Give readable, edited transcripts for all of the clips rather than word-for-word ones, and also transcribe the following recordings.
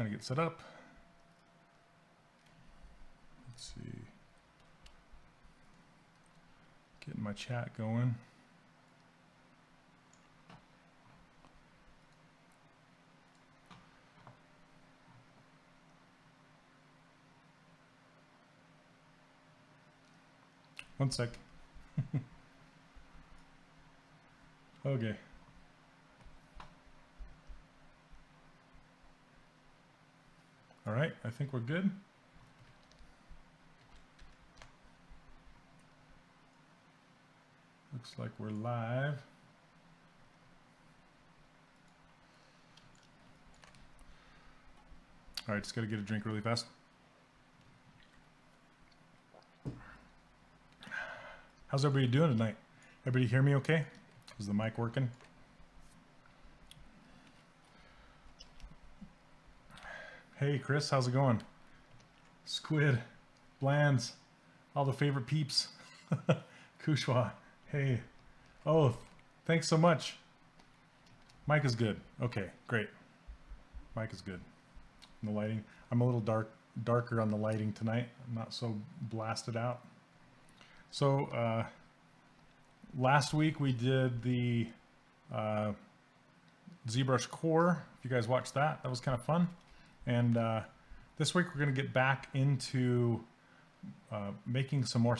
trying to get set up. Let's see. Getting my chat going. One sec. Okay. All right, I think we're good. Looks like we're live. All right, just got to get a drink really fast. How's everybody doing tonight? Everybody hear me okay? Is the mic working? Hey, Chris, how's it going? Squid, Blands, all the favorite peeps. Kushwa, hey. Oh, thanks so much. Mic is good. Okay, great. Mic is good. And the lighting, I'm a little darker on the lighting tonight. I'm not so blasted out. So last week we did the ZBrush core. If you guys watched that, that was kind of fun. And this week we're going to get back into making some more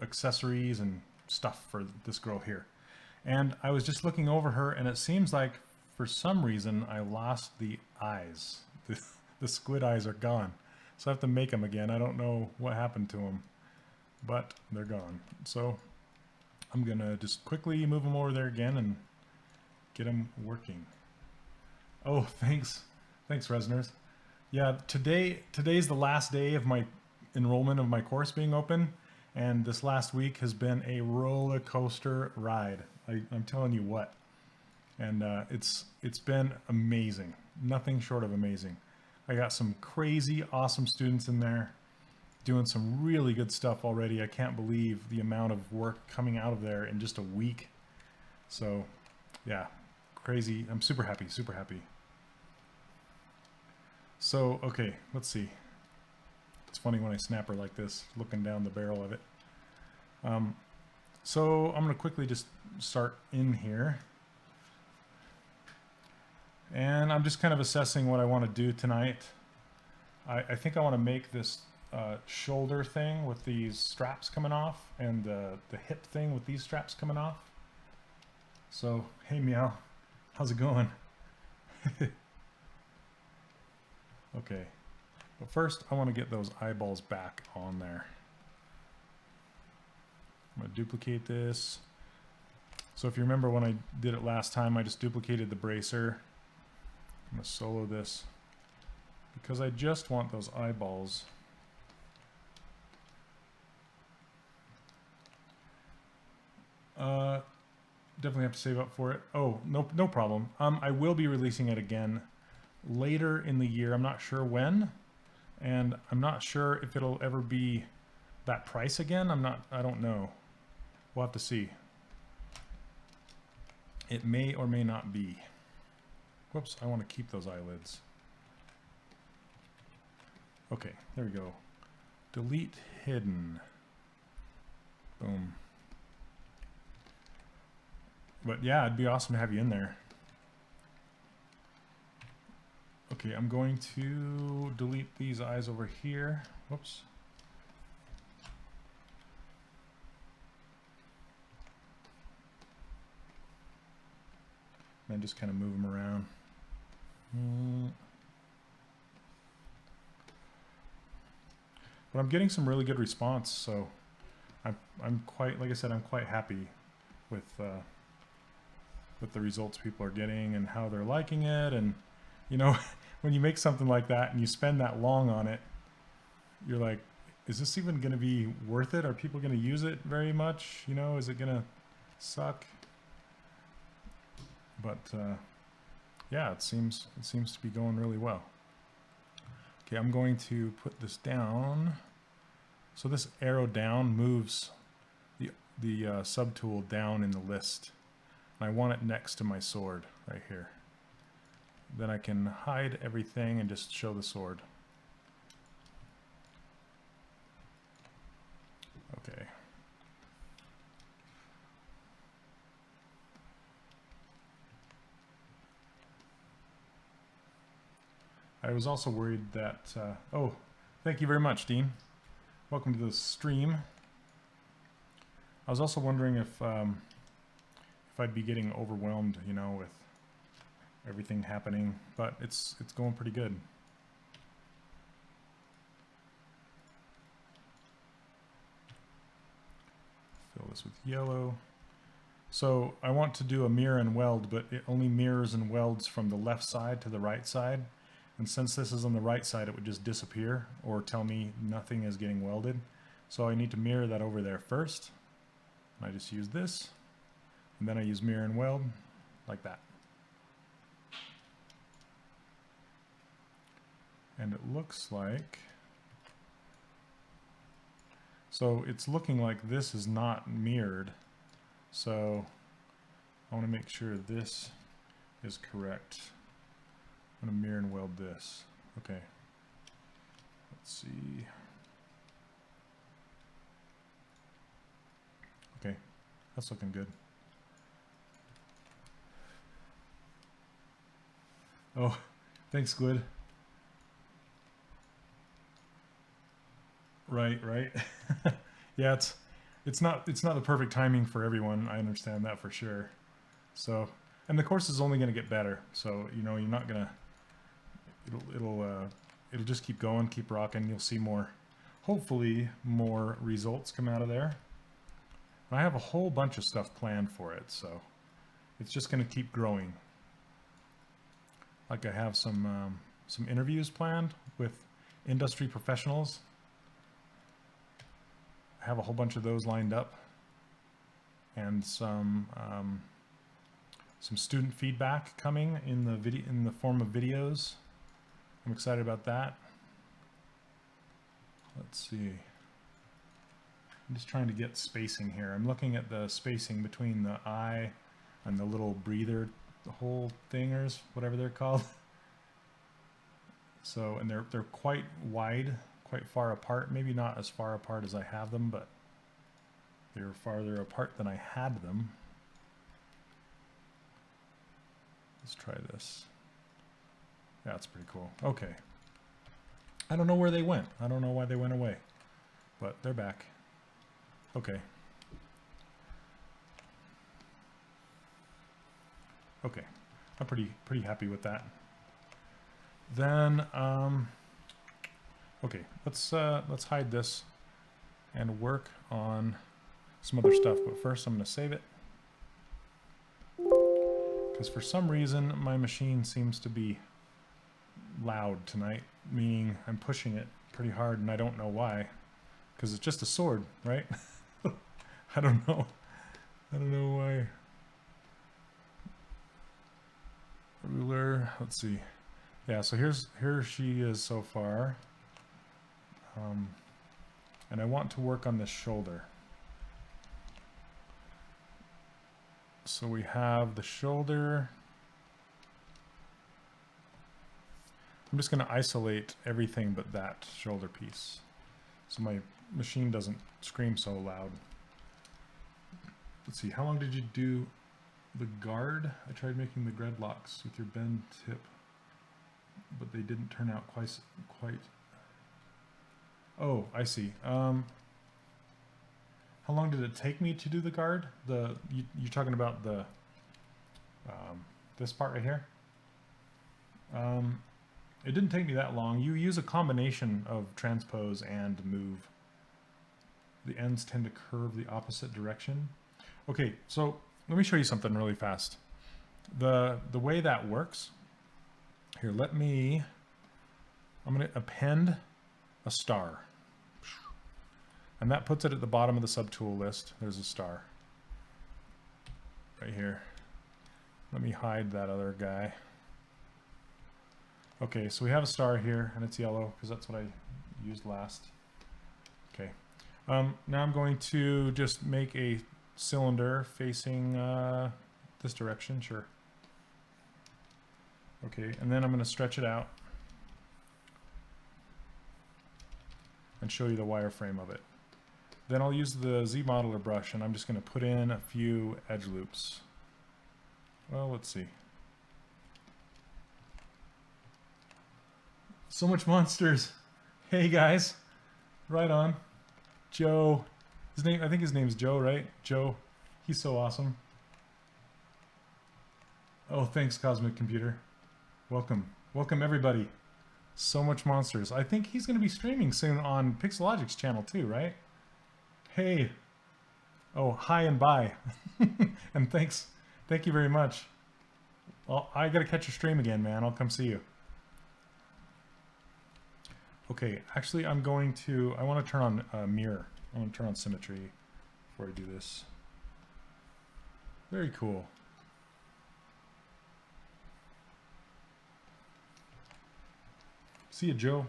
accessories and stuff for this girl here. And I was just looking over her, and it seems like for some reason I lost the eyes. The squid eyes are gone. So I have to make them again. I don't know what happened to them, but they're gone. So I'm going to just quickly move them over there again and get them working. Oh, thanks. Thanks, Resners. Yeah, today's the last day of my enrollment of my course being open, and this last week has been a roller coaster ride. I'm telling you what. And it's been amazing. Nothing short of amazing. I got some crazy awesome students in there doing some really good stuff already. I can't believe the amount of work coming out of there in just a week. So yeah, crazy. I'm super happy, super happy. So, okay, let's see. It's funny when I snap her like this, looking down the barrel of it. So I'm going to quickly just start in here. And I'm just kind of assessing what I want to do tonight. I think I want to make this shoulder thing with these straps coming off, and the hip thing with these straps coming off. So, hey Meow, how's it going? Okay, but first I want to get those eyeballs back on there. I'm going to duplicate this. So if you remember when I did it last time, I just duplicated the bracer. I'm going to solo this because I just want those eyeballs. Definitely have to save up for it. Oh, no problem. I will be releasing it again later in the year. I'm not sure when, and I'm not sure if it'll ever be that price again. I don't know. We'll have to see. It may or may not be. Whoops, I want to keep those eyelids. Okay, there we go. Delete hidden. Boom. But yeah, it'd be awesome to have you in there. Okay, I'm going to delete these eyes over here. Whoops. And just kind of move them around. But I'm getting some really good response, so I'm quite, like I said, I'm quite happy with the results people are getting and how they're liking it. And you know, when you make something like that and you spend that long on it, you're like, is this even going to be worth it? Are people going to use it very much? You know, is it going to suck? But yeah, it seems to be going really well. Okay, I'm going to put this down. So this arrow down moves the subtool down in the list. And I want it next to my sword right here. Then I can hide everything and just show the sword. Okay. I was also worried that, oh, thank you very much, Dean. Welcome to the stream. I was also wondering if I'd be getting overwhelmed, you know, with everything happening, but it's going pretty good. Fill this with yellow. So I want to do a mirror and weld, but it only mirrors and welds from the left side to the right side. And since this is on the right side, it would just disappear or tell me nothing is getting welded. So I need to mirror that over there first. I just use this, and then I use mirror and weld like that. And it looks like, so it's looking like this is not mirrored. So I want to make sure this is correct. I'm going to mirror and weld this. Okay. Let's see. Okay, that's looking good. Oh, thanks, Squid. Right. Yeah, it's not the perfect timing for everyone. I understand that for sure. So, and the course is only going to get better. So, you know, you're not gonna. It'll just keep going, keep rocking. You'll see more, hopefully, more results come out of there. I have a whole bunch of stuff planned for it, so it's just going to keep growing. Like I have some interviews planned with industry professionals. I have a whole bunch of those lined up, and some student feedback coming in the form of videos. I'm excited about that. Let's see. I'm just trying to get spacing here. I'm looking at the spacing between the eye and the little breather, the whole thingers, whatever they're called. So, and they're quite wide, quite far apart. Maybe not as far apart as I have them, but they're farther apart than I had them. Let's try this. Yeah, that's pretty cool. Okay. I don't know where they went. I don't know why they went away, but they're back. Okay. Okay. I'm pretty happy with that. Then, okay, let's hide this and work on some other stuff. But first, I'm going to save it because for some reason my machine seems to be loud tonight, meaning I'm pushing it pretty hard, and I don't know why. Because it's just a sword, right? I don't know. I don't know why. Ruler. Let's see. Yeah. So here she is so far. And I want to work on this shoulder. So we have the shoulder. I'm just going to isolate everything but that shoulder piece, so my machine doesn't scream so loud. Let's see, how long did you do the guard? I tried making the dreadlocks with your bend tip, but they didn't turn out quite. Oh, I see. How long did it take me to do the guard? You're talking about the this part right here? It didn't take me that long. You use a combination of transpose and move. The ends tend to curve the opposite direction. Okay, so let me show you something really fast. The way that works, here, I'm going to append a star. And that puts it at the bottom of the subtool list. There's a star right here. Let me hide that other guy. Okay, so we have a star here, and it's yellow because that's what I used last. Okay, now I'm going to just make a cylinder facing this direction. Sure. Okay, and then I'm going to stretch it out and show you the wireframe of it. Then I'll use the Z modeler brush and I'm just going to put in a few edge loops. Well, let's see. So much monsters. Hey guys. Right on. Joe. I think his name's Joe, right? Joe. He's so awesome. Oh, thanks, Cosmic Computer. Welcome. Welcome, everybody. So much monsters. I think he's going to be streaming soon on Pixelogic's channel too, right? Hey. Oh, hi and bye. And thanks. Thank you very much. Well, I got to catch your stream again, man. I'll come see you. Okay, actually, I want to turn on mirror. I want to turn on symmetry before I do this. Very cool. See you, Joe.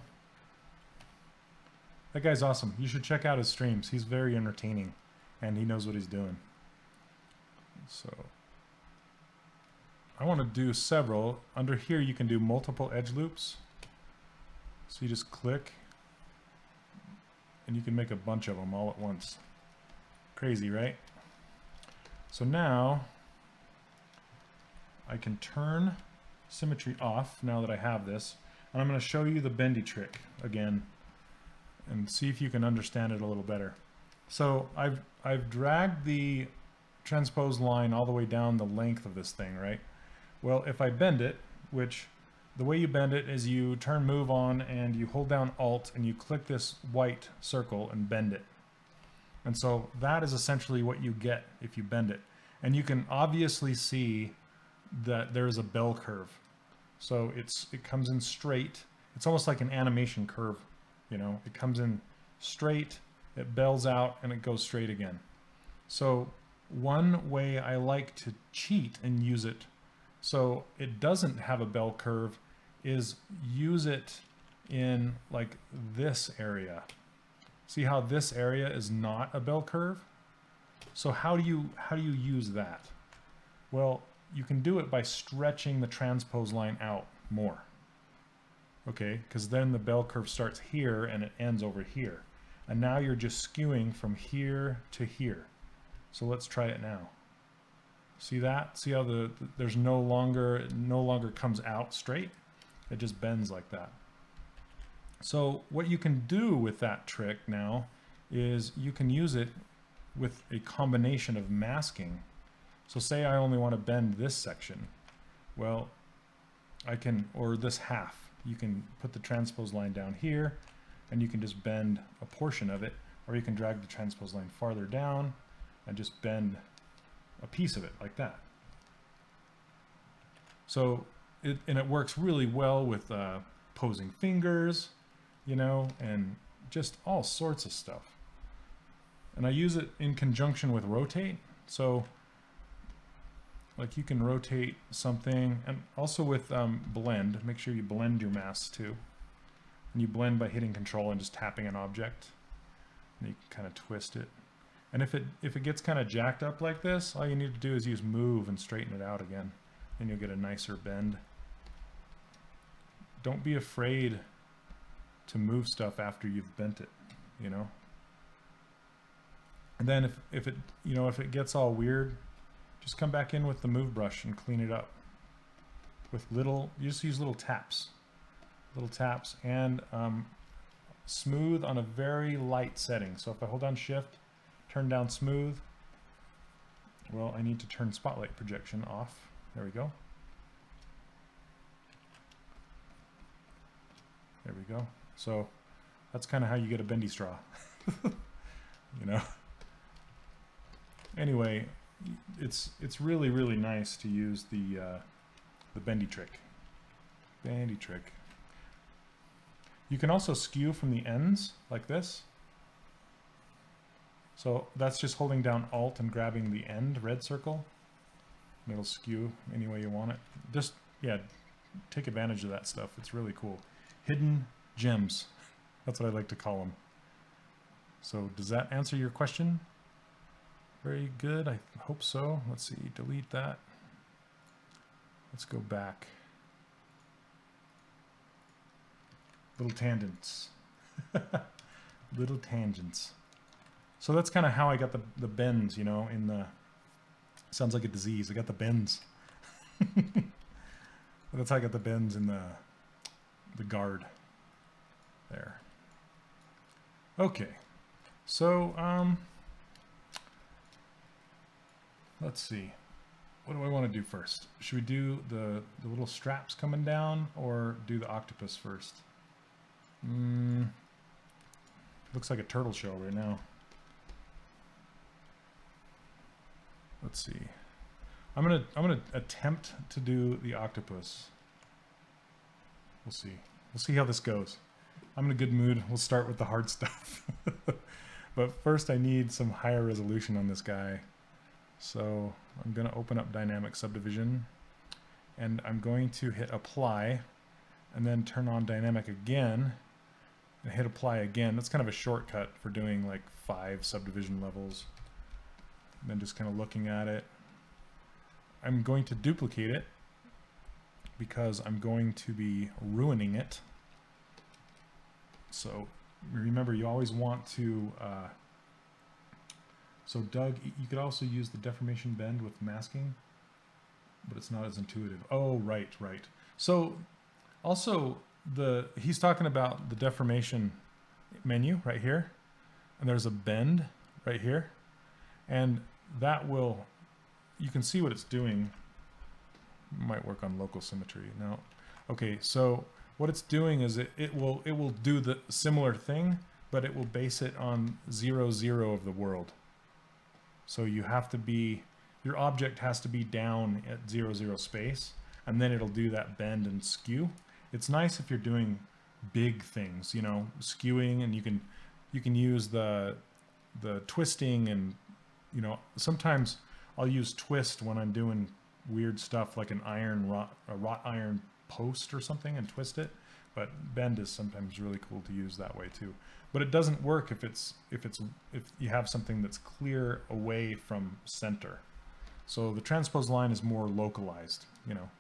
That guy's awesome. You should check out his streams. He's very entertaining, and he knows what he's doing. So, I want to do several. Under here, you can do multiple edge loops. So you just click, and you can make a bunch of them all at once. Crazy, right? So now, I can turn symmetry off now that I have this. And I'm going to show you the bendy trick again and see if you can understand it a little better. So I've dragged the transpose line all the way down the length of this thing, right? Well, if I bend it, which the way you bend it is you turn move on and you hold down Alt and you click this white circle and bend it. And so that is essentially what you get if you bend it. And you can obviously see that there's a bell curve. So it comes in straight. It's almost like an animation curve, you know. It comes in straight, it bells out, and it goes straight again. So one way I like to cheat and use it so it doesn't have a bell curve is use it in like this area. See how this area is not a bell curve? So how do you use that? Well, you can do it by stretching the transpose line out more. Okay, because then the bell curve starts here and it ends over here. And now you're just skewing from here to here. So let's try it now. See that? See how there's no longer comes out straight? It just bends like that. So what you can do with that trick now is you can use it with a combination of masking. So say I only want to bend this section. Well, I can, or this half. You can put the transpose line down here and you can just bend a portion of it, or you can drag the transpose line farther down and just bend a piece of it like that. So it works really well with posing fingers, you know, and just all sorts of stuff. And I use it in conjunction with rotate. So like you can rotate something, and also with blend, make sure you blend your masks too. And you blend by hitting Control and just tapping an object. And you can kind of twist it. And if it gets kind of jacked up like this, all you need to do is use move and straighten it out again. And you'll get a nicer bend. Don't be afraid to move stuff after you've bent it, you know. And then if it gets all weird, just come back in with the move brush and clean it up. With you just use little taps and smooth on a very light setting. So if I hold down Shift, turn down smooth, well, I need to turn spotlight projection off. There we go. There we go. So that's kind of how you get a bendy straw, you know. Anyway, it's really, really nice to use the bendy trick. Bendy trick. You can also skew from the ends like this. So that's just holding down Alt and grabbing the end red circle. And it'll skew any way you want it. Just, yeah, take advantage of that stuff. It's really cool. Hidden gems. That's what I like to call them. So does that answer your question? Very good. I hope so. Let's see. Delete that. Let's go back. Little tangents. Little tangents. So that's kind of how I got the bends, you know, in the... Sounds like a disease. I got the bends. That's how I got the bends in the guard there. Okay. So, let's see. What do I want to do first? Should we do the little straps coming down or do the octopus first? Looks like a turtle shell right now. Let's see. I'm gonna attempt to do the octopus. We'll see. We'll see how this goes. I'm in a good mood. We'll start with the hard stuff. But first I need some higher resolution on this guy. So I'm going to open up dynamic subdivision and I'm going to hit apply and then turn on dynamic again and hit apply again. That's kind of a shortcut for doing like 5 subdivision levels. And then just kind of looking at it. I'm going to duplicate it because I'm going to be ruining it. So remember, you always want to, so Doug, you could also use the deformation bend with masking, but it's not as intuitive. Oh, right. So also he's talking about the deformation menu right here, and there's a bend right here, and that will, you can see what it's doing. Might work on local symmetry. No. Okay, so what it's doing is it will do the similar thing, but it will base it on 0, 0 of the world. So you have to be, your object has to be down at 0, 0 space, and then it'll do that bend and skew. It's nice if you're doing big things, you know, skewing, and you can use the twisting, and you know, sometimes I'll use twist when I'm doing weird stuff like a wrought iron post or something and twist it, but bend is sometimes really cool to use that way too. But it doesn't work if you have something that's clear away from center. So the transpose line is more localized, you know.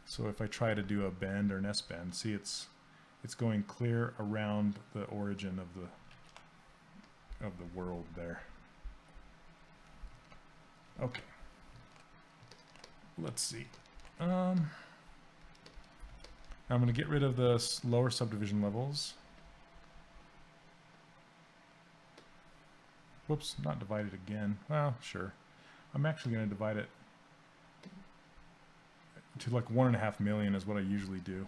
So if I try to do a bend or an S bend, see it's going clear around the origin of the world there. Okay. Let's see. I'm going to get rid of the lower subdivision levels. Whoops, not divided again. Well, sure. I'm actually going to divide it to like 1.5 million is what I usually do.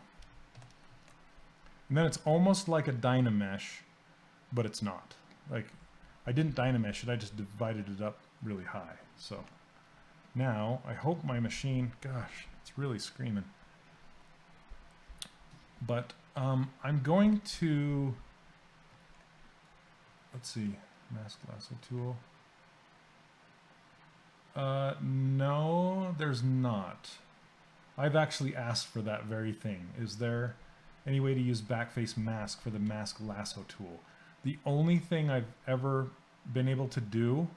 And then it's almost like a Dynamesh, but it's not. Like, I didn't Dynamesh it, I just divided it up really high. So now I hope my machine, gosh, it's really screaming. But I'm going to, let's see, mask lasso tool. No, there's not. I've actually asked for that very thing. Is there any way to use backface mask for the mask lasso tool? The only thing I've ever been able to do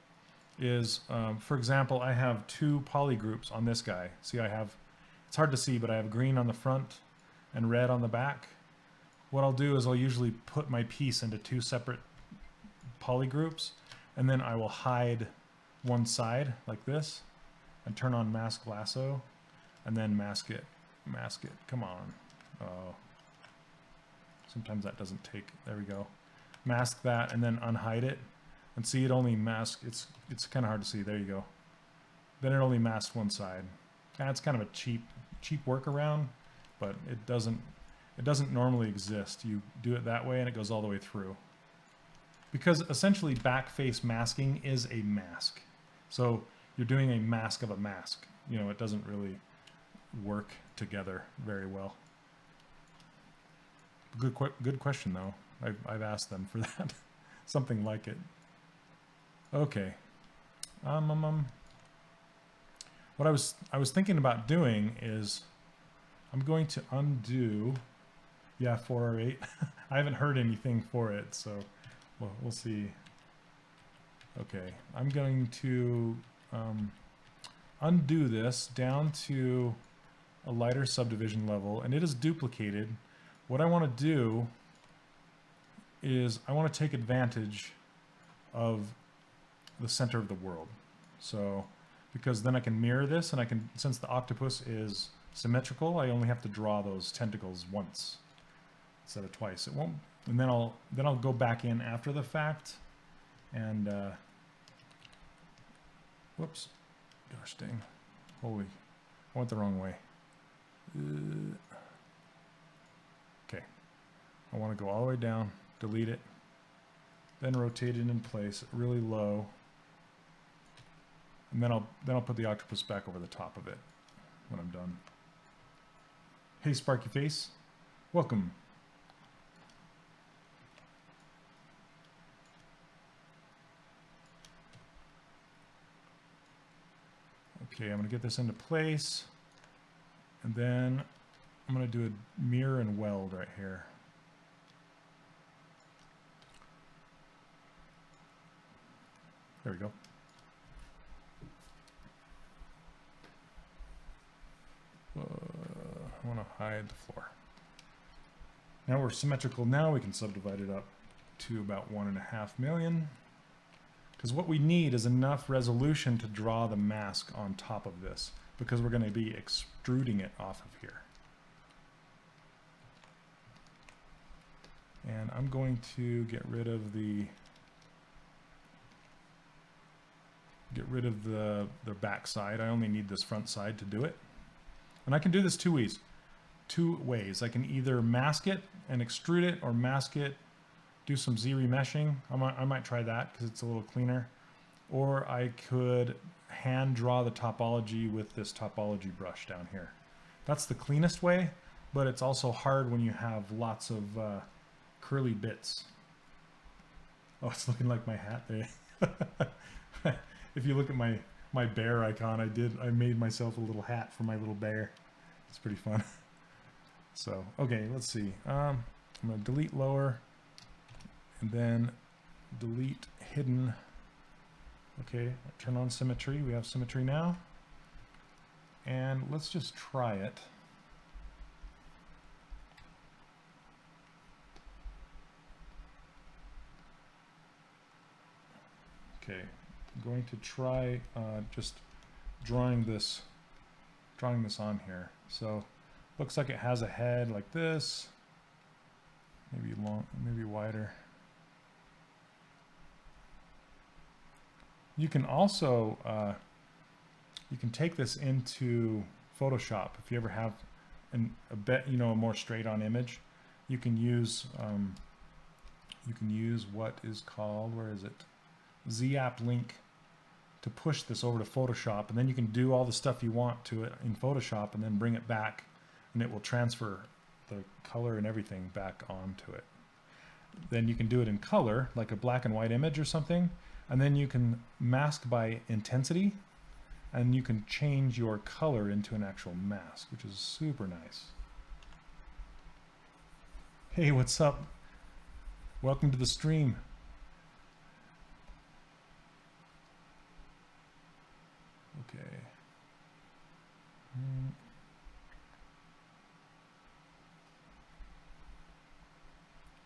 is, for example, I have 2 polygroups on this guy. See, I have, it's hard to see, but I have green on the front and red on the back. What I'll do is I'll usually put my piece into 2 separate polygroups, and then I will hide one side like this and turn on mask lasso and then mask it. Come on. Oh, sometimes that doesn't take, there we go. Mask that and then unhide it, and see, it only masks, it's kind of hard to see, there you go. Then it only masks one side. That's kind of a cheap workaround, but it doesn't normally exist. You do it that way and it goes all the way through. Because essentially backface masking is a mask. So you're doing a mask of a mask. You know, it doesn't really work together very well. Good question though. I've asked them for that. Something like it. Okay. What I was thinking about doing is I'm going to undo, yeah, 4R8. I haven't heard anything for it, so we'll see. Okay, I'm going to undo this down to a lighter subdivision level, and it is duplicated. what I want to do is I want to take advantage of the center of the world. So, because then I can mirror this, and I can, since the octopus is symmetrical, I only have to draw those tentacles once instead of twice. It won't, and then I'll go back in after the fact, and whoops, gosh dang, holy, I went the wrong way. Okay, I want to go all the way down, delete it, then rotate it in place really low, and then I'll put the octopus back over the top of it when I'm done. Hey Sparky Face, welcome. Okay, I'm going to get this into place, and then I'm going to do a mirror and weld right here. There we go. I want to hide the floor. Now we're symmetrical. Now we can subdivide it up to about 1.5 million. Because what we need is enough resolution to draw the mask on top of this, because we're going to be extruding it off of here. And I'm going to get rid of the back side. I only need this front side to do it. And I can do this two ways. I can either mask it and extrude it, or mask it, do some Z remeshing. I might try that because it's a little cleaner. Or I could hand draw the topology with this topology brush down here. That's the cleanest way, but it's also hard when you have lots of curly bits. Oh, it's looking like my hat there. If you look at my bear icon, I made myself a little hat for my little bear. It's pretty fun. So, okay, let's see. I'm going to delete lower, and then delete hidden. Okay, turn on symmetry. We have symmetry now. And let's just try it. Okay, I'm going to try just drawing this on here. So looks like it has a head like this, maybe long, maybe wider. You can also you can take this into Photoshop if you ever have a more straight on image. You can use what is called, where is it, ZApp link, to push this over to Photoshop, and then you can do all the stuff you want to it in Photoshop and then bring it back, and it will transfer the color and everything back onto it. Then you can do it in color, like a black and white image or something, and then you can mask by intensity, and you can change your color into an actual mask, which is super nice. Hey, what's up? Welcome to the stream. Okay.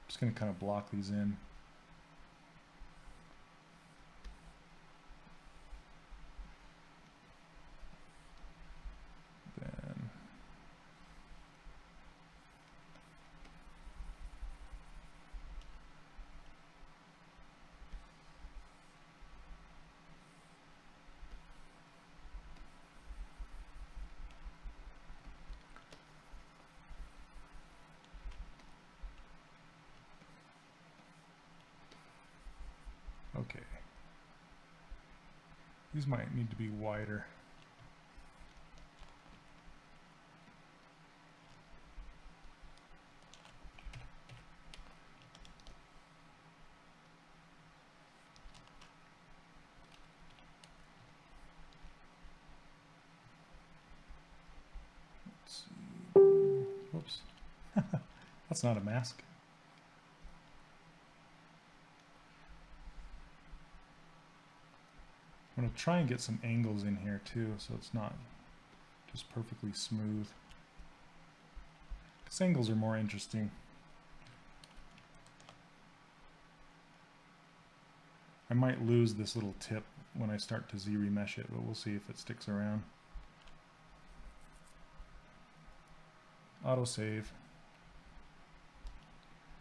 Just going to kind of block these in. Then okay. These might need to be wider. Let's see. Whoops. That's not a mask. I'm going to try and get some angles in here too, so it's not just perfectly smooth. Singles are more interesting. I might lose this little tip when I start to Z-remesh it, but we'll see if it sticks around. Autosave.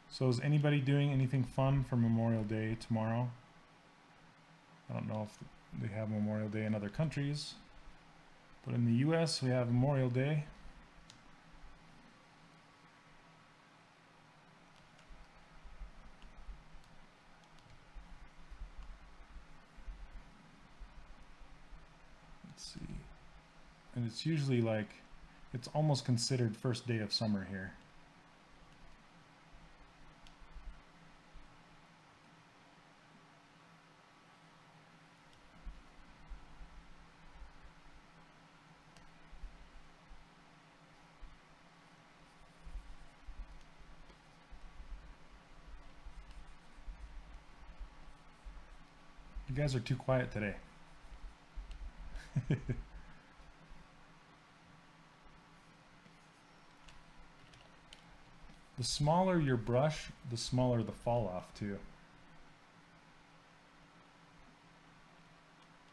So is anybody doing anything fun for Memorial Day tomorrow? I don't know if they have Memorial Day in other countries, but in the US we have Memorial Day. Let's see. And it's usually like, it's almost considered first day of summer here. You guys are too quiet today. The smaller your brush, the smaller the fall off too.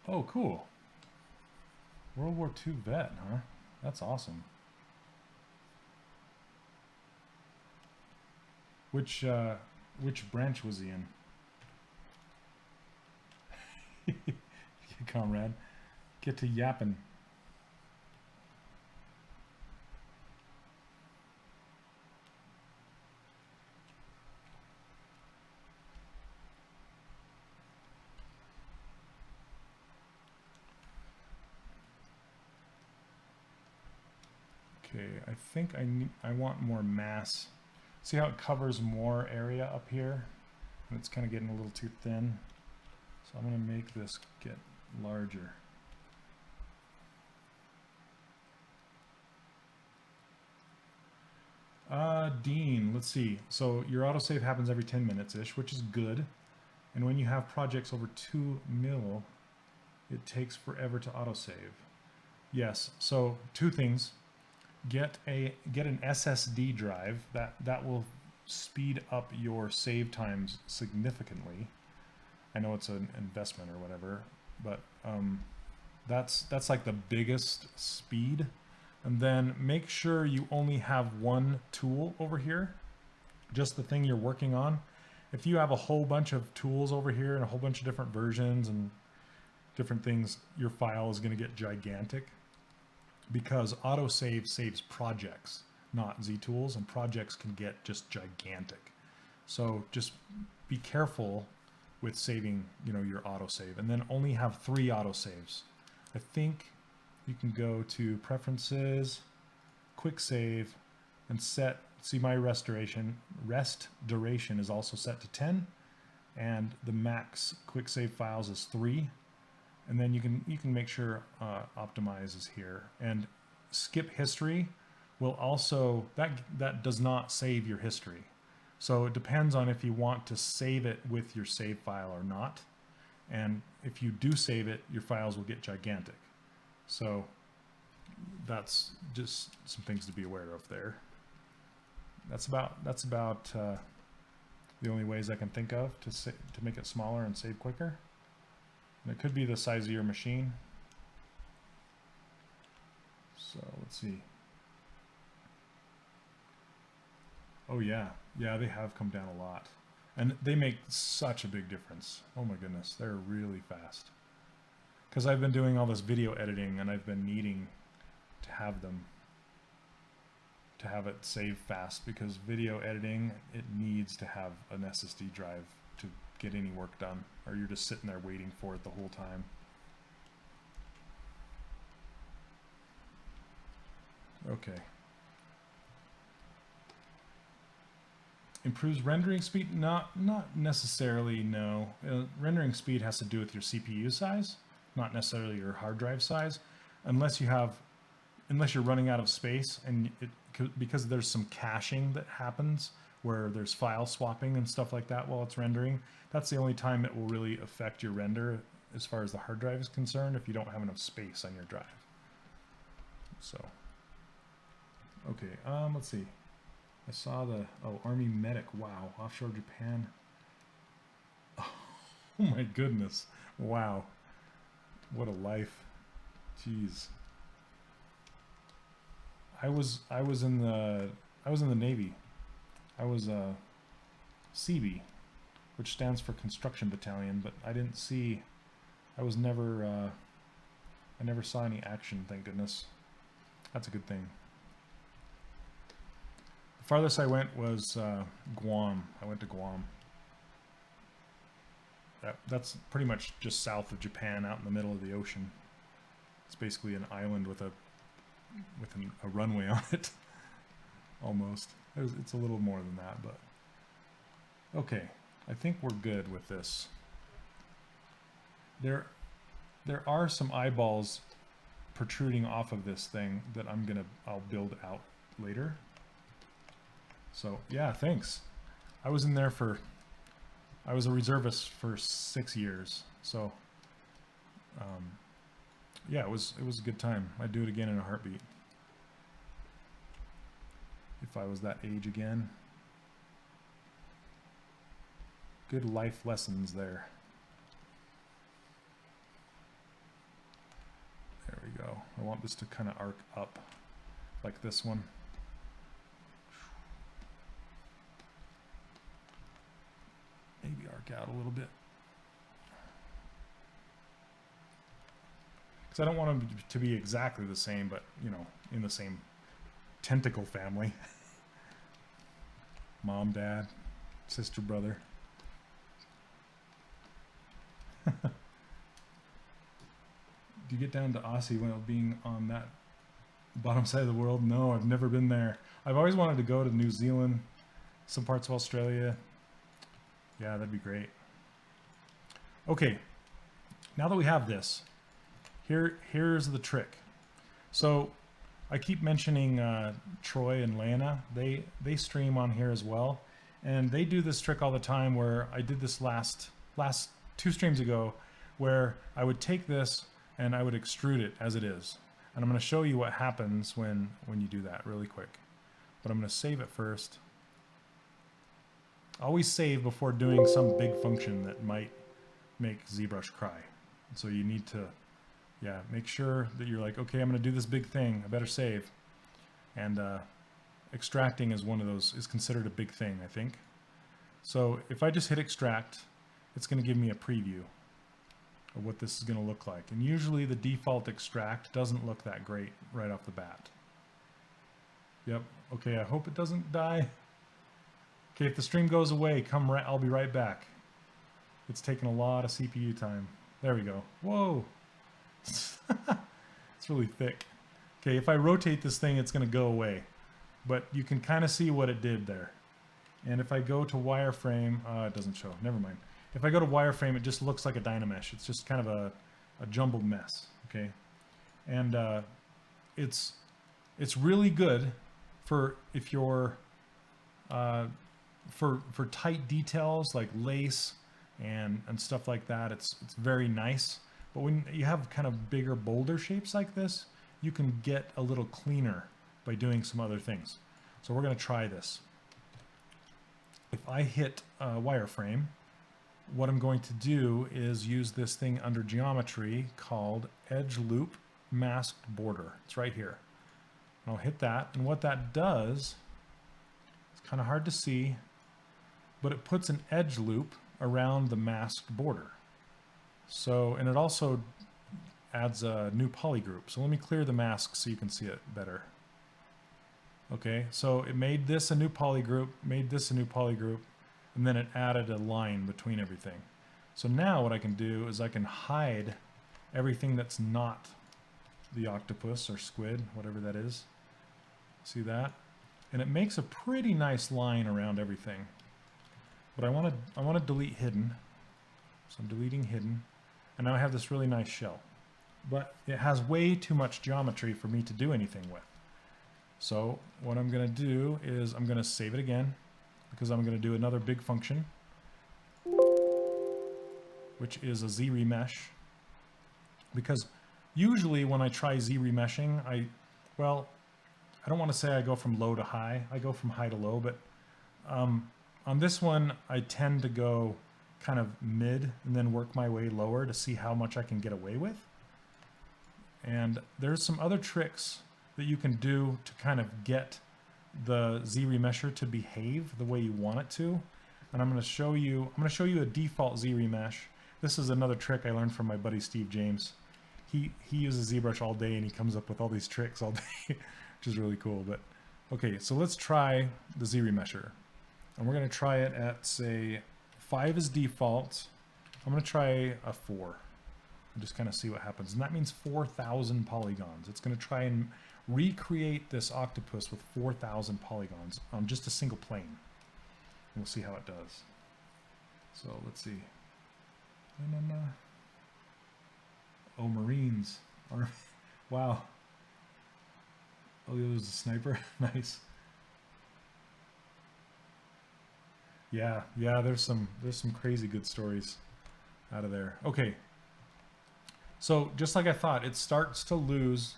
Oh, cool. World War II vet, huh? That's awesome. Which branch was he in? Comrade, get to yapping. Okay, I think I want more mass. See how it covers more area up here? And it's kind of getting a little too thin. So I'm going to make this get larger. Dean, let's see. So your autosave happens every 10 minutes-ish, which is good. And when you have projects over 2 mil, it takes forever to autosave. Yes, so 2 things. Get an SSD drive. That will speed up your save times significantly. I know it's an investment or whatever, but that's like the biggest speed. And then make sure you only have one tool over here, just the thing you're working on. If you have a whole bunch of tools over here and a whole bunch of different versions and different things, your file is going to get gigantic, because autosave saves projects, not Z-tools, and projects can get just gigantic. So just be careful with saving, your autosave, and then only have 3 autosaves. I think you can go to Preferences, Quick Save, and see my rest duration is also set to 10, and the max Quick Save files is 3. And then you can make sure Optimize is here, and skip history will also, that does not save your history. So it depends on if you want to save it with your save file or not. And if you do save it, your files will get gigantic. So that's just some things to be aware of there. That's about the only ways I can think of to make it smaller and save quicker. And it could be the size of your machine. So let's see. Oh yeah, they have come down a lot. And they make such a big difference. Oh my goodness, they're really fast. Because I've been doing all this video editing and I've been needing to have it save fast, because video editing, it needs to have an SSD drive to get any work done, or you're just sitting there waiting for it the whole time. Okay. Improves rendering speed? Not necessarily, no. Rendering speed has to do with your CPU size, not necessarily your hard drive size, unless you're running out of space, and because there's some caching that happens where there's file swapping and stuff like that while it's rendering. That's the only time it will really affect your render as far as the hard drive is concerned, if you don't have enough space on your drive. So, okay, let's see. I saw the, oh, Army Medic, wow, offshore Japan. Oh my goodness, wow. What a life. Jeez. I was in the Navy. I was a CB, which stands for Construction Battalion, but I didn't see, I was never, I never saw any action, thank goodness. That's a good thing. The farthest I went was Guam. I went to Guam. That's pretty much just south of Japan, out in the middle of the ocean. It's basically an island with a runway on it, almost. It's a little more than that, but okay. I think we're good with this. There are some eyeballs protruding off of this thing that I'll build out later. So yeah, thanks. I was in there I was a reservist for 6 years, so yeah, it was a good time. I'd do it again in a heartbeat if I was that age again. Good life lessons there. There we go. I want this to kind of arc up like this one. Maybe arc out a little bit. Because I don't want them to be exactly the same, but, you know, in the same tentacle family. Mom, dad, sister, brother. Do you get down to Aussie while being on that bottom side of the world? No, I've never been there. I've always wanted to go to New Zealand, some parts of Australia. Yeah, that'd be great. Okay, now that we have this, here's the trick. So I keep mentioning Troy and Lana. They stream on here as well, and they do this trick all the time. Where I did this last 2 streams ago, where I would take this and I would extrude it as it is, and I'm going to show you what happens when you do that really quick. But I'm going to save it first. Always save before doing some big function that might make ZBrush cry. So you need to, yeah, make sure that you're like, okay, I'm going to do this big thing. I better save. And extracting is one of those, is considered a big thing, I think. So if I just hit extract, it's going to give me a preview of what this is going to look like. And usually the default extract doesn't look that great right off the bat. Yep. Okay, I hope it doesn't die. Okay, if the stream goes away, I'll be right back. It's taken a lot of CPU time. There we go. Whoa. It's really thick. Okay, if I rotate this thing, it's going to go away. But you can kind of see what it did there. And if I go to wireframe, it doesn't show. Never mind. If I go to wireframe, it just looks like a Dynamesh. It's just kind of a jumbled mess. Okay, and it's really good for if you're for tight details like lace and stuff like that. It's very nice. But when you have kind of bigger boulder shapes like this, you can get a little cleaner by doing some other things. So we're going to try this. If I hit wireframe, what I'm going to do is use this thing under geometry called edge loop masked border. It's right here. I'll hit that, and what that does, it's kind of hard to see, but it puts an edge loop around the masked border. So, and it also adds a new polygroup. So let me clear the mask so you can see it better. Okay, so it made this a new polygroup, made this a new polygroup, and then it added a line between everything. So now what I can do is I can hide everything that's not the octopus or squid, whatever that is. See that? And it makes a pretty nice line around everything. But I want to delete hidden. So I'm deleting hidden. And now I have this really nice shell. But it has way too much geometry for me to do anything with. So what I'm going to do is I'm going to save it again, because I'm going to do another big function, which is a Z remesh. Because usually when I try Z remeshing, I don't want to say I go from low to high. I go from high to low, but on this one, I tend to go kind of mid and then work my way lower to see how much I can get away with. And there's some other tricks that you can do to kind of get the Z-remesher to behave the way you want it to. And I'm going to show you a default Z-remesh. This is another trick I learned from my buddy Steve James. He uses ZBrush all day and he comes up with all these tricks all day, which is really cool. But okay, so let's try the Z-remesher. And we're going to try it at, say, 5 is default. I'm going to try a 4 and just kind of see what happens. And that means 4,000 polygons. It's going to try and recreate this octopus with 4,000 polygons on just a single plane. And we'll see how it does. So let's see. Oh, Marines. Wow. Oh, there's a sniper. Nice. Yeah, there's some crazy good stories out of there. Okay. So just like I thought, it starts to lose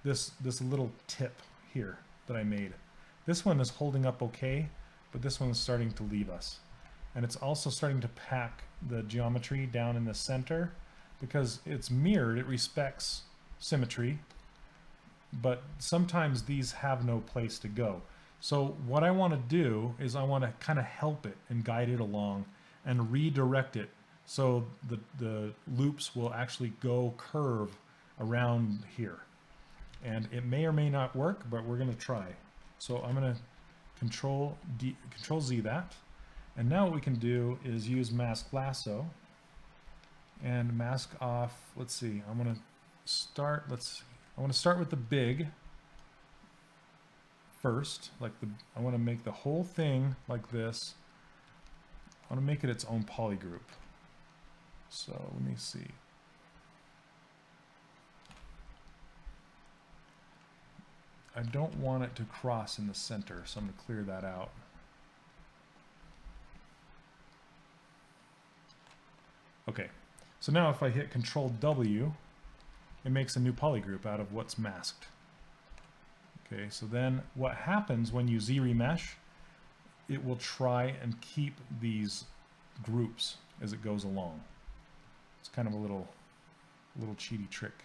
this little tip here that I made. This one is holding up okay, but this one is starting to leave us. And it's also starting to pack the geometry down in the center because it's mirrored, it respects symmetry, but sometimes these have no place to go. So what I want to do is I want to kind of help it and guide it along and redirect it so the loops will actually go curve around here. And it may or may not work, but we're going to try. So I'm going to Control Z that. And now what we can do is use mask lasso and mask off. Let's see. I want to start with the big first. I want to make the whole thing like this. I want to make it its own polygroup. So let me see. I don't want it to cross in the center, so I'm going to clear that out. Okay, so now if I hit Control W, it makes a new polygroup out of what's masked. Okay, so then what happens when you Z-remesh, it will try and keep these groups as it goes along. It's kind of a little cheaty trick.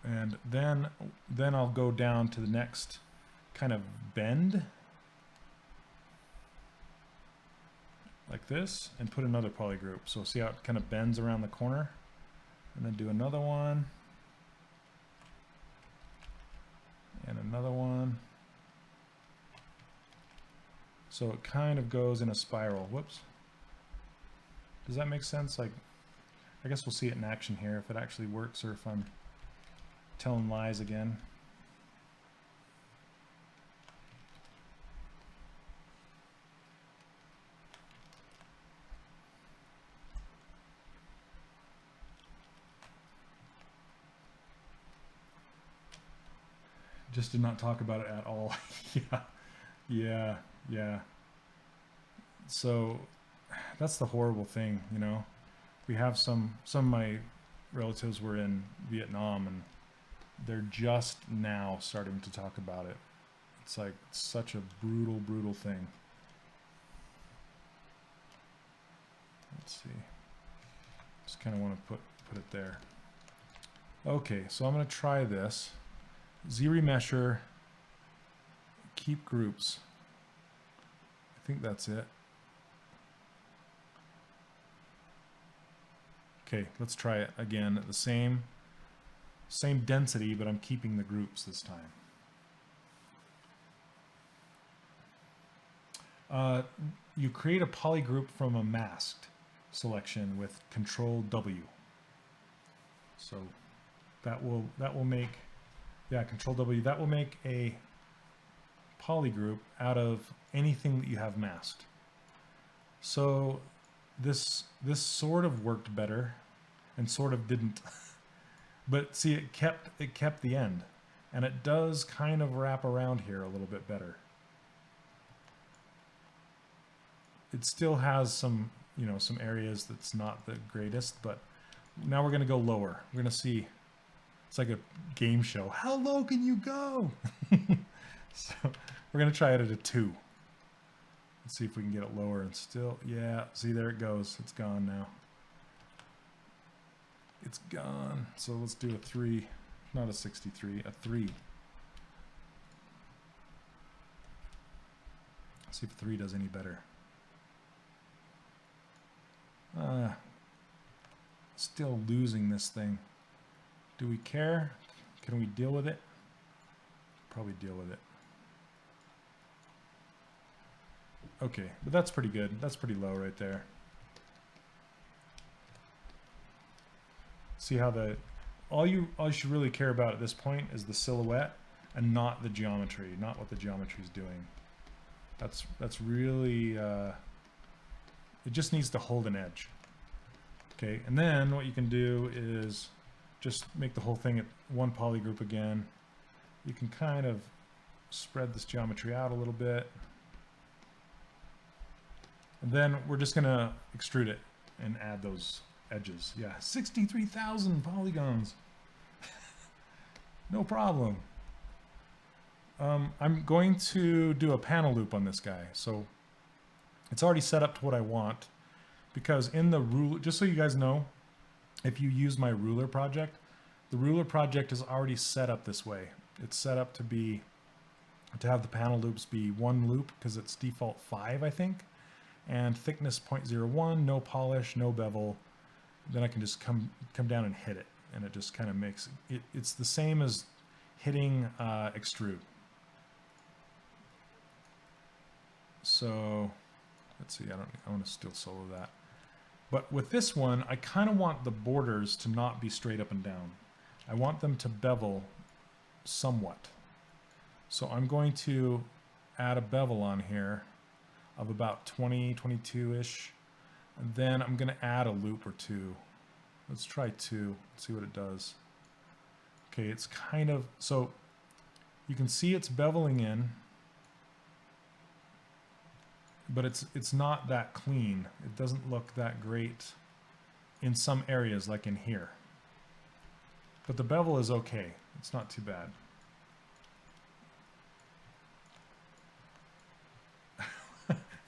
And then I'll go down to the next kind of bend like this and put another polygroup. So see how it kind of bends around the corner, and then do another one and another one. So it kind of goes in a spiral. Whoops. Does that make sense? Like, I guess we'll see it in action here if it actually works or if I'm telling lies again. Just did not talk about it at all. Yeah. So that's the horrible thing, you know. We have some of my relatives were in Vietnam and they're just now starting to talk about it. It's like such a brutal thing. Let's see. Just kind of want to put it there. Okay, so I'm going to try this. Z-remesher, keep groups. I think that's it. Okay, let's try it again at the same density, but I'm keeping the groups this time. You create a polygroup from a masked selection with Control W. So that will make, yeah, Control W. That will make a polygroup out of anything that you have masked. So this sort of worked better and sort of didn't. But see, it kept the end, and it does kind of wrap around here a little bit better. It still has some you know, some areas that's not the greatest, but now we're going to go lower. We're going to see, it's like a game show. How low can you go? So we're going to try it at a 2. Let's see if we can get it lower and still, yeah, see, there it goes. It's gone now. It's gone. So let's do a 3, not a 63, a 3. See if 3 does any better. Still losing this thing. Do we care? Can we deal with it? Probably deal with it. Okay, but that's pretty good. That's pretty low right there. See how all you should really care about at this point is the silhouette and not the geometry, not what the geometry is doing. That's really it just needs to hold an edge. Okay, and then what you can do is just make the whole thing at one polygroup again. You can kind of spread this geometry out a little bit. And then we're just gonna extrude it and add those edges. Yeah, 63,000 polygons. No problem. I'm going to do a panel loop on this guy. So it's already set up to what I want, because in the ruler, just so you guys know, if you use my ruler project, the ruler project is already set up this way. It's set up to have the panel loops be 1 loop because it's default 5, I think, and thickness 0.01, no polish, no bevel. Then I can just come down and hit it, and it just kind of makes it. It's the same as hitting extrude. So let's see. I want to still solo that. But with this one, I kind of want the borders to not be straight up and down. I want them to bevel somewhat. So I'm going to add a bevel on here of about 20, 22-ish. And then I'm going to add a loop or 2. Let's try 2. Let's see what it does. Okay, it's kind of, so you can see it's beveling in, but it's not that clean. It doesn't look that great in some areas, like in here. But the bevel is okay. It's not too bad.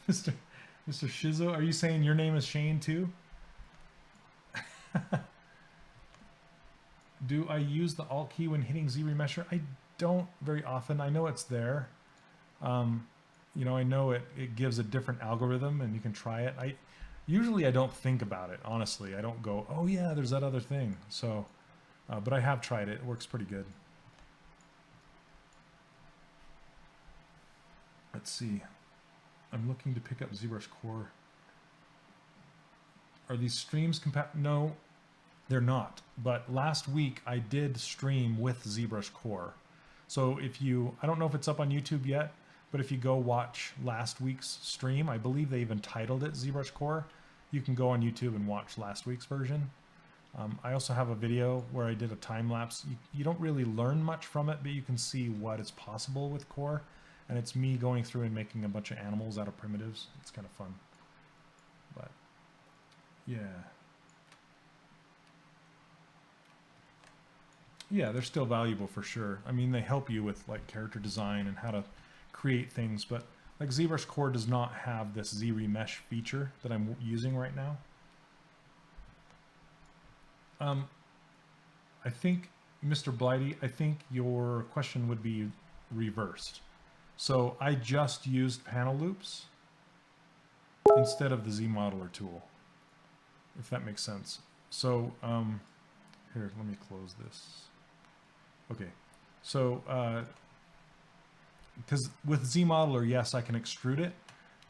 Mr. Shizo, are you saying your name is Shane too? Do I use the Alt key when hitting ZRemesher? I don't very often. I know it's there. You know, I know it gives a different algorithm and you can try it. Usually I don't think about it, honestly. I don't go, oh yeah, there's that other thing. So, but I have tried it. It works pretty good. Let's see. I'm looking to pick up ZBrush Core. Are these streams compatible? No, they're not. But last week I did stream with ZBrush Core. So if you, I don't know if it's up on YouTube yet, but if you go watch last week's stream, I believe they've entitled it ZBrush Core. You can go on YouTube and watch last week's version. I also have a video where I did a time lapse. You don't really learn much from it, but you can see what is possible with Core. And it's me going through and making a bunch of animals out of primitives. It's kind of fun. But yeah. Yeah, they're still valuable for sure. I mean, they help you with like character design and how to create things, but like ZBrush Core does not have this ZRemesh feature that I'm using right now. I think, Mr. Blighty, I think your question would be reversed. So I just used panel loops instead of the ZModeler tool, if that makes sense. So here, let me close this. Okay, so because with ZModeler, yes, I can extrude it,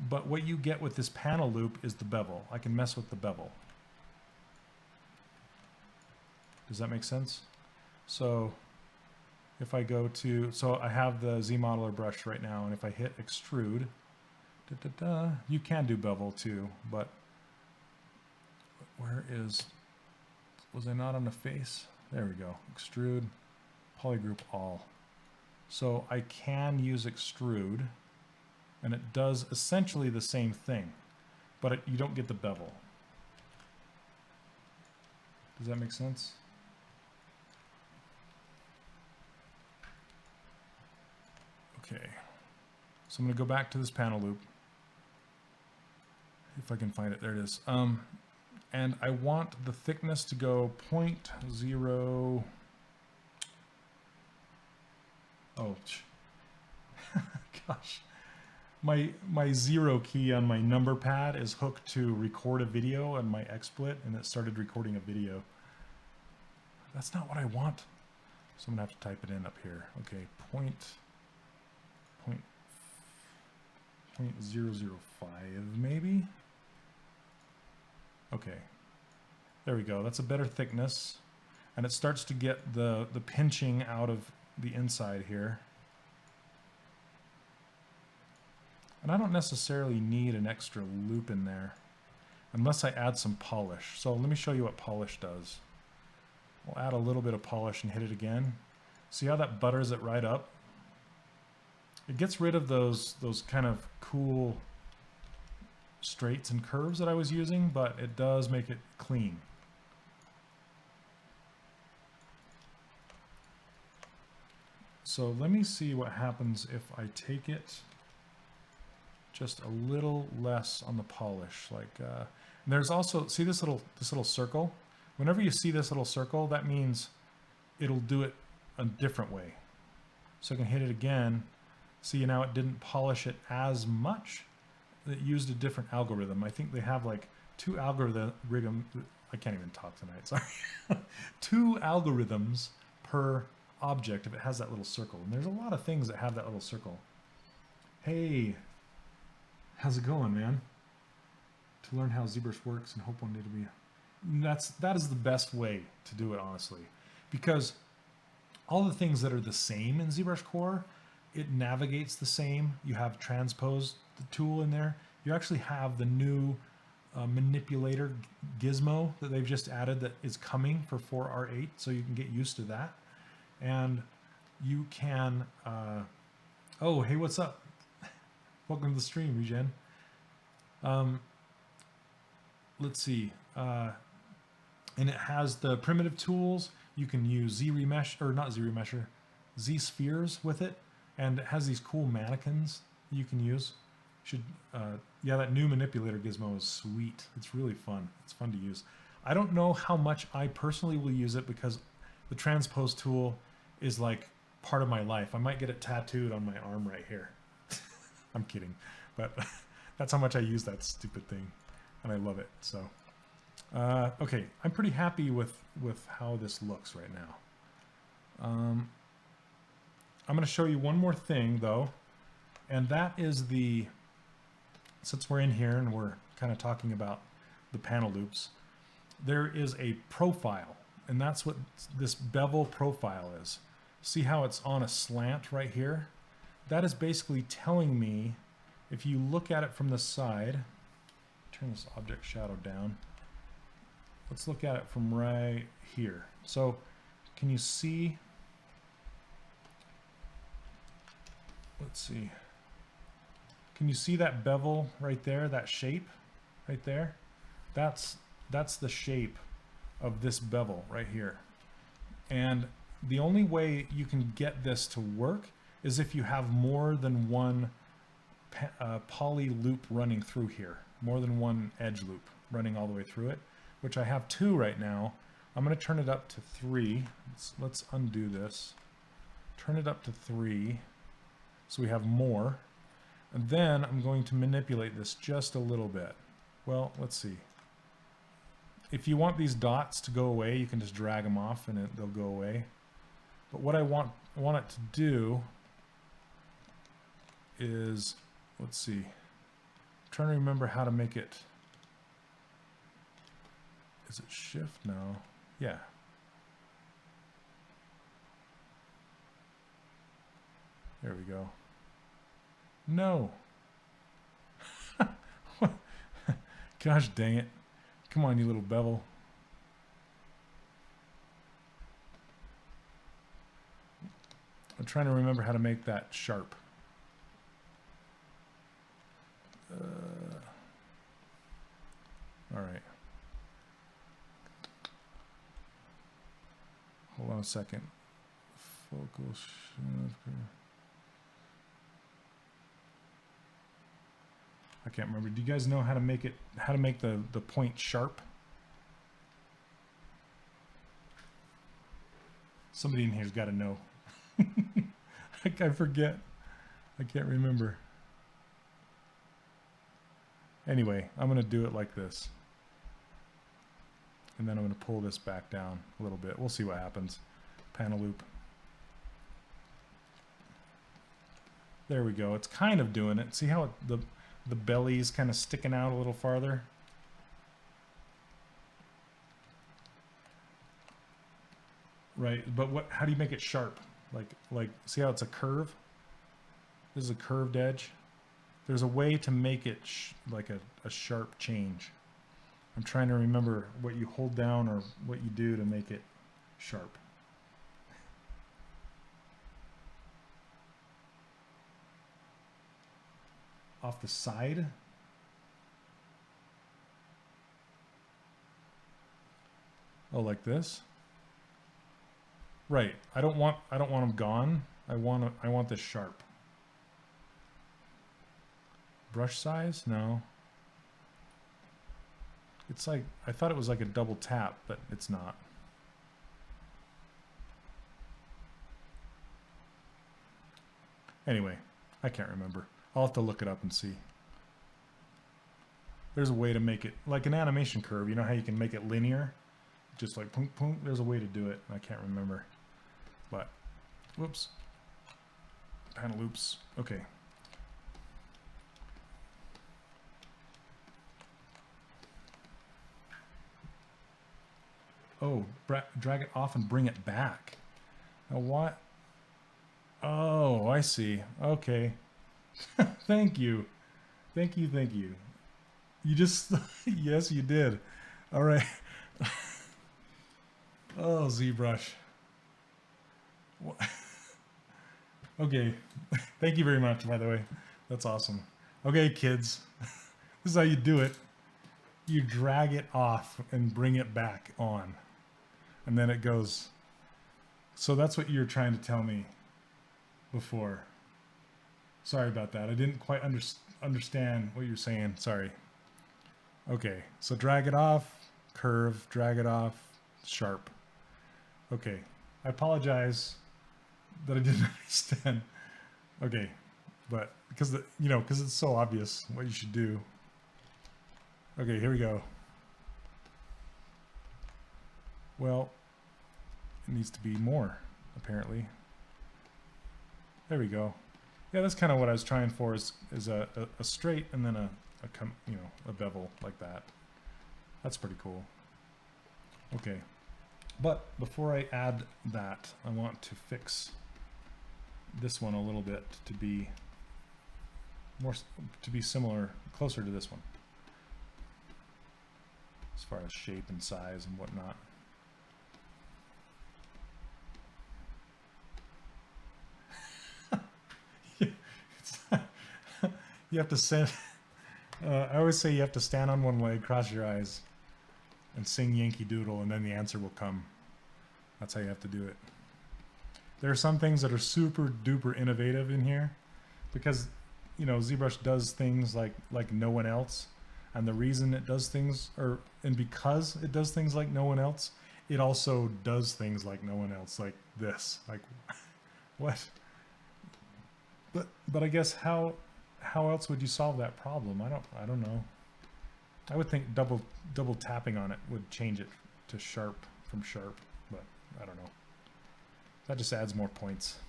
but what you get with this panel loop is the bevel. I can mess with the bevel. Does that make sense? So if I go to, so I have the ZModeler brush right now, and if I hit extrude, you can do bevel too, but where is, was I not on the face? There we go, extrude, polygroup all. So I can use extrude, and it does essentially the same thing, but you don't get the bevel. Does that make sense? Okay, so I'm going to go back to this panel loop. If I can find it, there it is. And I want the thickness to go 0.0. Oh, gosh. My 0 key on my number pad is hooked to record a video on my XSplit, and it started recording a video. That's not what I want. So I'm gonna have to type it in up here. Okay, 0.005 maybe. Okay, there we go. That's a better thickness, and it starts to get the pinching out of the inside here. And I don't necessarily need an extra loop in there unless I add some polish. So let me show you what polish does. We'll add a little bit of polish and hit it again. See how that butters it right up? It gets rid of those kind of cool straights and curves that I was using, but it does make it clean. So let me see what happens if I take it just a little less on the polish. Like there's also, see this little circle? Whenever you see this little circle, that means it'll do it a different way. So I can hit it again. See, now it didn't polish it as much. It used a different algorithm. I think they have like 2 algorithms. I can't even talk tonight, sorry. 2 algorithms per object if it has that little circle. And there's a lot of things that have that little circle. Hey, how's it going, man? To learn how ZBrush works and hope one day to be... That is the best way to do it, honestly. Because all the things that are the same in ZBrush Core, it navigates the same. You have transpose, the tool in there. You actually have the new manipulator gizmo that they've just added that is coming for 4R8, so you can get used to that. And you can... oh, hey, what's up? Welcome to the stream, Regen. Let's see. And it has the primitive tools. You can use Z-Remesh, or not Z-Remesher, Z-Spheres with it. And it has these cool mannequins that you can use. Yeah, that new manipulator gizmo is sweet. It's really fun. It's fun to use. I don't know how much I personally will use it because the transpose tool is like part of my life. I might get it tattooed on my arm right here. I'm kidding, but that's how much I use that stupid thing, and I love it. So, okay, I'm pretty happy with how this looks right now. I'm going to show you one more thing though, and that is since we're in here and we're kind of talking about the panel loops, there is a profile, and that's what this bevel profile is. See how it's on a slant right here? That is basically telling me, if you look at it from the side, turn this object shadow down. Let's look at it from right here. So can you see? Let's see. Can you see that bevel right there, that shape right there? That's the shape of this bevel right here. And the only way you can get this to work is if you have more than one poly loop running through here, more than one edge loop running all the way through it, which I have 2 right now. I'm going to turn it up to 3. Let's undo this. Turn it up to 3 so we have more. And then I'm going to manipulate this just a little bit. Well, let's see. If you want these dots to go away, you can just drag them off and they'll go away. But what I want it to do is, let's see, I'm trying to remember how to make it. Is it shift? No. Yeah. There we go. No. Gosh dang it. Come on, you little bevel. I'm trying to remember how to make that sharp. a second. Focal shift. I can't remember. Do you guys know how to make it, how to make the point sharp? Somebody in here's got to know. I forget. I can't remember. Anyway, I'm going to do it like this. And then I'm going to pull this back down a little bit. We'll see what happens. Panel loop. There we go. It's kind of doing it. See how the belly is kind of sticking out a little farther? Right, but how do you make it sharp? Like see how it's a curve? This is a curved edge. There's a way to make it like a sharp change. I'm trying to remember what you hold down or what you do to make it sharp. Off the side. Oh, like this? Right. I don't want them gone. I want this sharp. Brush size? No. It's like, I thought it was like a double tap, but it's not. Anyway, I can't remember. I'll have to look it up and see. There's a way to make it like an animation curve. You know how you can make it linear? Just like boom, boom. There's a way to do it. I can't remember. But, whoops. Panel loops. Okay. Oh, drag it off and bring it back. Now what? Oh, I see. Okay. Thank you. Thank you, thank you. You just, yes, you did. All right. Oh, ZBrush. Okay. Thank you very much, by the way. That's awesome. Okay, kids. This is how you do it. You drag it off and bring it back on. And then it goes. So that's what you're trying to tell me before. Sorry about that. I didn't quite understand what you're saying. Sorry. Okay, so drag it off, curve, drag it off, sharp. Okay, I apologize that I didn't understand. Okay, but because because it's so obvious what you should do. Okay, here we go. Well, it needs to be more, apparently. There we go. Yeah, that's kind of what I was trying for, is a straight and then a bevel like that. That's pretty cool. Okay, but before I add that, I want to fix this one a little bit to be similar, closer to this one, as far as shape and size and whatnot. You have to send. I always say you have to stand on one leg, cross your eyes, and sing Yankee Doodle, and then the answer will come. That's how you have to do it. There are some things that are super duper innovative in here, because ZBrush does things like no one else, and the reason it does things, and because it does things like no one else, it also does things like no one else, like this. Like, what? But I guess how else would you solve that problem? I don't know. I would think double tapping on it would change it to sharp from sharp, but I don't know. That just adds more points.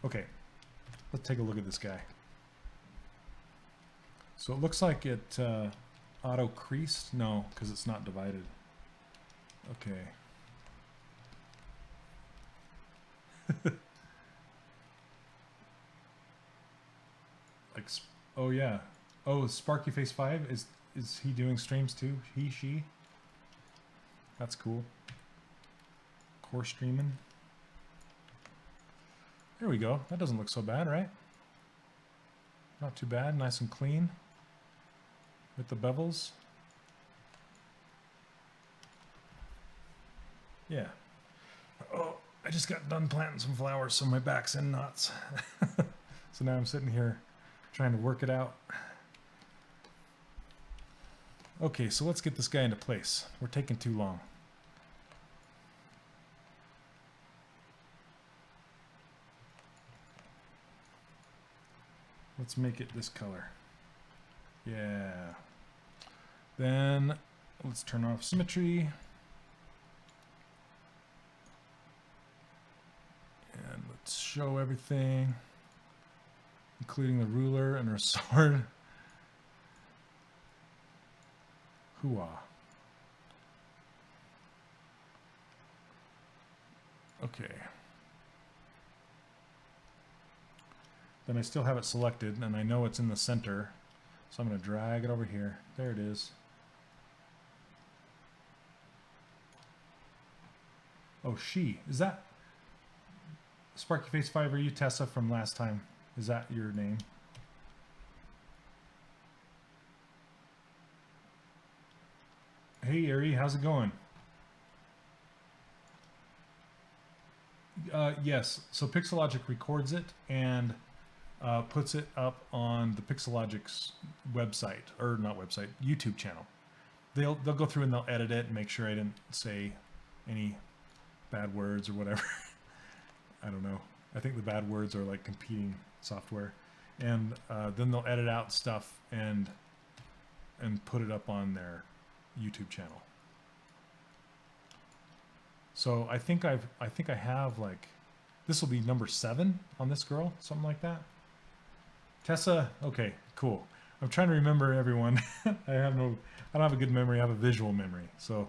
Okay, let's take a look at this guy. So it looks like it auto creased. No, because it's not divided. Okay. Like, oh yeah. Oh, Sparky Face 5, is he doing streams too? He, she? That's cool. Core streaming. There we go. That doesn't look so bad, right? Not too bad. Nice and clean. With the bevels. Yeah. Oh, I just got done planting some flowers, so my back's in knots. So now I'm sitting here trying to work it out. Okay, so let's get this guy into place. We're taking too long. Let's make it this color. Yeah. Then let's turn off symmetry. And let's show everything, including the ruler and our sword. Hooah. Okay. Then I still have it selected, and I know it's in the center, so I'm going to drag it over here. There it is. Oh, she. Is that Sparky Face 5? Are you Tessa from last time? Is that your name? Hey, Ari, how's it going? Yes, so Pixelogic records it and puts it up on the Pixelogic's website, or not website, YouTube channel. They'll go through and they'll edit it and make sure I didn't say any bad words or whatever. I don't know. I think the bad words are like competing software, and then they'll edit out stuff and put it up on their YouTube channel. So I think I have like, this will be number 7 on this girl, something like that. Tessa, okay, cool. I'm trying to remember everyone. I don't have a good memory. I have a visual memory. So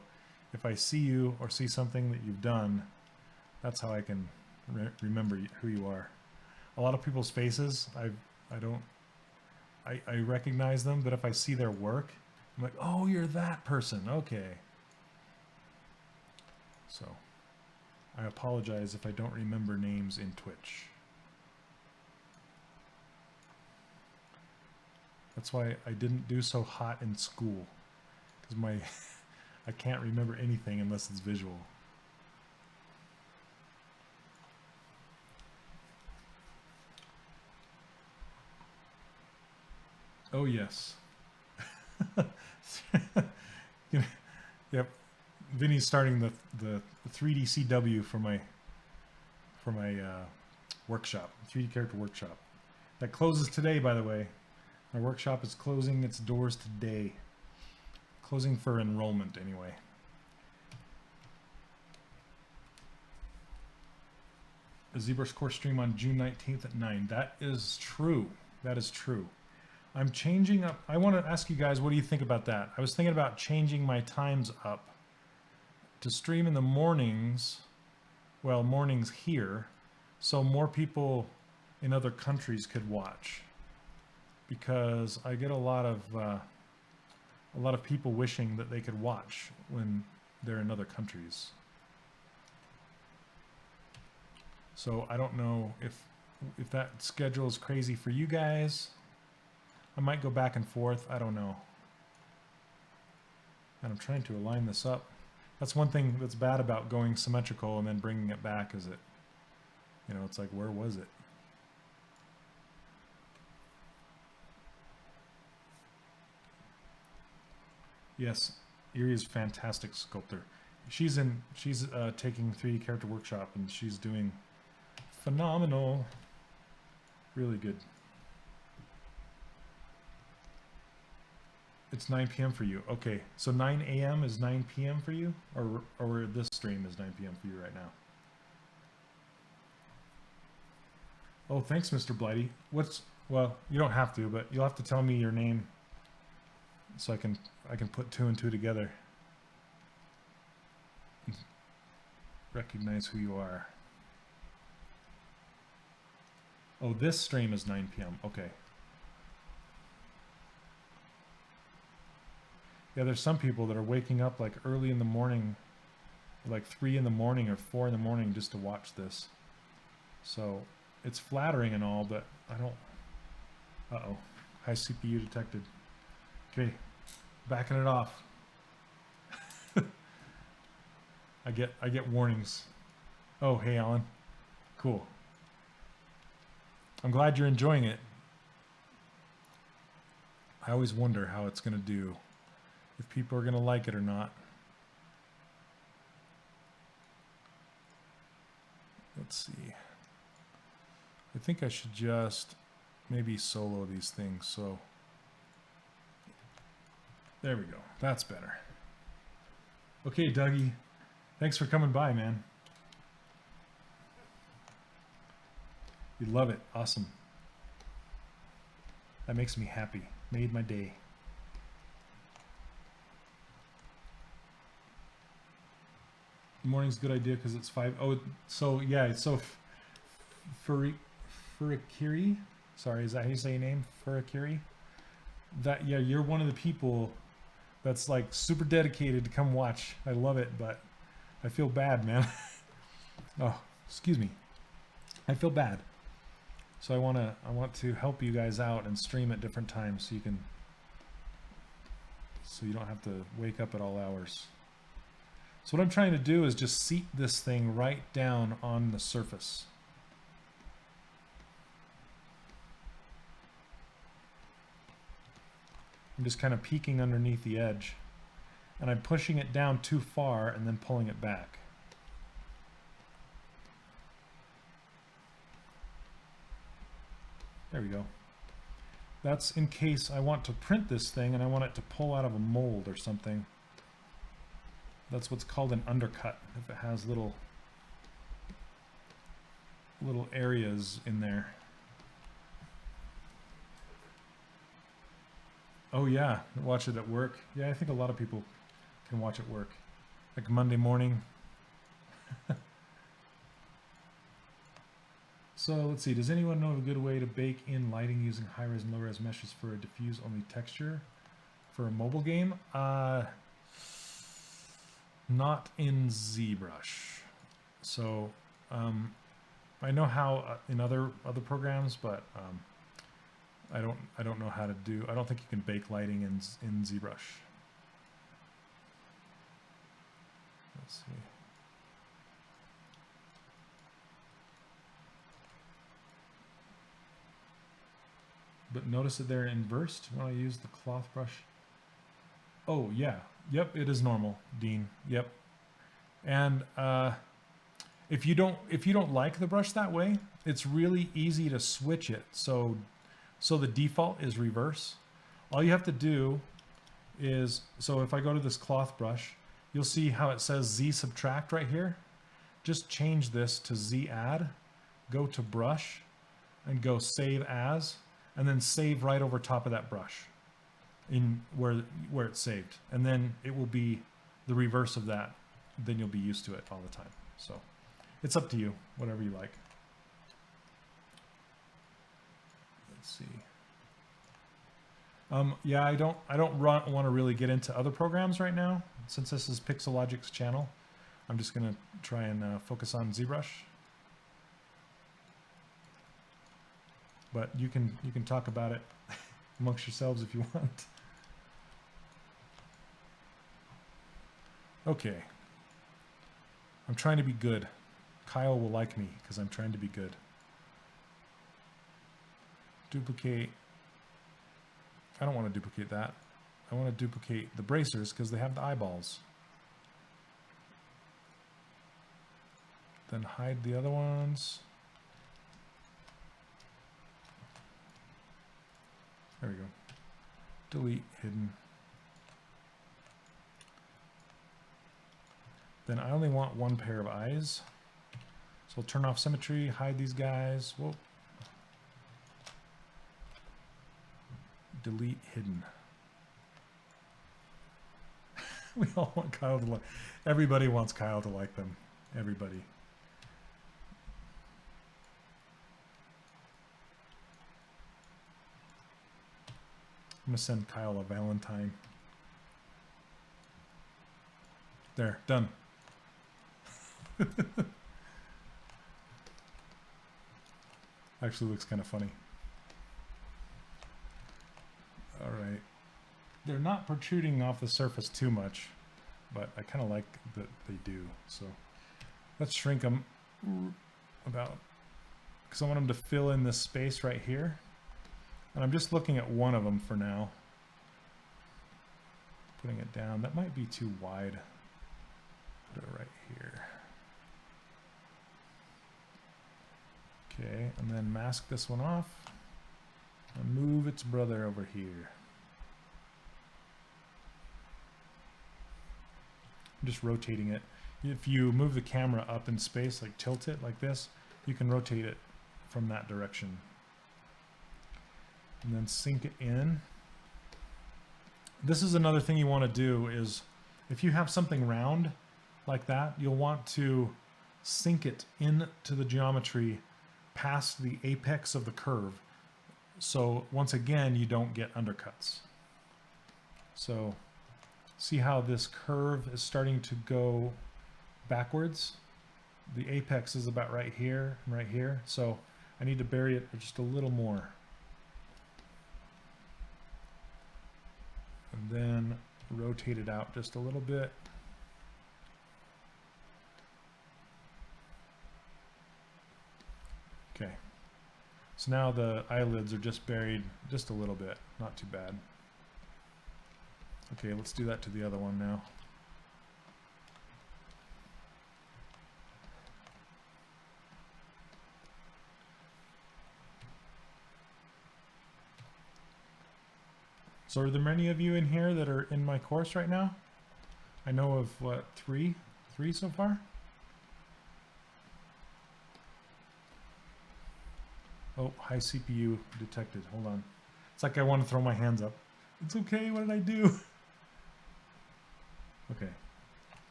if I see you or see something that you've done, that's how I can remember who you are. A lot of people's faces, I recognize them, but if I see their work, I'm like, oh, you're that person. Okay. So I apologize if I don't remember names in Twitch. That's why I didn't do so hot in school, because I can't remember anything unless it's visual. Oh yes. Yep. Vinny's starting the 3D CW for my workshop, 3D character workshop. That closes today, by the way. My workshop is closing its doors today. Closing for enrollment, anyway. A ZBrush course stream on June 19th at 9. That is true. That is true. I'm changing up. I want to ask you guys, what do you think about that? I was thinking about changing my times up to stream in the mornings, well, mornings here, so more people in other countries could watch. Because I get a lot of people wishing that they could watch when they're in other countries. So I don't know if that schedule is crazy for you guys. I might go back and forth. I don't know. And I'm trying to align this up. That's one thing that's bad about going symmetrical and then bringing it back, is it, you know, it's like, where was it? Yes, Erie is a fantastic sculptor. She's taking 3D character workshop, and she's doing phenomenal. Really good. It's 9 p.m. for you. Okay, so 9 a.m. is 9 p.m. for you, or this stream is 9 p.m. for you right now. Oh, thanks, Mr. Blighty. Well, you don't have to, but you'll have to tell me your name so I can put 2 and 2 together. Recognize who you are. Oh, this stream is 9 p.m. Okay. Yeah, there's some people that are waking up like early in the morning, like 3 in the morning or 4 in the morning just to watch this. So it's flattering and all, but I don't. Uh-oh. High CPU detected. Okay, backing it off. I get warnings. Oh, hey, Alan. Cool. I'm glad you're enjoying it. I always wonder how it's going to do, if people are going to like it or not. Let's see. I think I should just maybe solo these things. So there we go. That's better. Okay, Dougie. Thanks for coming by, man. You love it. Awesome. That makes me happy. Made my day. Morning's a good idea because it's 5. Oh, so yeah. So Furakiri. Sorry, is that how you say your name? Furakiri? That, yeah, you're one of the people that's like super dedicated to come watch. I love it, but I feel bad, man. Oh, excuse me. I feel bad. So I want to help you guys out and stream at different times so you don't have to wake up at all hours. So what I'm trying to do is just seat this thing right down on the surface. I'm just kind of peeking underneath the edge, and I'm pushing it down too far and then pulling it back. There we go. That's in case I want to print this thing and I want it to pull out of a mold or something. That's what's called an undercut, if it has little areas in there. Oh yeah, watch it at work. Yeah, I think a lot of people can watch it work. Like Monday morning. So let's see, does anyone know of a good way to bake in lighting using high-res and low-res meshes for a diffuse-only texture for a mobile game? Not in ZBrush. So I know how in other programs, but I don't know how to do. I don't think you can bake lighting in ZBrush. Let's see. But notice that they're inversed when I use the cloth brush. Oh yeah, yep, it is normal, Dean. Yep. And if you don't like the brush that way, it's really easy to switch it. So the default is reverse. All you have to do is, so if I go to this cloth brush, you'll see how it says Z subtract right here. Just change this to Z add, go to brush, and go save as, and then save right over top of that brush in where it's saved. And then it will be the reverse of that. Then you'll be used to it all the time. So it's up to you, whatever you like. Let's see. Yeah, I don't want to really get into other programs right now. Since this is Pixelogic's channel, I'm just going to try and focus on ZBrush. But you can talk about it amongst yourselves if you want. Okay. I'm trying to be good. Kyle will like me because I'm trying to be good. Duplicate. I don't want to duplicate that. I want to duplicate the bracers because they have the eyeballs. Then hide the other ones. There we go. Delete hidden. Then I only want one pair of eyes. So I'll turn off symmetry, hide these guys. Whoa. Delete hidden. We all want Kyle to like. Everybody wants Kyle to like them. Everybody. I'm gonna send Kyle a Valentine. There, done. Actually looks kind of funny. All right. They're not protruding off the surface too much, but I kind of like that they do. So let's shrink them. because I want them to fill in this space right here. And I'm just looking at one of them for now. Putting it down. That might be too wide. Put it right here. Okay, and then mask this one off. And move its brother over here. I'm just rotating it. If you move the camera up in space, like tilt it like this, you can rotate it from that direction. And then sink it in. This is another thing you want to do is, if you have something round like that, you'll want to sink it into the geometry past the apex of the curve. So once again, you don't get undercuts. So see how this curve is starting to go backwards? The apex is about right here and right here. So I need to bury it just a little more. And then rotate it out just a little bit. Okay. So now the eyelids are just buried just a little bit. Not too bad. Okay, let's do that to the other one now. So are there many of you in here that are in my course right now? I know of what, three so far? Oh, high CPU detected. Hold on. It's like I want to throw my hands up. It's okay, what did I do? Okay.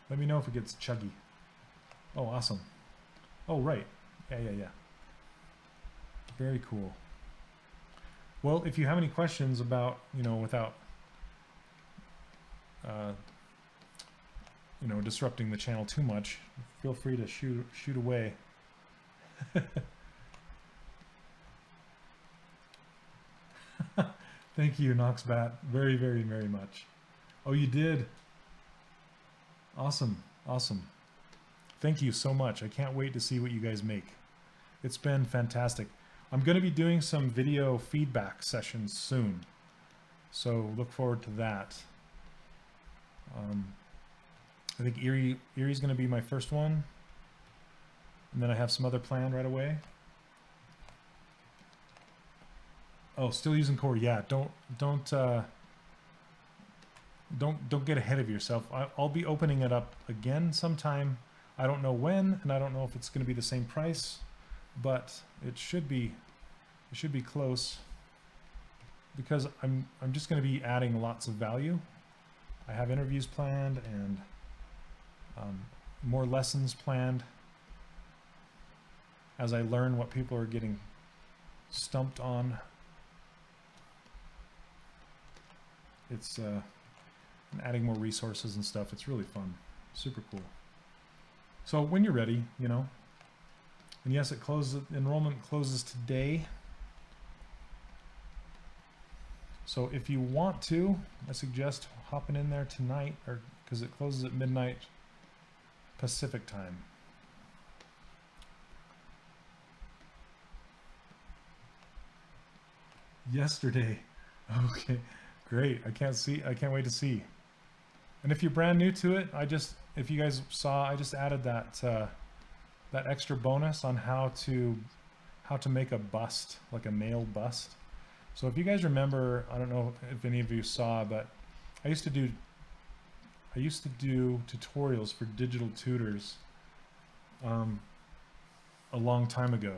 Let me know if it gets chuggy. Oh, awesome. Oh, right. Yeah. Very cool. Well, if you have any questions about, without, disrupting the channel too much, feel free to shoot away. Thank you, Noxbat, very, very, very much. Oh, you did? Awesome. Thank you so much. I can't wait to see what you guys make. It's been fantastic. I'm going to be doing some video feedback sessions soon, so look forward to that. I think Erie's going to be my first one, and then I have some other planned right away. Oh, still using Core? Yeah, don't get ahead of yourself. I'll be opening it up again sometime. I don't know when, and I don't know if it's going to be the same price, but it should be close, because I'm just going to be adding lots of value. I have interviews planned and more lessons planned as I learn what people are getting stumped on. It's adding more resources and stuff. It's really fun, super cool. So when you're ready, and yes, enrollment closes today. So if you want to, I suggest hopping in there tonight, or because it closes at midnight Pacific time. Yesterday. Okay, great. I can't wait to see. And if you're brand new to it, if you guys saw, I just added that extra bonus on how to make a bust, like a male bust. So if you guys remember, I don't know if any of you saw, but I used to do tutorials for digital tutors a long time ago,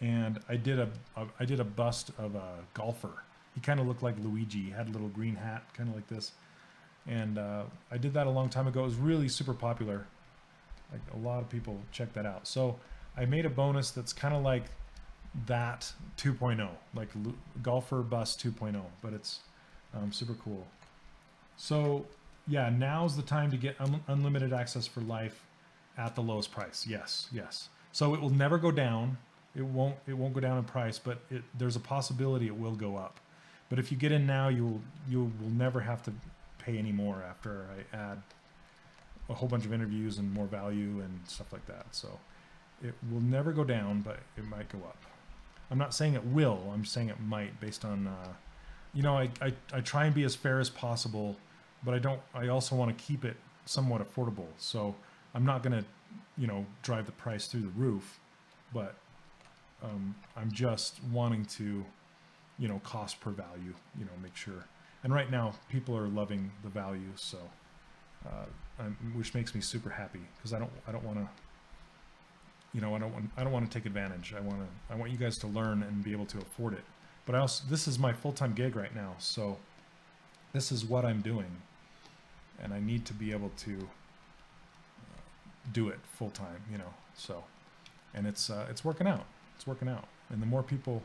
and I did a bust of a golfer. He kind of looked like Luigi. He had a little green hat, kind of like this, and I did that a long time ago. It was really super popular. Like, a lot of people checked that out. So I made a bonus that's kind of like that 2.0, like golfer bust 2.0, but it's super cool. So yeah, now's the time to get unlimited access for life at the lowest price. Yes. So it will never go down. It won't go down in price, but there's a possibility it will go up. But if you get in now, you will never have to pay any more after I add a whole bunch of interviews and more value and stuff like that. So it will never go down, but it might go up. I'm not saying it will. I'm saying it might, based on, you know, I try and be as fair as possible, but I also want to keep it somewhat affordable. So I'm not going to, you know, drive the price through the roof, but I'm just wanting to, you know, cost per value, you know, make sure. And right now people are loving the value. So, which makes me super happy, because I don't want to, you know, I don't want to take advantage. I want you guys to learn and be able to afford it. But this is my full-time gig right now. So this is what I'm doing, and I need to be able to do it full-time, you know. So, and it's working out. It's working out. And the more people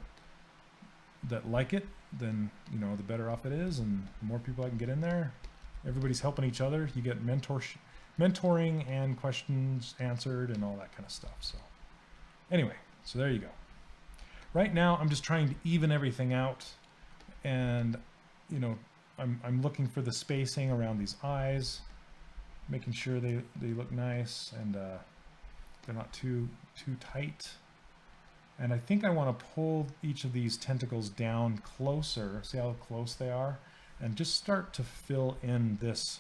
that like it, then, you know, the better off it is, and the more people I can get in there. Everybody's helping each other. You get mentoring and questions answered and all that kind of stuff. So anyway, so there you go. Right now I'm just trying to even everything out, and, you know, I'm looking for the spacing around these eyes, making sure they look nice, and they're not too tight. And I think I want to pull each of these tentacles down closer, see how close they are, and just start to fill in this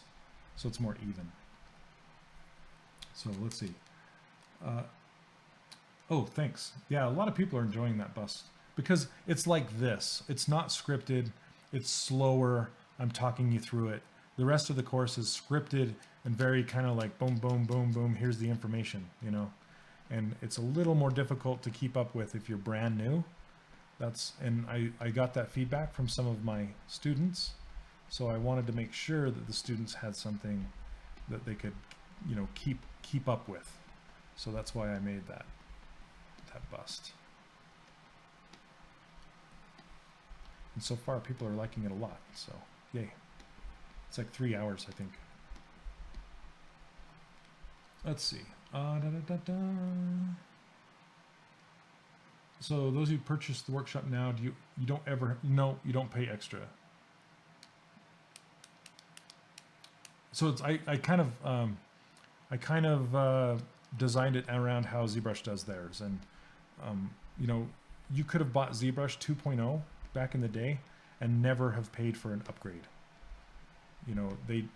so it's more even. So let's see. Oh, thanks. Yeah, a lot of people are enjoying that bust, because it's like this. It's not scripted. It's slower. I'm talking you through it. The rest of the course is scripted and very kind of like boom, boom, boom, boom. Here's the information, you know. And it's a little more difficult to keep up with if you're brand new. And I got that feedback from some of my students. So I wanted to make sure that the students had something that they could, you know, keep up with. So that's why I made that bust. And so far people are liking it a lot. So yay. It's like 3 hours, I think. Let's see. So those who purchase the workshop now, you don't ever, no, you don't pay extra. So it's, I kind of designed it around how ZBrush does theirs. And, you know, you could have bought ZBrush 2.0 back in the day and never have paid for an upgrade. You know,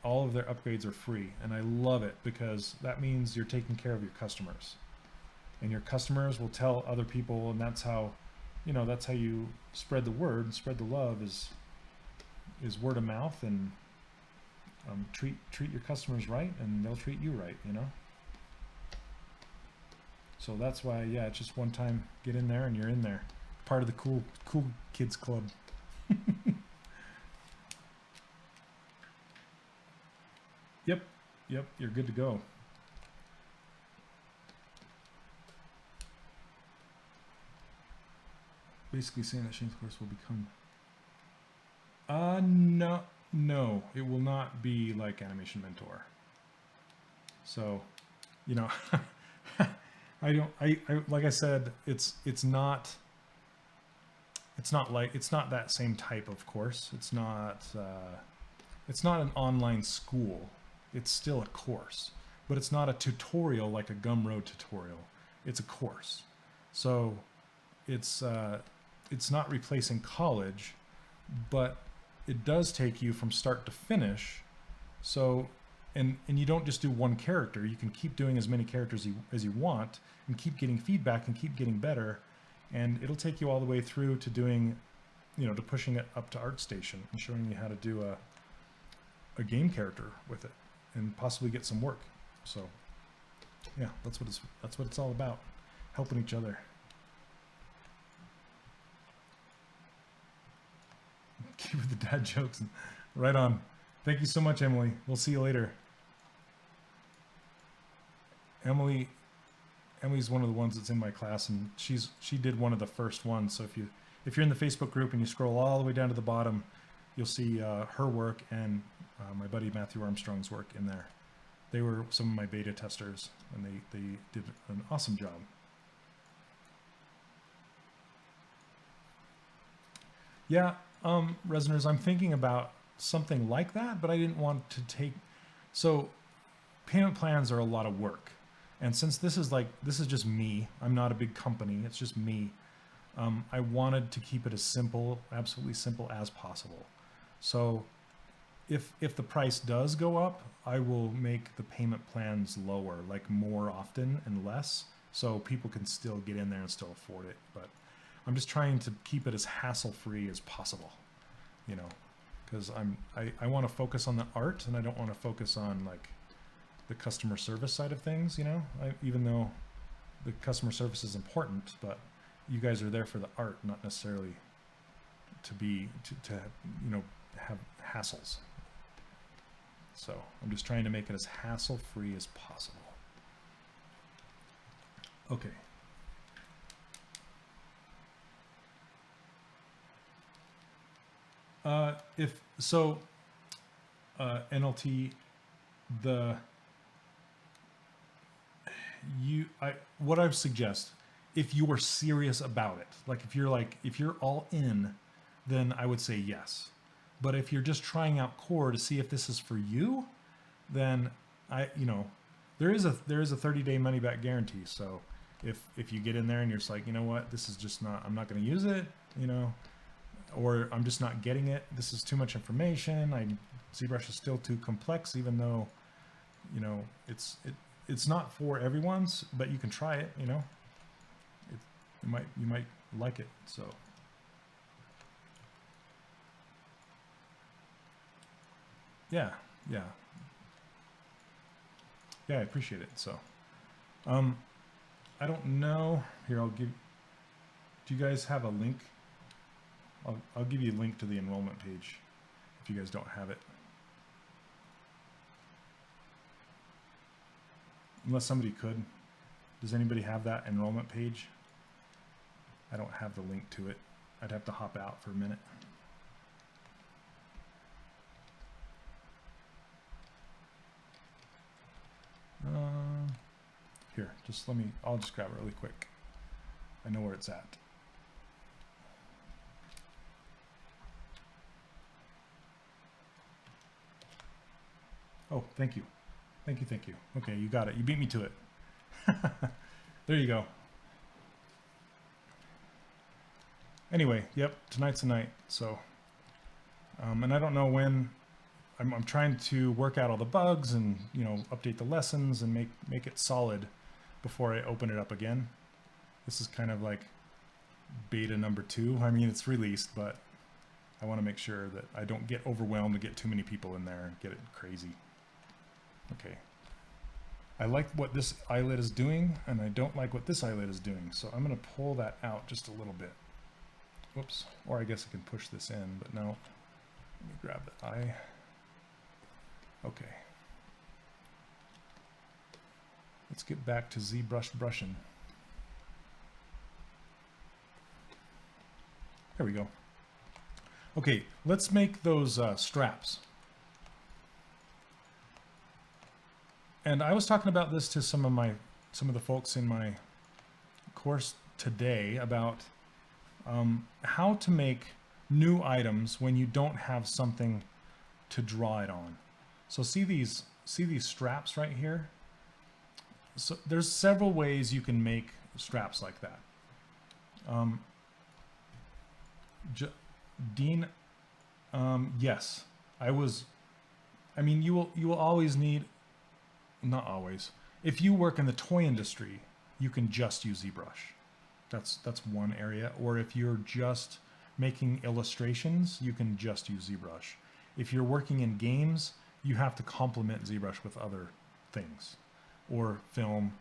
all of their upgrades are free, and I love it, because that means you're taking care of your customers, and your customers will tell other people, and that's how, you know, that's how you spread the word, spread the love, is word of mouth, and treat your customers right, and they'll treat you right, you know. So that's why, yeah, it's just one time, get in there and you're in there, part of the cool kids club. Yep, you're good to go. Basically saying that Shane's course will become... No, it will not be like Animation Mentor. So, you know, like I said, it's not that same type of course. It's not an online school. It's still a course, but it's not a tutorial like a Gumroad tutorial. It's a course. So it's not replacing college, but it does take you from start to finish. So, and you don't just do one character. You can keep doing as many characters as you want, and keep getting feedback and keep getting better. And it'll take you all the way through to doing, you know, to pushing it up to ArtStation and showing you how to do a game character with it, and possibly get some work. So yeah, that's what it's all about, helping each other. Keep with the dad jokes. Right on. Thank you so much, Emily. We'll see you later. Emily's one of the ones that's in my class, and she did one of the first ones. So if you're in the Facebook group and you scroll all the way down to the bottom, you'll see her work and my buddy Matthew Armstrong's work in there. They were some of my beta testers, and they did an awesome job. Yeah, Resoners, I'm thinking about something like that, but I didn't want to take... So payment plans are a lot of work. And since this is just me, I'm not a big company, it's just me. I wanted to keep it as simple, absolutely simple as possible. So if the price does go up, I will make the payment plans lower, like more often and less, so people can still get in there and still afford it. But I'm just trying to keep it as hassle-free as possible, you know, because I want to focus on the art, and I don't want to focus on like the customer service side of things, you know, even though the customer service is important, but you guys are there for the art, not necessarily to you know, have hassles. So I'm just trying to make it as hassle-free as possible. Okay. NLT, what I suggest, if you are serious about it, like if you're all in, then I would say yes. But if you're just trying out core to see if this is for you, then you know, there is a 30-day money back guarantee. So if you get in there and you're just like, you know what, this is just not, I'm not going to use it, you know, or I'm just not getting it, this is too much information, ZBrush is still too complex, even though, you know, it's not for everyone's, but you can try it, you know, you might like it. So yeah, I appreciate it. So I don't know, here, do you guys have a link? I'll give you a link to the enrollment page if you guys don't have it. Unless somebody could. Does anybody have that enrollment page? I don't have the link to it. I'd have to hop out for a minute. Here, I'll just grab it really quick. I know where it's at. Oh, thank you. Thank you. Okay, you got it. You beat me to it. There you go. Anyway, yep, tonight's the night. So, and I don't know when. I'm trying to work out all the bugs and, you know, update the lessons and make it solid before I open it up again. This is kind of like beta number 2. I mean, it's released, but I want to make sure that I don't get overwhelmed and get too many people in there and get it crazy. Okay. I like what this eyelid is doing, and I don't like what this eyelid is doing. So I'm going to pull that out just a little bit. Whoops. Or I guess I can push this in, but no. Let me grab the eye. Okay. Let's get back to ZBrush brushing. There we go. Okay, let's make those straps. And I was talking about this to some of the folks in my course today about how to make new items when you don't have something to draw it on. So see these straps right here? So there's several ways you can make straps like that. Dean, yes, I mean, you will always need, not always, if you work in the toy industry, you can just use ZBrush. That's one area. Or if you're just making illustrations, you can just use ZBrush. If you're working in games, you have to complement ZBrush with other things, or film,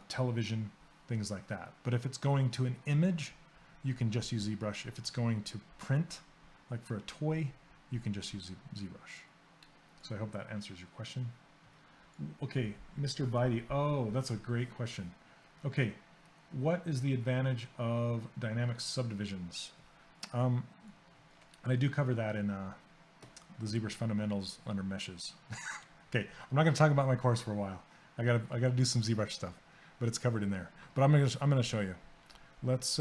television, things like that. But if it's going to an image, you can just use ZBrush. If it's going to print, like for a toy, you can just use ZBrush. So I hope that answers your question. Okay, Mr. Bitey. Oh, that's a great question. Okay, what is the advantage of dynamic subdivisions? And I do cover that in the ZBrush fundamentals under meshes. Okay, I'm not going to talk about my course for a while. I gotta do some ZBrush stuff, but it's covered in there. But I'm gonna show you. Let's.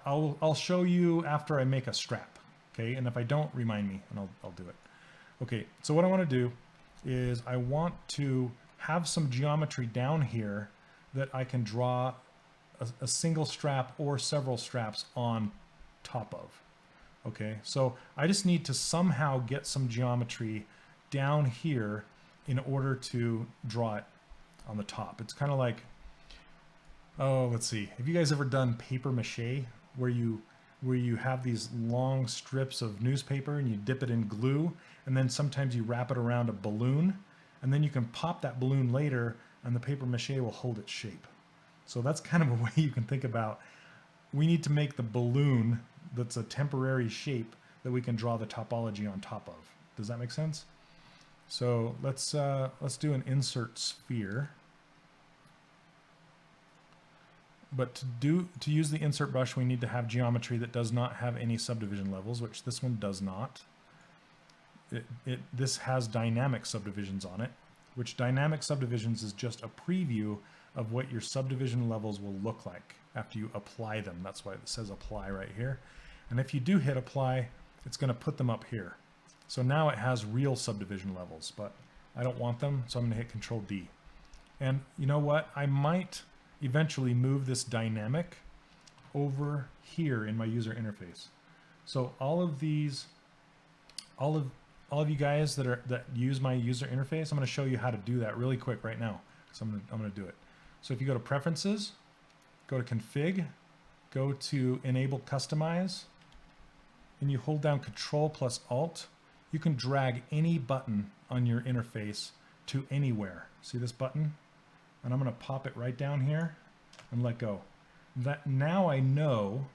I'll show you after I make a strap. Okay, and if I don't, remind me, and I'll do it. Okay, so what I want to do is I want to have some geometry down here that I can draw a single strap or several straps on top of. Okay, so I just need to somehow get some geometry down here in order to draw it on the top. It's kind of like, oh, let's see. Have you guys ever done paper mache where you have these long strips of newspaper and you dip it in glue, and then sometimes you wrap it around a balloon, and then you can pop that balloon later and the paper mache will hold its shape. So that's kind of a way you can think about, we need to make the balloon that's a temporary shape that we can draw the topology on top of. Does that make sense? So let's do an insert sphere. But to use the insert brush, we need to have geometry that does not have any subdivision levels, which this one does not. This has dynamic subdivisions on it, which dynamic subdivisions is just a preview of what your subdivision levels will look like after you apply them. That's why it says apply right here. And if you do hit apply, it's going to put them up here. So now it has real subdivision levels, but I don't want them, so I'm going to hit Control D. And you know what? I might eventually move this dynamic over here in my user interface. So all of these, all of you guys that use my user interface, I'm going to show you how to do that really quick right now. So I'm going to do it. So if you go to Preferences, go to Config, go to Enable Customize, and you hold down Control plus Alt, you can drag any button on your interface to anywhere. See this button? And I'm going to pop it right down here and let go. That now I know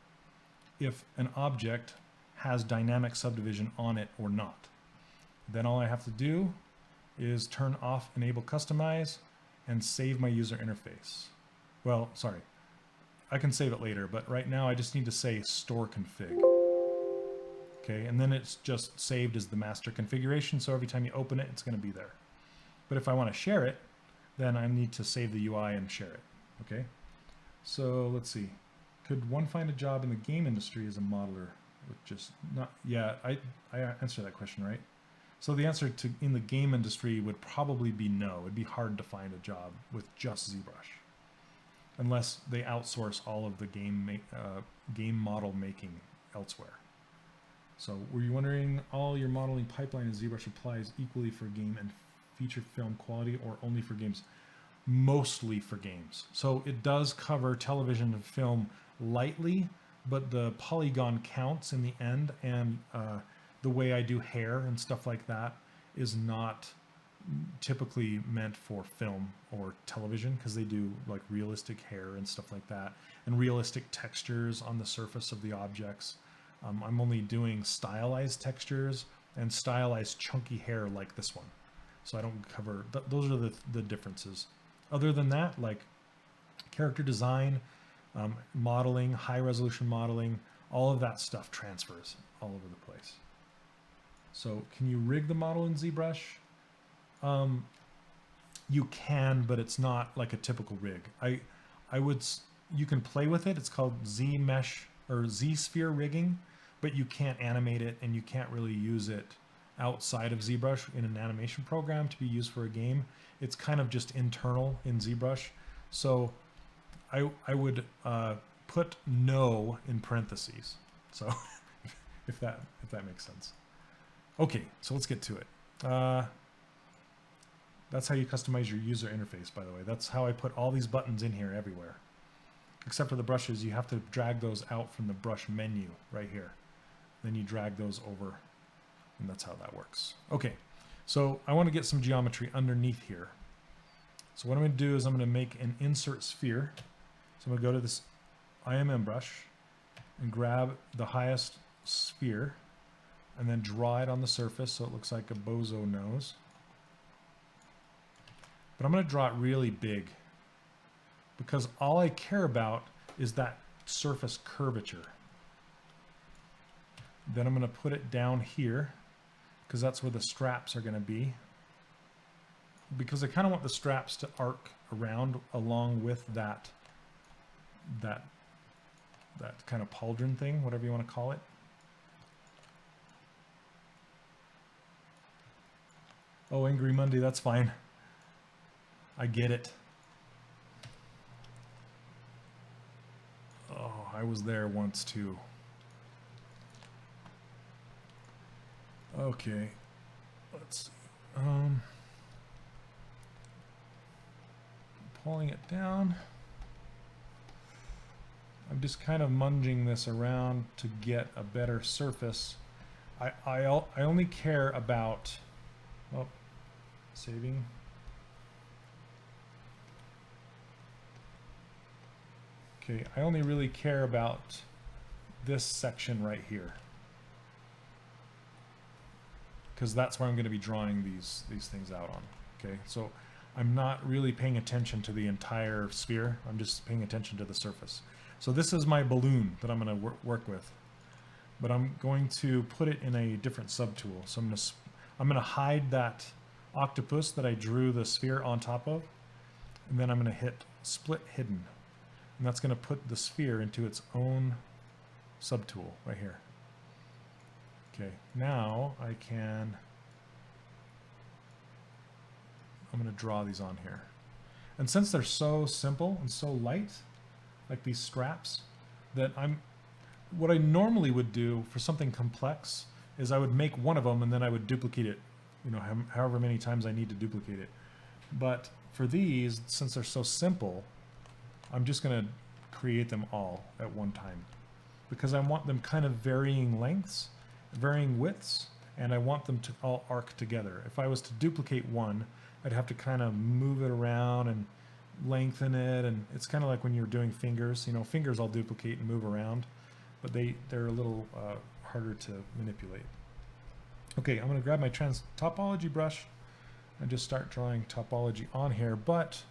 if an object has dynamic subdivision on it or not. Then all I have to do is turn off Enable Customize and save my user interface. Well, sorry, I can save it later, but right now I just need to say Store Config. Okay, and then it's just saved as the master configuration, so every time you open it, it's going to be there. But if I want to share it, then I need to save the UI and share it. Okay, so let's see. Could one find a job in the game industry as a modeler with just not? Yeah, I answered that question, right? So the answer to in the game industry would probably be no. It'd be hard to find a job with just ZBrush, unless they outsource all of the game model making elsewhere. So were you wondering, all your modeling pipeline in ZBrush applies equally for game and feature film quality, or only for games? Mostly for games. So it does cover television and film lightly, but the polygon counts in the end, and the way I do hair and stuff like that is not typically meant for film or television, because they do like realistic hair and stuff like that, and realistic textures on the surface of the objects. I'm only doing stylized textures and stylized chunky hair like this one. So I don't cover, those are the differences. Other than that, like character design, modeling, high resolution modeling, all of that stuff transfers all over the place. So can you rig the model in ZBrush? You can, but it's not like a typical rig. You can play with it. It's called Z mesh or Z sphere rigging, but you can't animate it, and you can't really use it outside of ZBrush in an animation program to be used for a game. It's kind of just internal in ZBrush. So I would put no in parentheses. So if that makes sense. Okay, so let's get to it. That's how you customize your user interface, by the way. That's how I put all these buttons in here everywhere. Except for the brushes, you have to drag those out from the brush menu right here. Then you drag those over, and that's how that works. Okay, so I want to get some geometry underneath here. So what I'm going to do is I'm going to make an insert sphere. So I'm going to go to this IMM brush and grab the highest sphere and then draw it on the surface so it looks like a bozo nose. But I'm going to draw it really big, because all I care about is that surface curvature. Then I'm going to put it down here, because that's where the straps are going to be. Because I kind of want the straps to arc around along with that kind of pauldron thing, whatever you want to call it. Oh, Angry Monday, that's fine. I get it. Oh, I was there once too. Okay, let's see. Pulling it down. I'm just kind of munging this around to get a better surface. I only care about, oh, saving. Okay, I only really care about this section right here, because that's where I'm going to be drawing these things out on. Okay, so I'm not really paying attention to the entire sphere. I'm just paying attention to the surface. So this is my balloon that I'm going to work with, but I'm going to put it in a different subtool. So I'm going to hide that octopus that I drew the sphere on top of, and then I'm going to hit split hidden, and that's going to put the sphere into its own subtool right here. Okay, now I'm going to draw these on here. And since they're so simple and so light, like these straps, that what I normally would do for something complex is I would make one of them and then I would duplicate it, you know, however many times I need to duplicate it. But for these, since they're so simple, I'm just going to create them all at one time, because I want them kind of varying lengths, varying widths, and I want them to all arc together. If I was to duplicate one, I'd have to kind of move it around and lengthen it, and it's kind of like when you're doing fingers. You know, fingers I'll duplicate and move around, but they're a little harder to manipulate. Okay, I'm going to grab my topology brush and just start drawing topology on here, but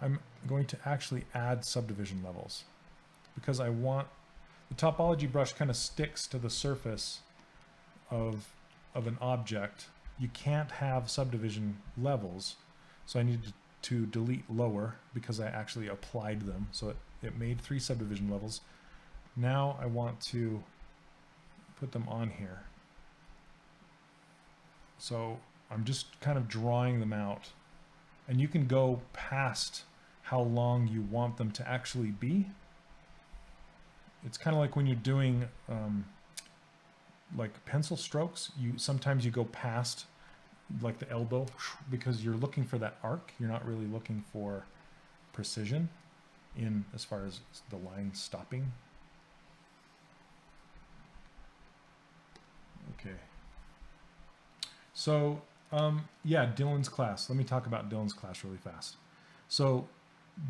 I'm going to actually add subdivision levels, because I want the topology brush kind of sticks to the surface of an object. You can't have subdivision levels, so I need to delete lower because I actually applied them. So it made 3 subdivision levels. Now I want to put them on here. So I'm just kind of drawing them out, and you can go past how long you want them to actually be. It's kind of like when you're doing like pencil strokes, sometimes you go past like the elbow because you're looking for that arc. You're not really looking for precision in as far as the line stopping. Okay. So yeah, Dylan's class. Let me talk about Dylan's class really fast. So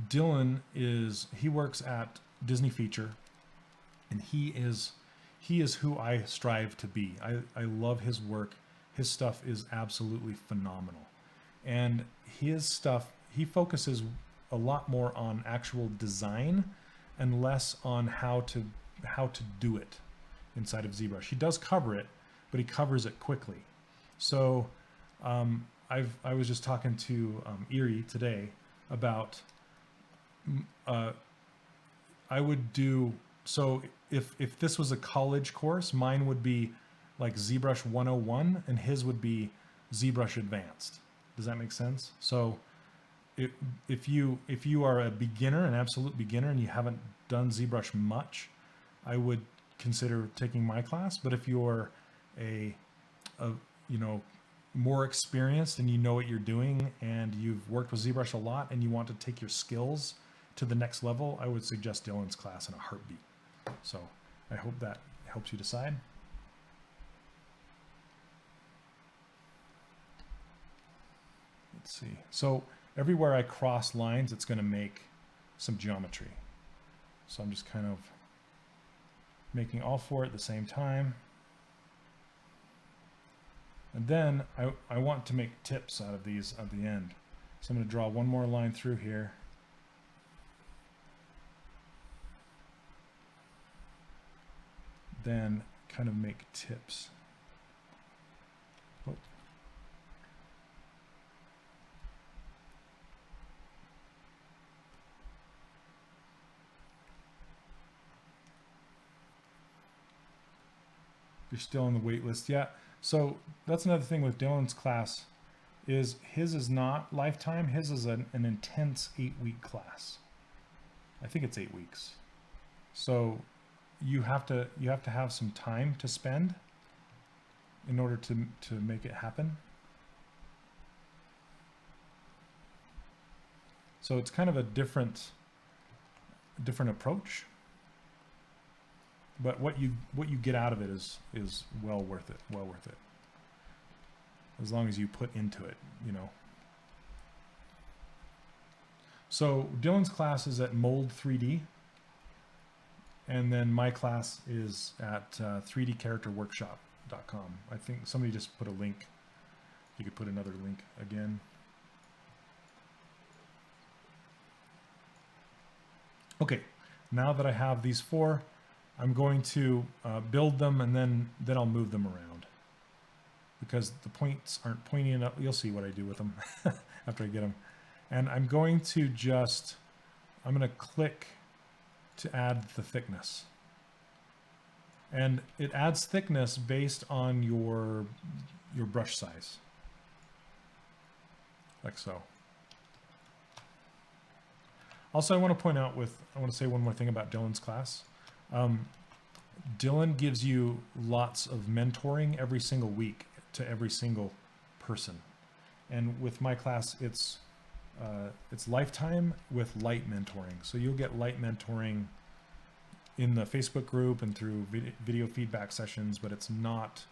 Dylan he works at Disney Feature, and he is who I strive to be. I love his work. His stuff is absolutely phenomenal. And his stuff, he focuses a lot more on actual design and less on how to do it inside of ZBrush. He does cover it, but he covers it quickly. So I was just talking to Erie today about I would do, so if this was a college course, mine would be like ZBrush 101 and his would be ZBrush Advanced. Does that make sense? So if you are a beginner, an absolute beginner, and you haven't done ZBrush much, I would consider taking my class. But if you're a you know, more experienced and you know what you're doing and you've worked with ZBrush a lot and you want to take your skills to the next level, I would suggest Dylan's class in a heartbeat. So I hope that helps you decide. Let's see. So everywhere I cross lines, it's going to make some geometry. So I'm just kind of making all 4 at the same time. And then I want to make tips out of these at the end. So I'm going to draw one more line through here. Then kind of make tips. Oh. You're still on the wait list. Yeah. So that's another thing with Dylan's class. is his is not lifetime. His is an intense 8-week class. I think it's 8 weeks. So you have to have some time to spend in order to make it happen. So it's kind of a different approach. But what you get out of it is well worth it. Well worth it. As long as you put into it, you know. So Dylan's class is at Mold3D, and then my class is at 3dcharacterworkshop.com. I think somebody just put a link. You could put another link again. Okay, now that I have these 4, I'm going to build them, and then I'll move them around, because the points aren't pointy enough. You'll see what I do with them after I get them. And I'm going to click to add the thickness. And it adds thickness based on your brush size, like so. Also, I want to say one more thing about Dylan's class. Dylan gives you lots of mentoring every single week to every single person. And with my class, it's lifetime with light mentoring. So you'll get light mentoring in the Facebook group and through video feedback sessions, but it's not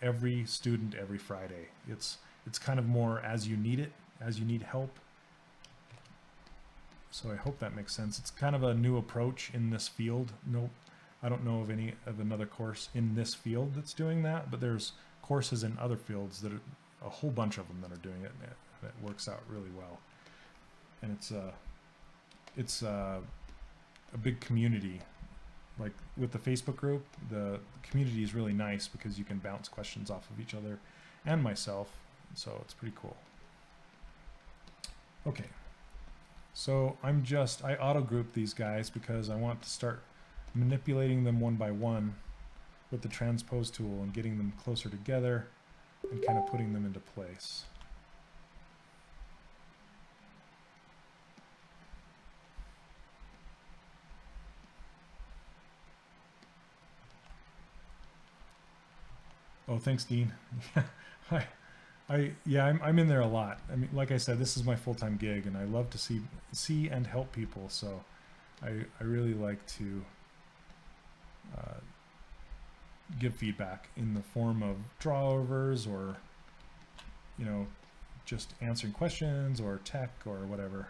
every student every Friday. It's kind of more as you need it, as you need help. So I hope that makes sense. It's kind of a new approach in this field. No, I don't know of any of another course in this field that's doing that, but there's courses in other fields that are a whole bunch of them that are doing it, and it works out really well. And it's a big community. Like with the Facebook group, the community is really nice because you can bounce questions off of each other and myself. So it's pretty cool. Okay. So I auto group these guys because I want to start manipulating them one by one with the transpose tool and getting them closer together and kind of putting them into place. Oh, thanks, Dean. I'm in there a lot. I mean, like I said, this is my full-time gig, and I love to see and help people. So I really like to give feedback in the form of drawovers, or just answering questions or tech or whatever.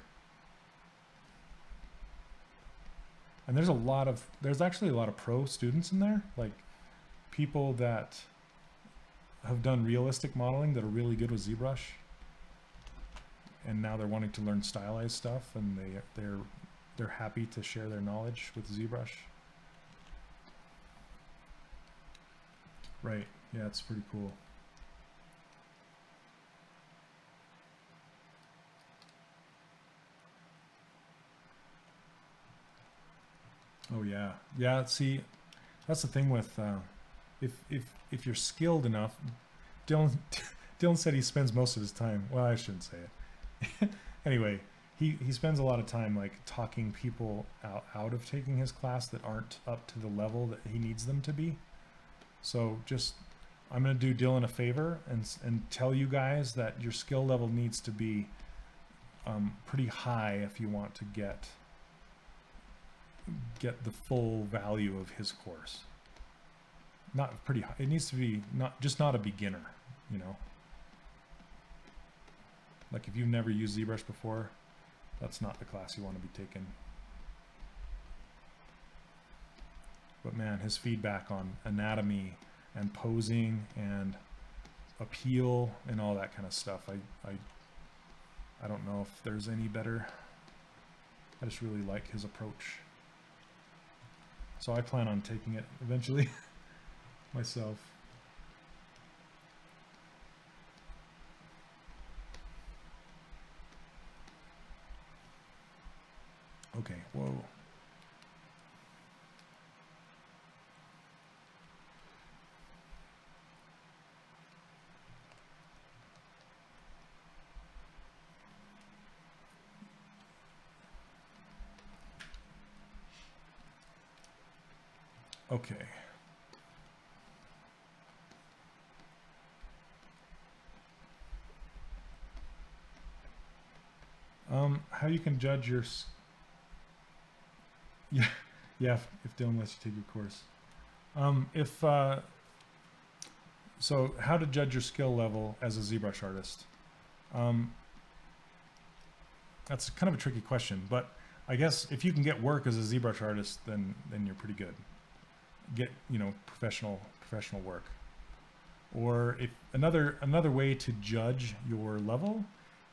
And there's actually a lot of pro students in there, like people that have done realistic modeling that are really good with ZBrush, and now they're wanting to learn stylized stuff, and they're happy to share their knowledge with ZBrush. Right, yeah, it's pretty cool. Oh yeah, yeah. See, that's the thing with if you're skilled enough. Dylan said he spends most of his time. Well, I shouldn't say it. Anyway, he spends a lot of time like talking people out of taking his class that aren't up to the level that he needs them to be. So I'm going to do Dylan a favor and tell you guys that your skill level needs to be pretty high if you want to get the full value of his course. Not pretty high. It needs to be not a beginner, Like if you've never used ZBrush before, that's not the class you want to be taking. But man, his feedback on anatomy and posing and appeal and all that kind of stuff, I don't know if there's any better. I just really like his approach. So I plan on taking it eventually myself. Okay, whoa. Okay. How you can judge your... Yeah, yeah. If Dylan lets you take your course. So how to judge your skill level as a ZBrush artist? That's kind of a tricky question, but I guess if you can get work as a ZBrush artist, then you're pretty good. Get, you know, professional work. Or if another way to judge your level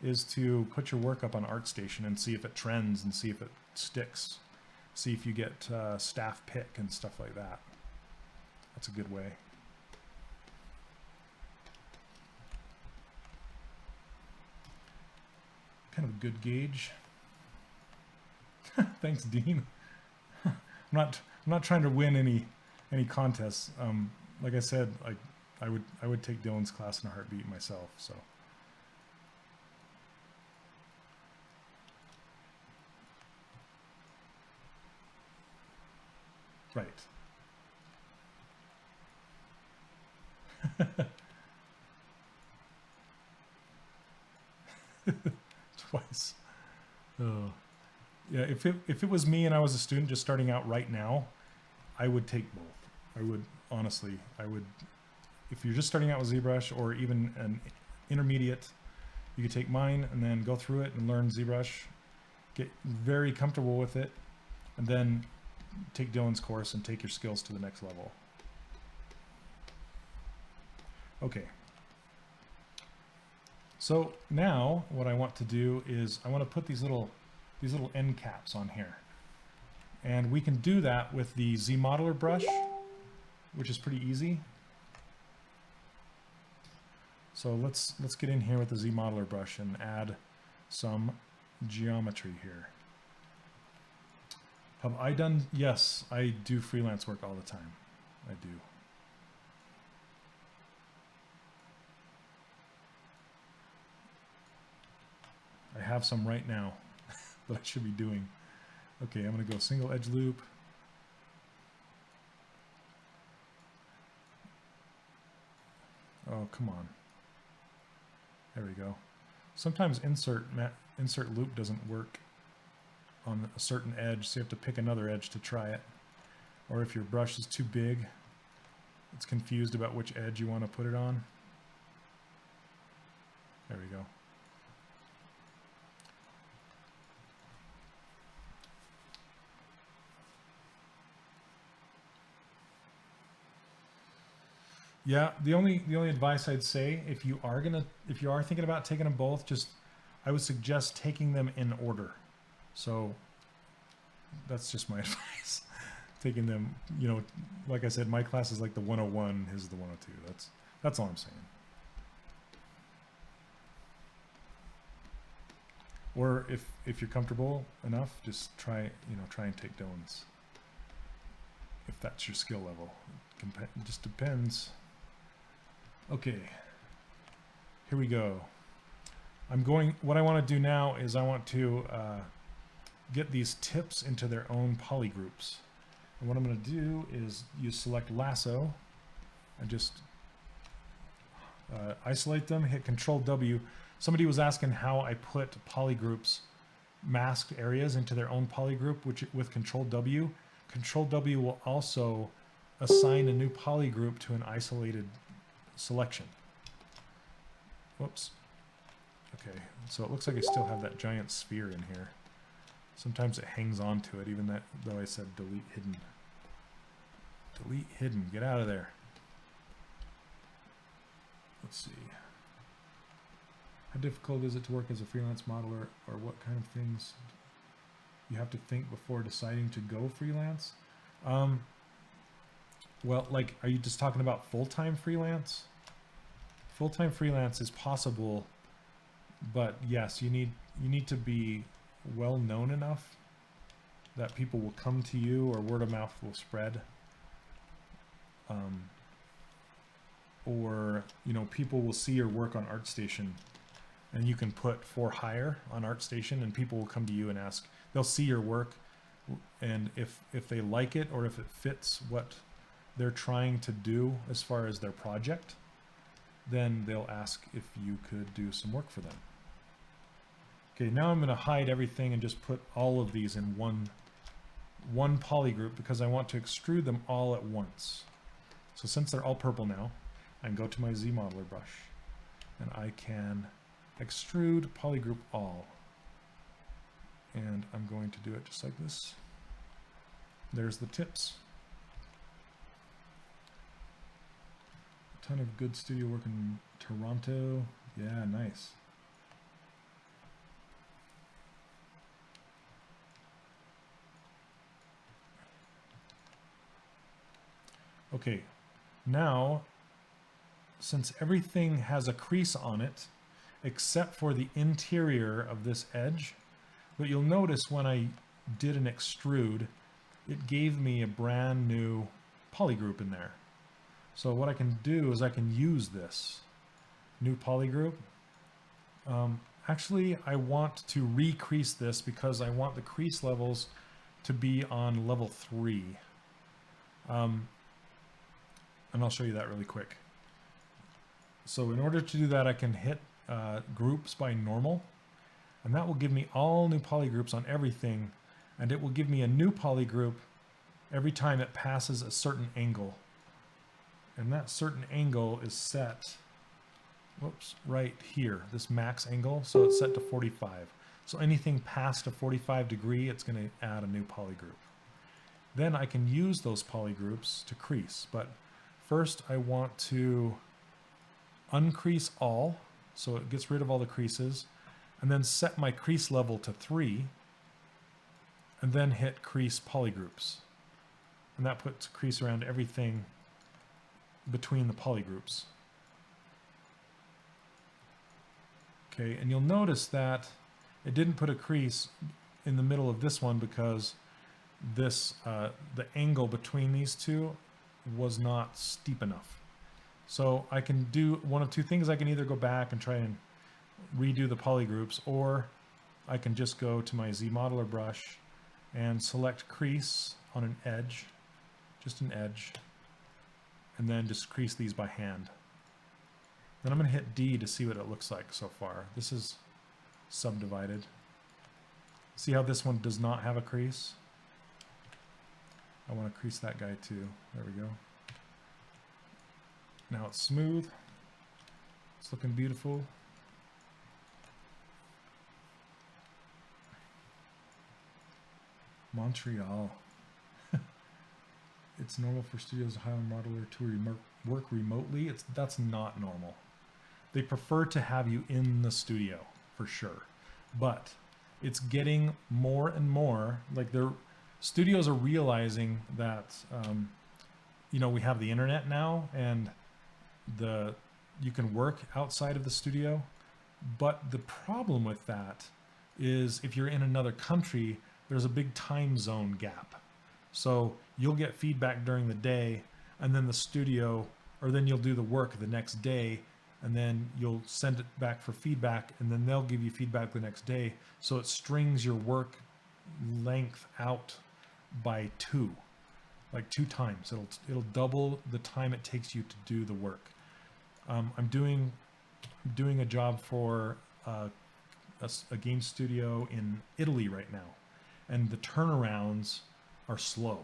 is to put your work up on ArtStation and see if it trends and see if it sticks. See if you get staff pick and stuff like that. That's a good way. Kind of a good gauge. Thanks, Dean. I'm not trying to win any contests. Like I said, like I would take Dylan's class in a heartbeat myself. So. Right. Twice. Oh. Yeah, if it was me and I was a student just starting out right now, I would take both. I would, honestly, if you're just starting out with ZBrush or even an intermediate, you could take mine and then go through it and learn ZBrush, get very comfortable with it, and then take Dylan's course and take your skills to the next level. Okay. So now what I want to do is I want to put these little end caps on here. And we can do that with the ZModeler brush, which is pretty easy. So let's get in here with the ZModeler brush and add some geometry here. Have I done? Yes, I do freelance work all the time. I do. I have some right now that I should be doing. Okay, I'm going to go single edge loop. Oh, come on. There we go. Sometimes insert loop doesn't work on a certain edge, so you have to pick another edge to try it. Or if your brush is too big, it's confused about which edge you want to put it on. There we go. Yeah, the only advice I'd say, if you are thinking about taking them both, I would suggest taking them in order. So that's just my advice. Taking them, you know, like I said, my class is like the 101, his is the 102. That's all I'm saying. Or if you're comfortable enough, just try and take Dylan's. If that's your skill level, it just depends. Okay, here we go. What I want to do now is I want to get these tips into their own polygroups. And what I'm going to do is you select lasso and just isolate them, hit Control W. Somebody was asking how I put polygroups, masked areas into their own polygroup, which with Control W. Control W will also assign a new polygroup to an isolated selection. Whoops. Okay, so it looks like I still have that giant sphere in here. Sometimes it hangs on to it, even though I said delete hidden. Delete hidden, get out of there. Let's see. How difficult is it to work as a freelance modeler, or what kind of things you have to think before deciding to go freelance? Well, like, are you just talking about full-time freelance? Full-time freelance is possible, but yes, you need to be well known enough that people will come to you, or word of mouth will spread. Or, you know, people will see your work on ArtStation, and you can put for hire on ArtStation, and people will come to you and ask. They'll see your work, and if they like it, or if it fits what they're trying to do as far as their project, then they'll ask if you could do some work for them. Okay, now I'm going to hide everything and just put all of these in one polygroup because I want to extrude them all at once. So since they're all purple now, I can go to my Z modeler brush and I can extrude polygroup all. And I'm going to do it just like this. There's the tips. A ton of good studio work in Toronto. Yeah, nice. Okay, now, since everything has a crease on it, except for the interior of this edge, but you'll notice when I did an extrude, it gave me a brand new polygroup in there. So what I can do is I can use this new polygroup. Actually, I want to re-crease this because I want the crease levels to be on level 3. And I'll show you that really quick. So in order to do that, I can hit groups by normal, and that will give me all new polygroups on everything, and it will give me a new polygroup every time it passes a certain angle. And that certain angle is set, whoops, right here, this max angle, so it's set to 45. So anything past a 45 degree, it's going to add a new polygroup. Then I can use those polygroups to crease, but first I want to uncrease all, so it gets rid of all the creases, and then set my crease level to 3, and then hit crease polygroups. And that puts crease around everything between the polygroups. Okay, and you'll notice that it didn't put a crease in the middle of this one because this the angle between these two was not steep enough. So I can do one of two things. I can either go back and try and redo the polygroups, or I can just go to my Z modeler brush and select crease on an edge, just an edge, and then just crease these by hand. Then I'm going to hit D to see what it looks like so far. This is subdivided. See how this one does not have a crease? I want to crease that guy too. There we go. Now it's smooth. It's looking beautiful. Montreal. It's normal for studios to hire a modeler to work remotely. That's not normal. They prefer to have you in the studio for sure, but it's getting more and more like studios are realizing that you know, we have the internet now, and you can work outside of the studio. But the problem with that is if you're in another country, there's a big time zone gap. So you'll get feedback during the day, and then the studio, or then you'll do the work the next day, and then you'll send it back for feedback, and then they'll give you feedback the next day. So it strings your work length out by 2, like 2 times. It'll double the time it takes you to do the work. I'm doing a job for a game studio in Italy right now, and the turnarounds are slow.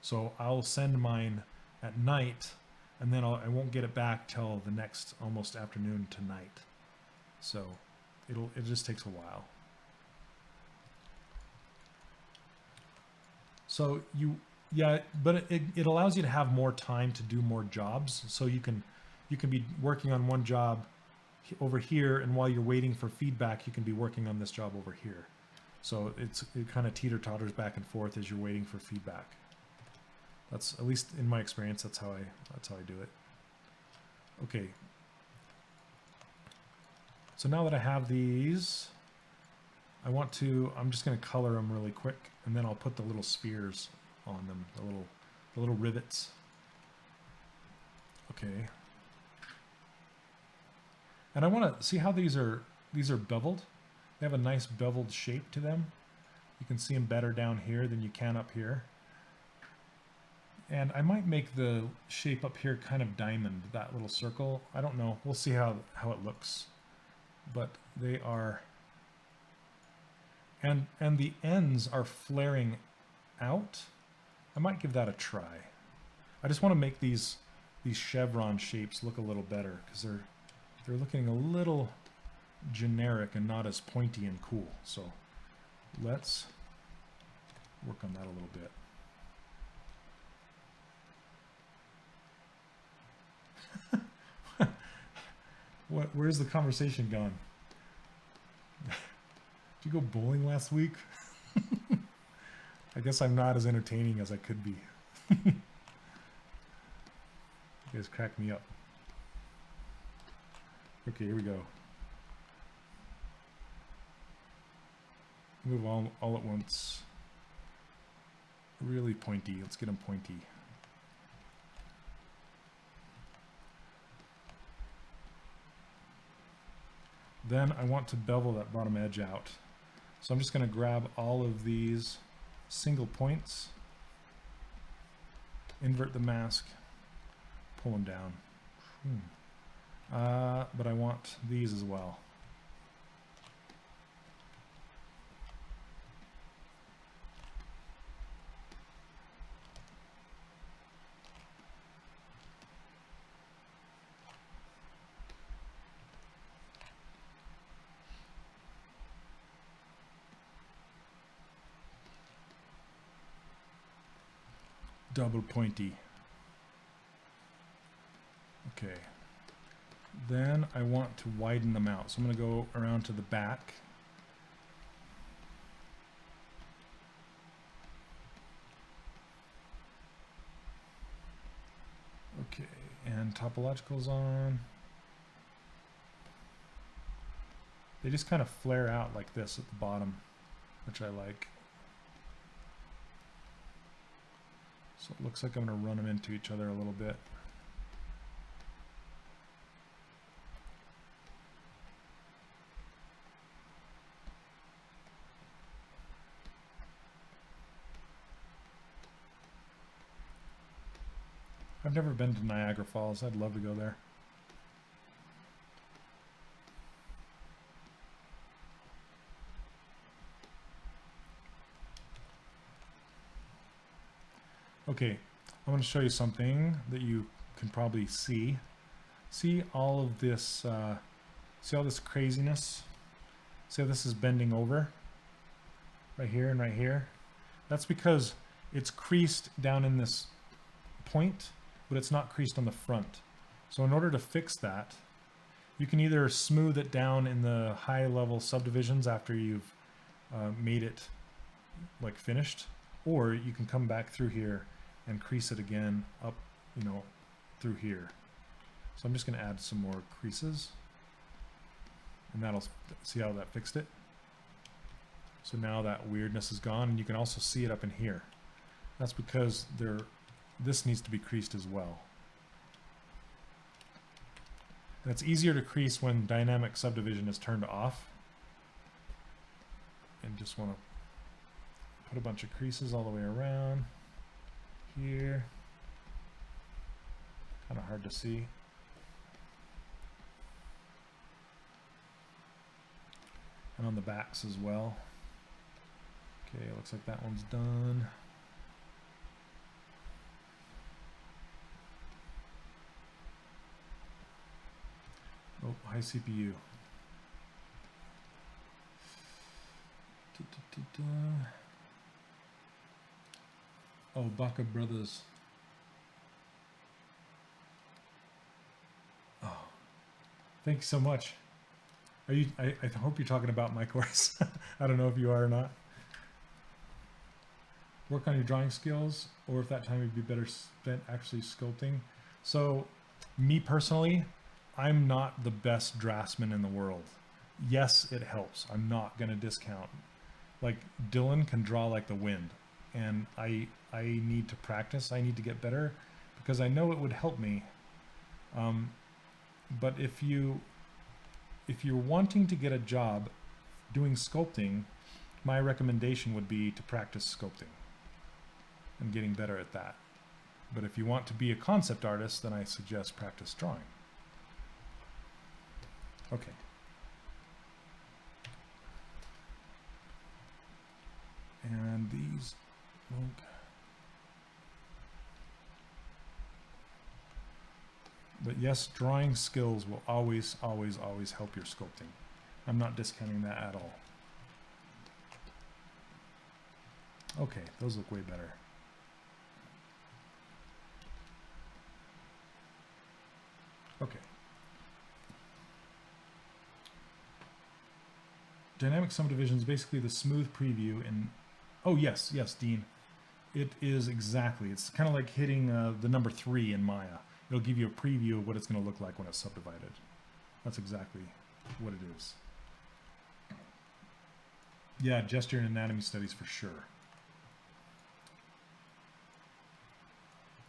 So I'll send mine at night, and then I won't get it back till the next almost afternoon to night. So it just takes a while. So but it allows you to have more time to do more jobs. So you can be working on one job over here, and while you're waiting for feedback, you can be working on this job over here. So it kind of teeter-totters back and forth as you're waiting for feedback. That's, at least in my experience, that's how I do it. Okay. So now that I have these, I'm just going to color them really quick, and then I'll put the little spheres on them, the little rivets. Okay. And I want to see how these are beveled. They have a nice beveled shape to them. You can see them better down here than you can up here. And I might make the shape up here kind of diamond, that little circle. I don't know. We'll see how it looks. But they are... And the ends are flaring out. I might give that a try. I just want to make these chevron shapes look a little better because they're looking a little generic and not as pointy and cool. So let's work on that a little bit. Where's the conversation gone? Did you go bowling last week? I guess I'm not as entertaining as I could be. You guys crack me up. Okay, here we go. Move all at once. Really pointy. Let's get them pointy. Then I want to bevel that bottom edge out. So I'm just going to grab all of these single points, invert the mask, pull them down. But I want these as well. Double pointy. Okay. Then I want to widen them out. So I'm going to go around to the back. Okay, and topological's on. They just kind of flare out like this at the bottom, which I like. So it looks like I'm going to run them into each other a little bit. I've never been to Niagara Falls. I'd love to go there. Okay, I'm going to show you something that you can probably see. See all of this, see all this craziness? See how this is bending over? Right here and right here? That's because it's creased down in this point, but it's not creased on the front. So in order to fix that, you can either smooth it down in the high level subdivisions after you've made it like finished, or you can come back through here and crease it again up, you know, through here. So I'm just going to add some more creases, and that'll see how that fixed it. So now that weirdness is gone, and you can also see it up in here. That's because this needs to be creased as well. And it's easier to crease when dynamic subdivision is turned off. And just want to put a bunch of creases all the way around here. Kind of hard to see. And on the backs as well. Okay, looks like that one's done. Oh, high CPU. Oh, Baka Brothers. Oh, thank you so much. Are you? I hope you're talking about my course. I don't know if you are or not. Work on your drawing skills, or if that time would be better spent actually sculpting. So, me personally, I'm not the best draftsman in the world. Yes, it helps. I'm not going to discount. Like, Dylan can draw like the wind, and I need to practice. I need to get better because I know it would help me. But if you're wanting to get a job doing sculpting, my recommendation would be to practice sculpting and getting better at that. But if you want to be a concept artist, then I suggest practice drawing. Okay. And these won't. But yes, drawing skills will always, always, always help your sculpting. I'm not discounting that at all. Okay, those look way better. Okay. Dynamic subdivision is basically the smooth preview in... Oh, yes, yes, Dean. It is exactly. It's kind of like hitting the number 3 in Maya. It'll give you a preview of what it's going to look like when it's subdivided. That's exactly what it is. Yeah, gesture and anatomy studies for sure.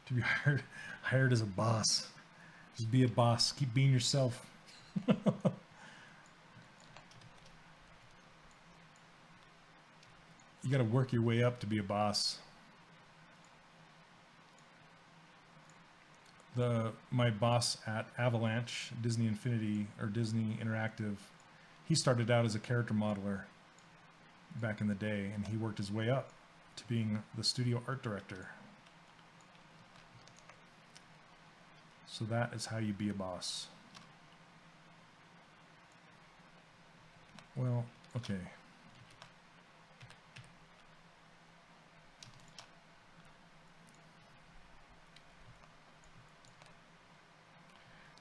To be hired as a boss. Just be a boss. Keep being yourself. You got to work your way up to be a boss. My boss at Avalanche, Disney Infinity, or Disney Interactive, he started out as a character modeler back in the day, and he worked his way up to being the studio art director. So that is how you be a boss. Well, okay.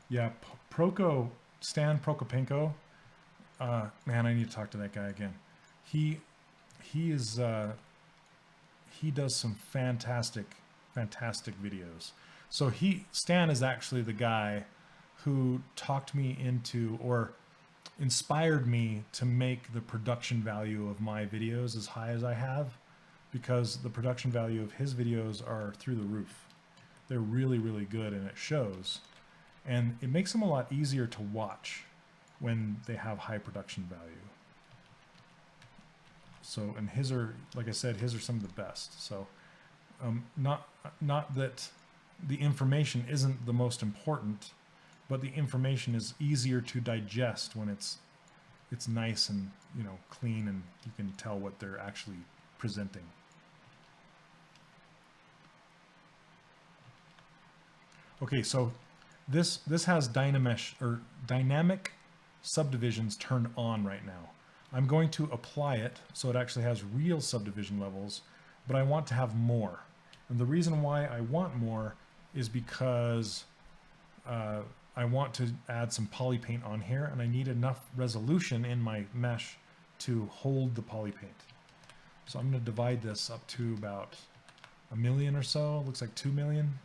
Yeah, Stan Prokopenko. Man, I need to talk to that guy again. He does some fantastic videos. So Stan is actually the guy who talked me into, or inspired me to make the production value of my videos as high as I have, because the production value of his videos are through the roof. They're really, really good, and it shows. And it makes them a lot easier to watch when they have high production value. So, and his are, like I said, his are some of the best. So, not that the information isn't the most important, but the information is easier to digest when it's nice and, you know, clean, and you can tell what they're actually presenting. Okay, so this has dynamic subdivisions turned on right now. I'm going to apply it so it actually has real subdivision levels, but I want to have more. And the reason why I want more is because I want to add some poly paint on here, and I need enough resolution in my mesh to hold the poly paint. So I'm going to divide this up to about 1 million or so. Looks like 2 million.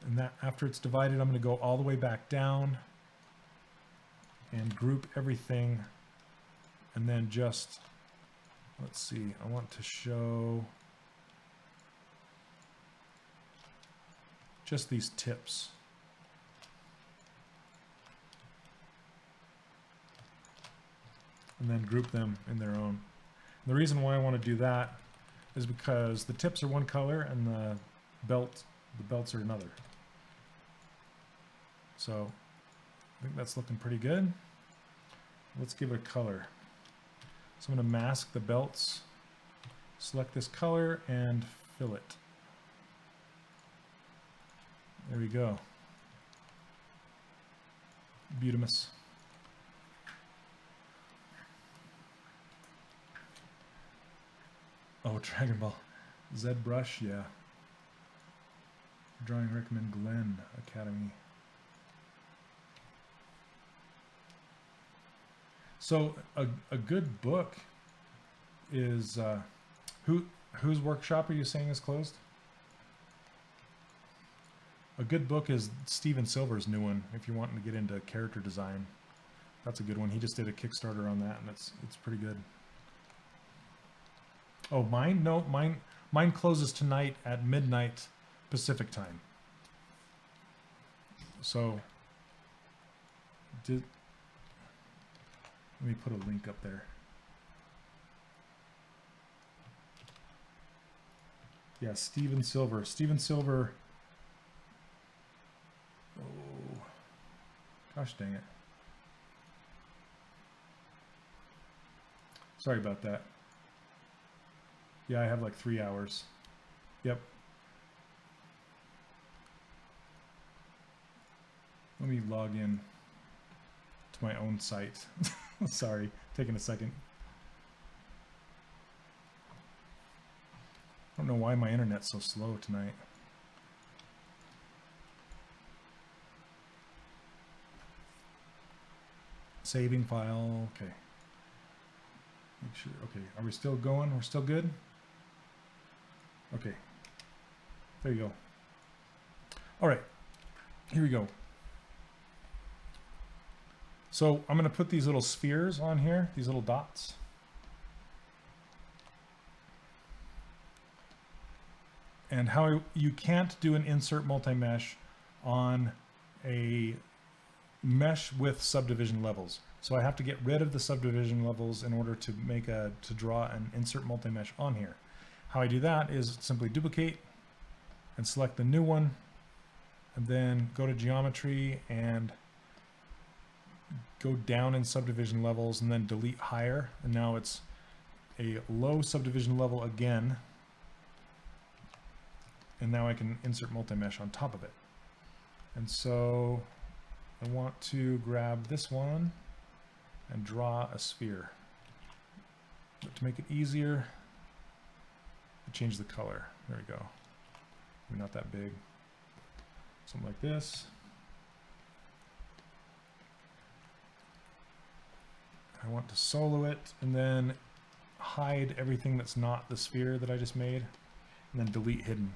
And that, after it's divided, I'm going to go all the way back down and group everything, and then just, let's see, I want to show just these tips. And then group them in their own. And the reason why I want to do that is because the tips are one color and the belts are another. So I think that's looking pretty good. Let's give it a color. So I'm going to mask the belts, select this color, and fill it. There we go. Beautimous. Oh, Dragon Ball. ZBrush, yeah. Drawing recommend Glenn Academy. So a good book is whose workshop are you saying is closed? A good book is Steven Silver's new one. If you're wanting to get into character design, that's a good one. He just did a Kickstarter on that, and it's pretty good. Oh, mine? No, mine closes tonight at midnight Pacific time. So let me put a link up there. Yeah, Steven Silver. Steven Silver. Oh, gosh dang it. Sorry about that. Yeah, I have like 3 hours. Yep. Let me log in to my own site. Sorry, taking a second. I don't know why my internet's so slow tonight. Saving file, okay. Make sure, okay, are we still going? We're still good? Okay, there you go. All right, here we go. So I'm gonna put these little spheres on here, these little dots. And how you can't do an insert multi-mesh on a mesh with subdivision levels. So I have to get rid of the subdivision levels in order to make to draw an insert multi-mesh on here. How I do that is simply duplicate and select the new one, and then go to geometry and go down in subdivision levels and then delete higher. And now it's a low subdivision level again. And now I can insert multi-mesh on top of it. And so I want to grab this one and draw a sphere. But to make it easier, I change the color. There we go. Maybe not that big. Something like this. I want to solo it and then hide everything that's not the sphere that I just made, and then delete hidden.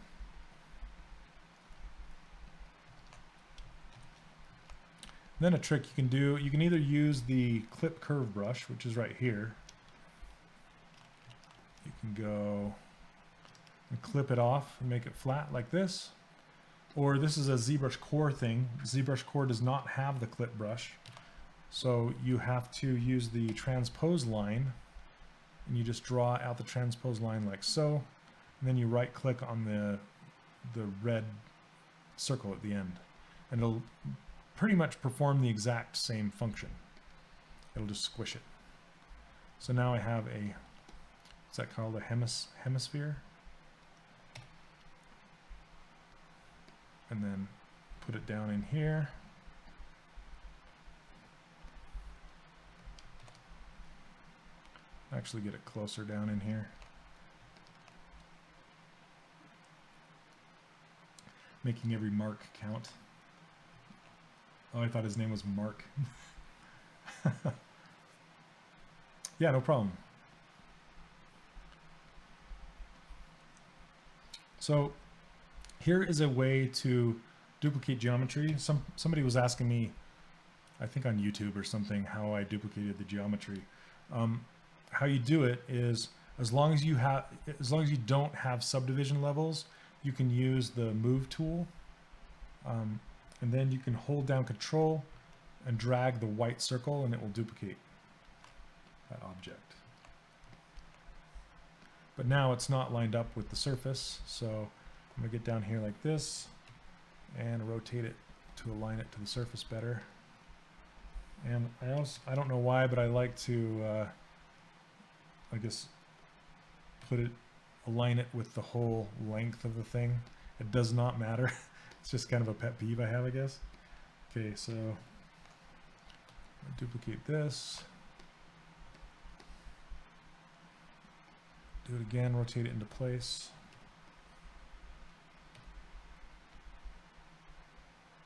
Then a trick you can do, you can either use the clip curve brush, which is right here. You can go and clip it off and make it flat like this. Or this is a ZBrush core thing. ZBrush core does not have the clip brush. So you have to use the transpose line, and you just draw out the transpose line like so. And then you right click on the red circle at the end. And it'll pretty much perform the exact same function. It'll just squish it. So now I have a, what's that called, a hemisphere? And then put it down in here. Actually get it closer down in here. Making every mark count. Oh, I thought his name was Mark. Yeah, no problem. So here is a way to duplicate geometry. Somebody was asking me, I think on YouTube or something, how I duplicated the geometry. How you do it is, as long as you don't have subdivision levels, you can use the move tool. And then you can hold down Control and drag the white circle, and it will duplicate that object. But now it's not lined up with the surface, so I'm going to get down here like this and rotate it to align it to the surface better. And I don't know why, but I like to, I guess, align it with the whole length of the thing. It does not matter. It's just kind of a pet peeve I have, I guess. Okay, so I'll duplicate this. Do it again, rotate it into place.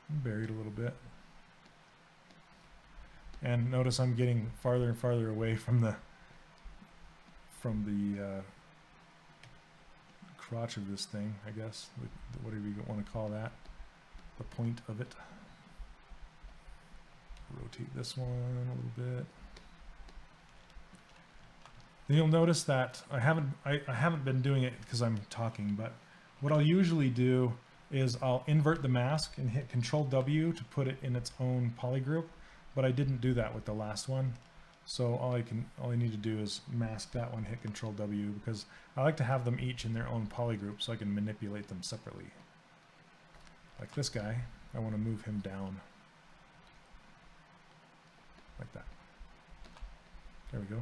Bury it a little bit. And notice I'm getting farther and farther away from the crotch of this thing, I guess, whatever you want to call that, the point of it. Rotate this one a little bit. Then you'll notice that I haven't been doing it because I'm talking, but what I'll usually do is I'll invert the mask and hit Control W to put it in its own polygroup, but I didn't do that with the last one. So all I need to do is mask that one, hit Control W, because I like to have them each in their own polygroup so I can manipulate them separately. Like this guy, I want to move him down. Like that. There we go.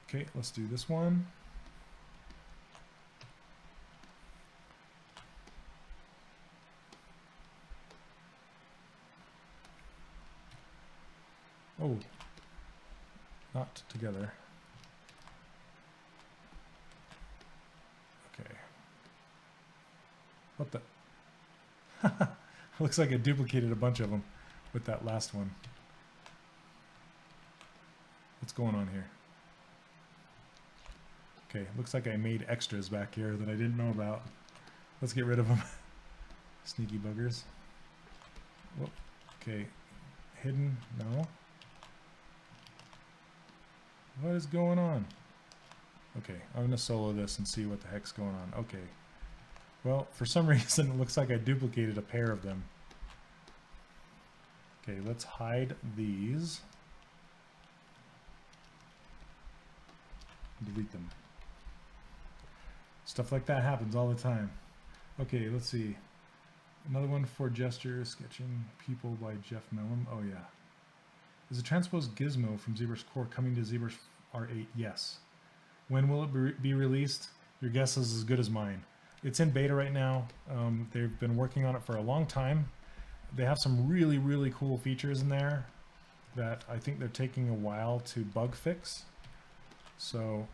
Okay, let's do this one. Oh, not together. Okay. What the? Looks like I duplicated a bunch of them with that last one. What's going on here? Okay, looks like I made extras back here that I didn't know about. Let's get rid of them. Sneaky buggers. Whoop. Okay, hidden, no. What is going on? Okay, I'm gonna solo this and see what the heck's going on. Okay. Well, for some reason, it looks like I duplicated a pair of them. Okay, let's hide these. Delete them. Stuff like that happens all the time. Okay, let's see. Another one for gesture, sketching people by Jeff Mellon. Oh yeah. Is the transpose gizmo from ZBrush Core coming to ZBrush R8? Yes. When will it be released? Your guess is as good as mine. It's in beta right now. They've been working on it for a long time. They have some really, really cool features in there that I think they're taking a while to bug fix. So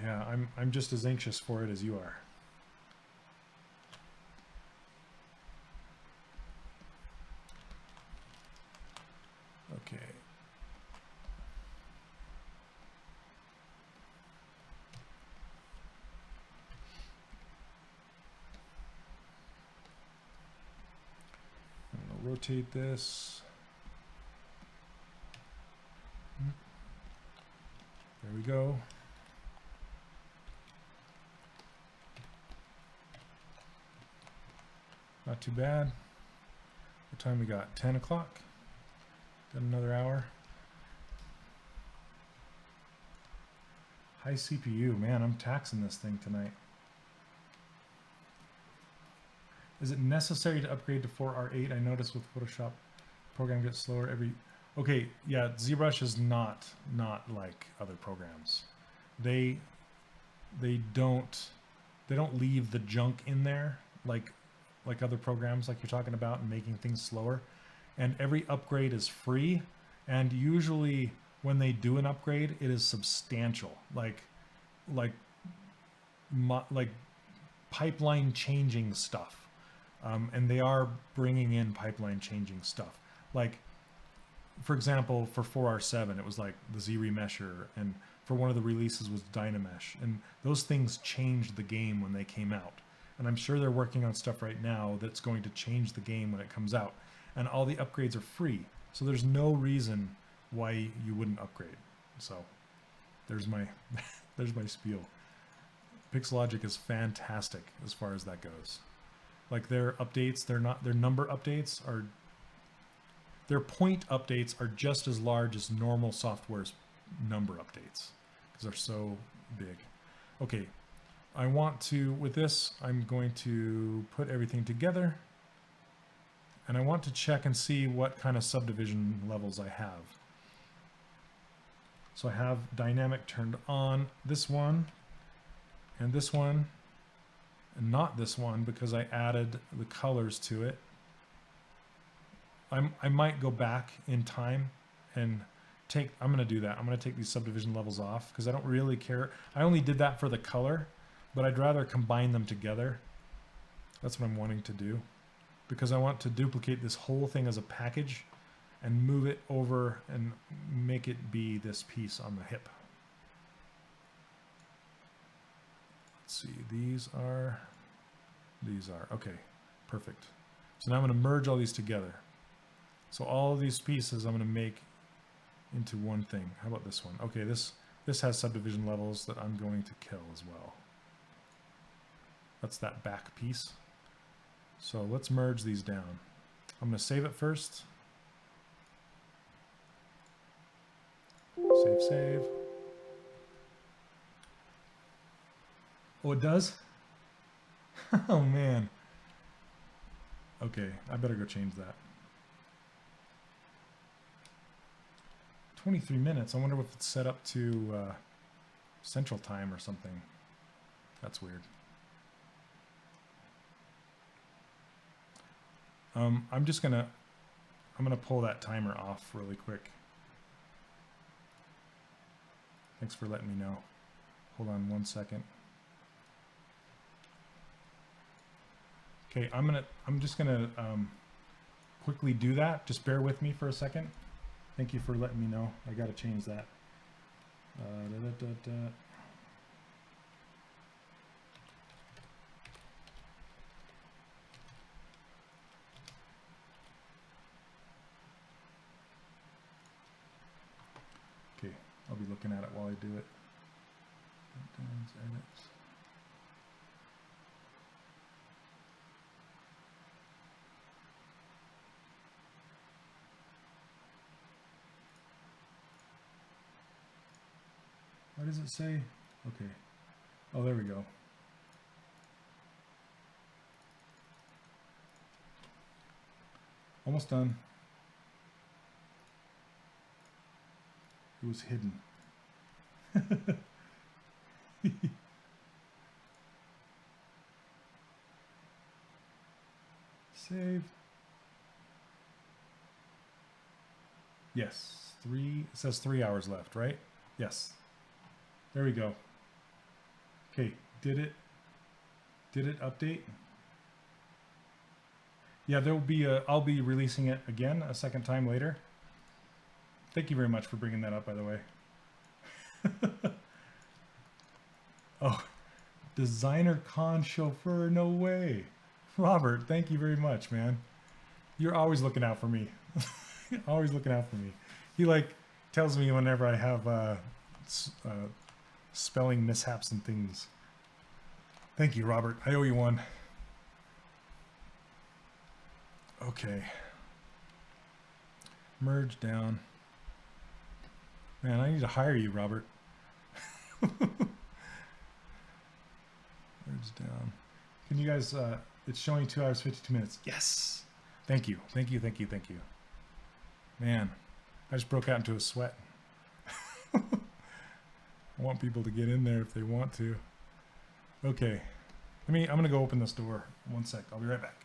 yeah, I'm just as anxious for it as you are. Okay. I'm going to rotate this. There we go. Not too bad. What time we got? 10 o'clock. Got another hour. High CPU. Man, I'm taxing this thing tonight. Is it necessary to upgrade to 4R8? I noticed with Photoshop, program gets slower every... Okay, yeah, ZBrush is not like other programs. They don't leave the junk in there like other programs like you're talking about and making things slower. And every upgrade is free, and usually when they do an upgrade, it is substantial, like pipeline changing stuff. And they are bringing in pipeline changing stuff. Like, for example, for 4R7, it was like the Z remesher, and for one of the releases was Dynamesh, and those things changed the game when they came out. And I'm sure they're working on stuff right now that's going to change the game when it comes out. And all the upgrades are free, so there's no reason why you wouldn't upgrade. So there's my there's my spiel. Pixelogic is fantastic as far as that goes. Like their updates, their number updates are, their point updates are just as large as normal software's number updates because they're so big. Okay, I want to, with this, I'm going to put everything together, and I want to check and see what kind of subdivision levels I have. So I have dynamic turned on, this one, and not this one because I added the colors to it. I might go back in time and take, I'm going to do that. I'm going to take these subdivision levels off because I don't really care. I only did that for the color, but I'd rather combine them together. That's what I'm wanting to do because I want to duplicate this whole thing as a package and move it over and make it be this piece on the hip. Let's see, these are, okay, perfect. So now I'm going to merge all these together. So all of these pieces I'm going to make into one thing. How about this one? Okay, this has subdivision levels that I'm going to kill as well. That's that back piece. So let's merge these down. I'm going to save it first. Save, save. Oh, it does? Oh, man. Okay, I better go change that. 23 minutes. I wonder if it's set up to Central Time or something. That's weird. I'm gonna pull that timer off really quick. Thanks for letting me know. Hold on 1 second. Okay, I'm just gonna quickly do that. Just bear with me for a second. Thank you for letting me know. I gotta change that. Okay, I'll be looking at it while I do it. Edits. What does it say? Okay. Oh, there we go. Almost done. It was hidden. Save. Yes, it says 3 hours left, right? Yes. There we go. Okay, did it update? Yeah, I'll be releasing it again a second time later. Thank you very much for bringing that up, by the way. Oh, designer con chauffeur, no way. Robert, thank you very much, man. You're always looking out for me. Always looking out for me. He like tells me whenever I have spelling mishaps and things. Thank you, Robert. I owe you one. Okay. Merge down. Man, I need to hire you, Robert. Merge down. Can you guys, it's showing 2 hours, 52 minutes. Yes. Thank you. Thank you, thank you, thank you. Man, I just broke out into a sweat. I want people to get in there if they want to. Okay. I'm going to go open this door. 1 sec. I'll be right back.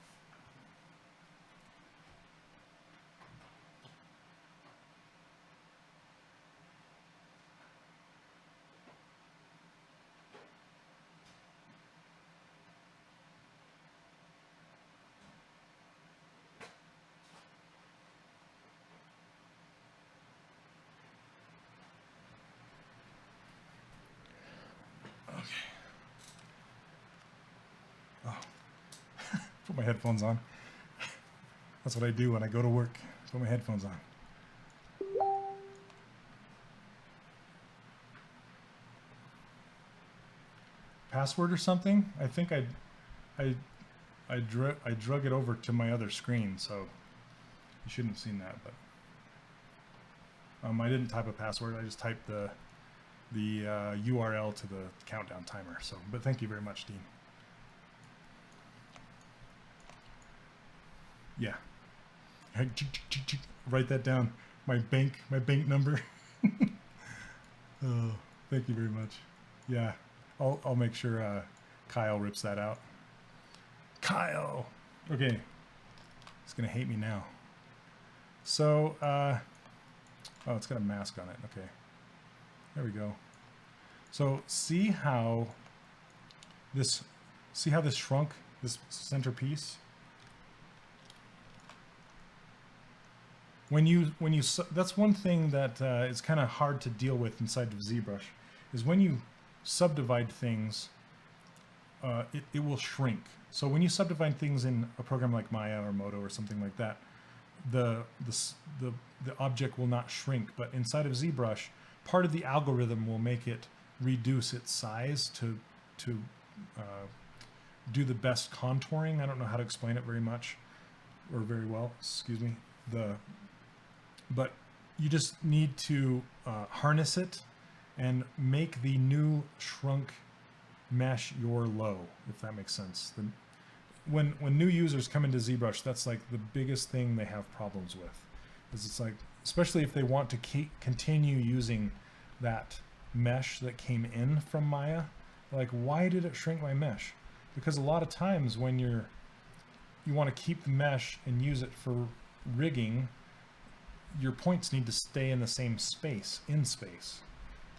Put my headphones on. That's what I do when I go to work. Put my headphones on. Password or something? I think I drug it over to my other screen, so you shouldn't have seen that. But I didn't type a password. I just typed the URL to the countdown timer. So, but thank you very much, Dean. Yeah. Write that down. My bank number. Oh, thank you very much. Yeah, I'll make sure Kyle rips that out. Kyle. Okay. He's gonna hate me now. So, oh, it's got a mask on it. Okay. There we go. So see how this shrunk, this centerpiece. That's one thing that is kind of hard to deal with inside of ZBrush, is when you subdivide things, it will shrink. So when you subdivide things in a program like Maya or Modo or something like that, the object will not shrink. But inside of ZBrush, part of the algorithm will make it reduce its size to do the best contouring. I don't know how to explain it very much or very well. Excuse me. But you just need to harness it and make the new shrunk mesh your low, if that makes sense. When new users come into ZBrush, that's like the biggest thing they have problems with. Is it's like, especially if they want to continue using that mesh that came in from Maya, like, why did it shrink my mesh? Because a lot of times when you want to keep the mesh and use it for rigging, your points need to stay in the same space, in space.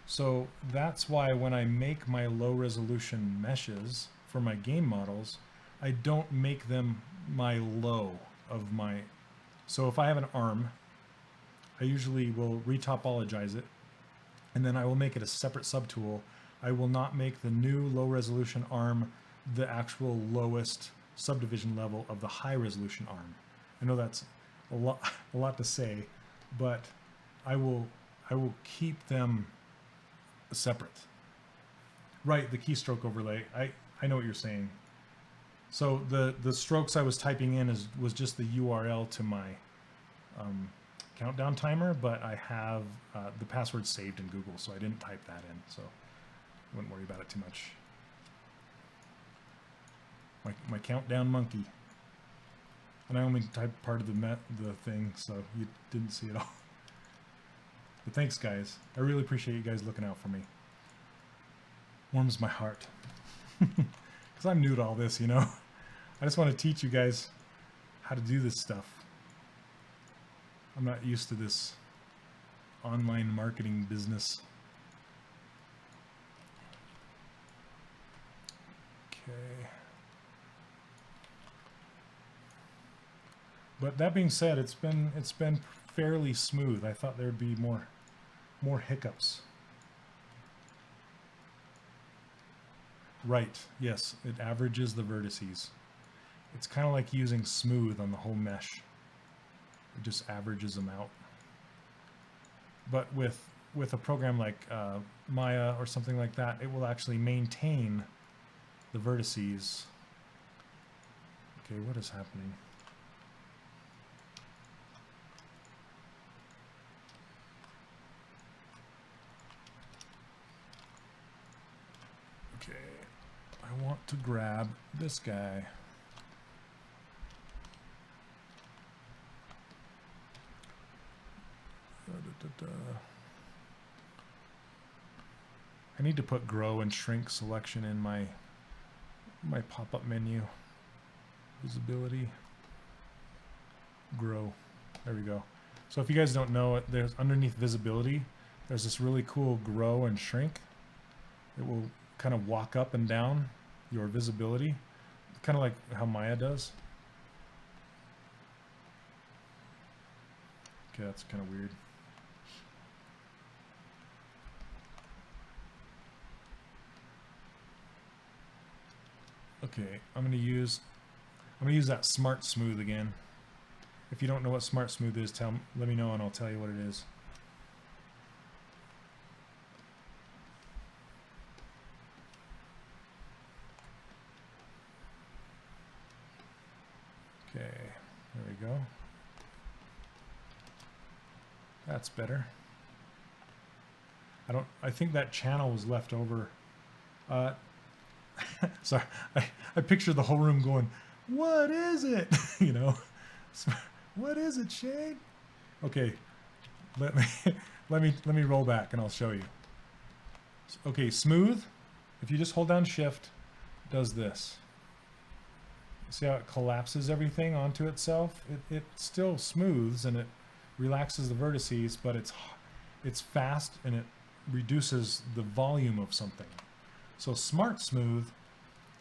So that's why when I make my low resolution meshes for my game models, I don't make them my low of my, so if I have an arm, I usually will retopologize it, and then I will make it a separate subtool. I will not make the new low resolution arm the actual lowest subdivision level of the high resolution arm. I know that's a lot to say, but I will keep them separate. Right, the keystroke overlay. I know what you're saying. So the strokes I was typing in was just the URL to my countdown timer, but I have the password saved in Google, so I didn't type that in, so I wouldn't worry about it too much. My countdown monkey. And I only typed part of the thing, so you didn't see it all. But thanks, guys. I really appreciate you guys looking out for me. Warms my heart. Because I'm new to all this, you know. I just want to teach you guys how to do this stuff. I'm not used to this online marketing business. Okay. But that being said, it's been fairly smooth. I thought there'd be more hiccups. Right, yes, it averages the vertices. It's kind of like using smooth on the whole mesh. It just averages them out. But with a program like Maya or something like that, it will actually maintain the vertices. Okay, what is happening? Okay, I want to grab this guy. I need to put grow and shrink selection in my pop-up menu. Visibility. Grow. There we go. So if you guys don't know it, there's underneath visibility, there's this really cool grow and shrink. It will kind of walk up and down your visibility, kind of like how Maya does. Okay, that's kind of weird. Okay, I'm gonna use that smart smooth again. If you don't know what smart smooth is, let me know and I'll tell you what it is. Okay, there we go. That's better. I think that channel was left over. Sorry, I pictured the whole room going, what is it? You know, what is it, Shane? Okay, let me roll back and I'll show you. Okay, smooth. If you just hold down shift, it does this. See how it collapses everything onto itself? It still smooths and it relaxes the vertices, but it's fast and it reduces the volume of something. So smart smooth,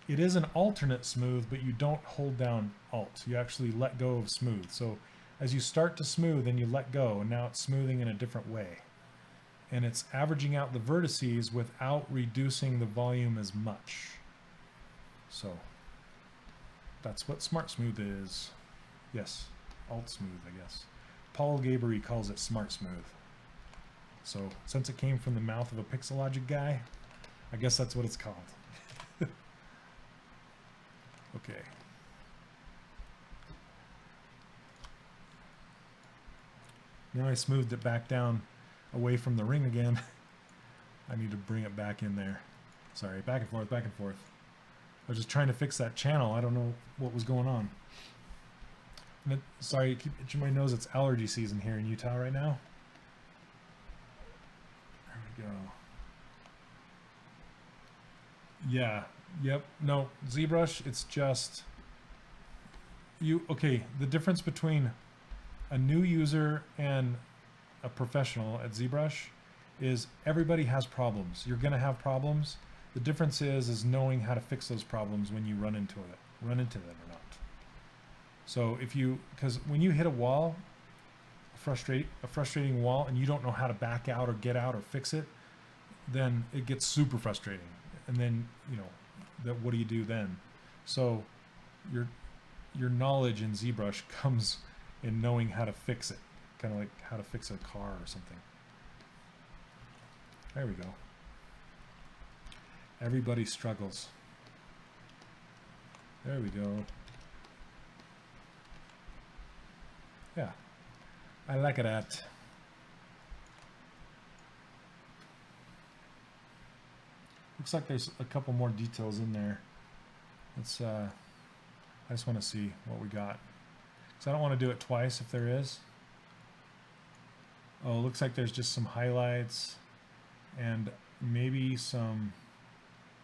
it is an alternate smooth, but you don't hold down alt. You actually let go of smooth. So as you start to smooth and you let go, and now it's smoothing in a different way. And it's averaging out the vertices without reducing the volume as much. So that's what smart smooth is. Yes, alt smooth, I guess. Paul Gabery calls it smart smooth. So since it came from the mouth of a Pixelogic guy, I guess that's what it's called. Okay. Now I smoothed it back down away from the ring again. I need to bring it back in there. Sorry, back and forth, back and forth. I was just trying to fix that channel. I don't know what was going on. And sorry, keep itching my nose. It's allergy season here in Utah right now. There we go. Yeah, yep, no, ZBrush, it's just, okay, the difference between a new user and a professional at ZBrush is everybody has problems. You're gonna have problems. The difference is knowing how to fix those problems when you run into them or not. So if you, because when you hit a wall, a frustrating wall, and you don't know how to back out or get out or fix it, then it gets super frustrating. And then, you know, what do you do then? So your knowledge in ZBrush comes in knowing how to fix it, kind of like how to fix a car or something. There we go. Everybody struggles. There we go. Yeah, I like it at. Looks like there's a couple more details in there. Let's, I just want to see what we got. So I don't want to do it twice if there is. Oh, looks like there's just some highlights and maybe some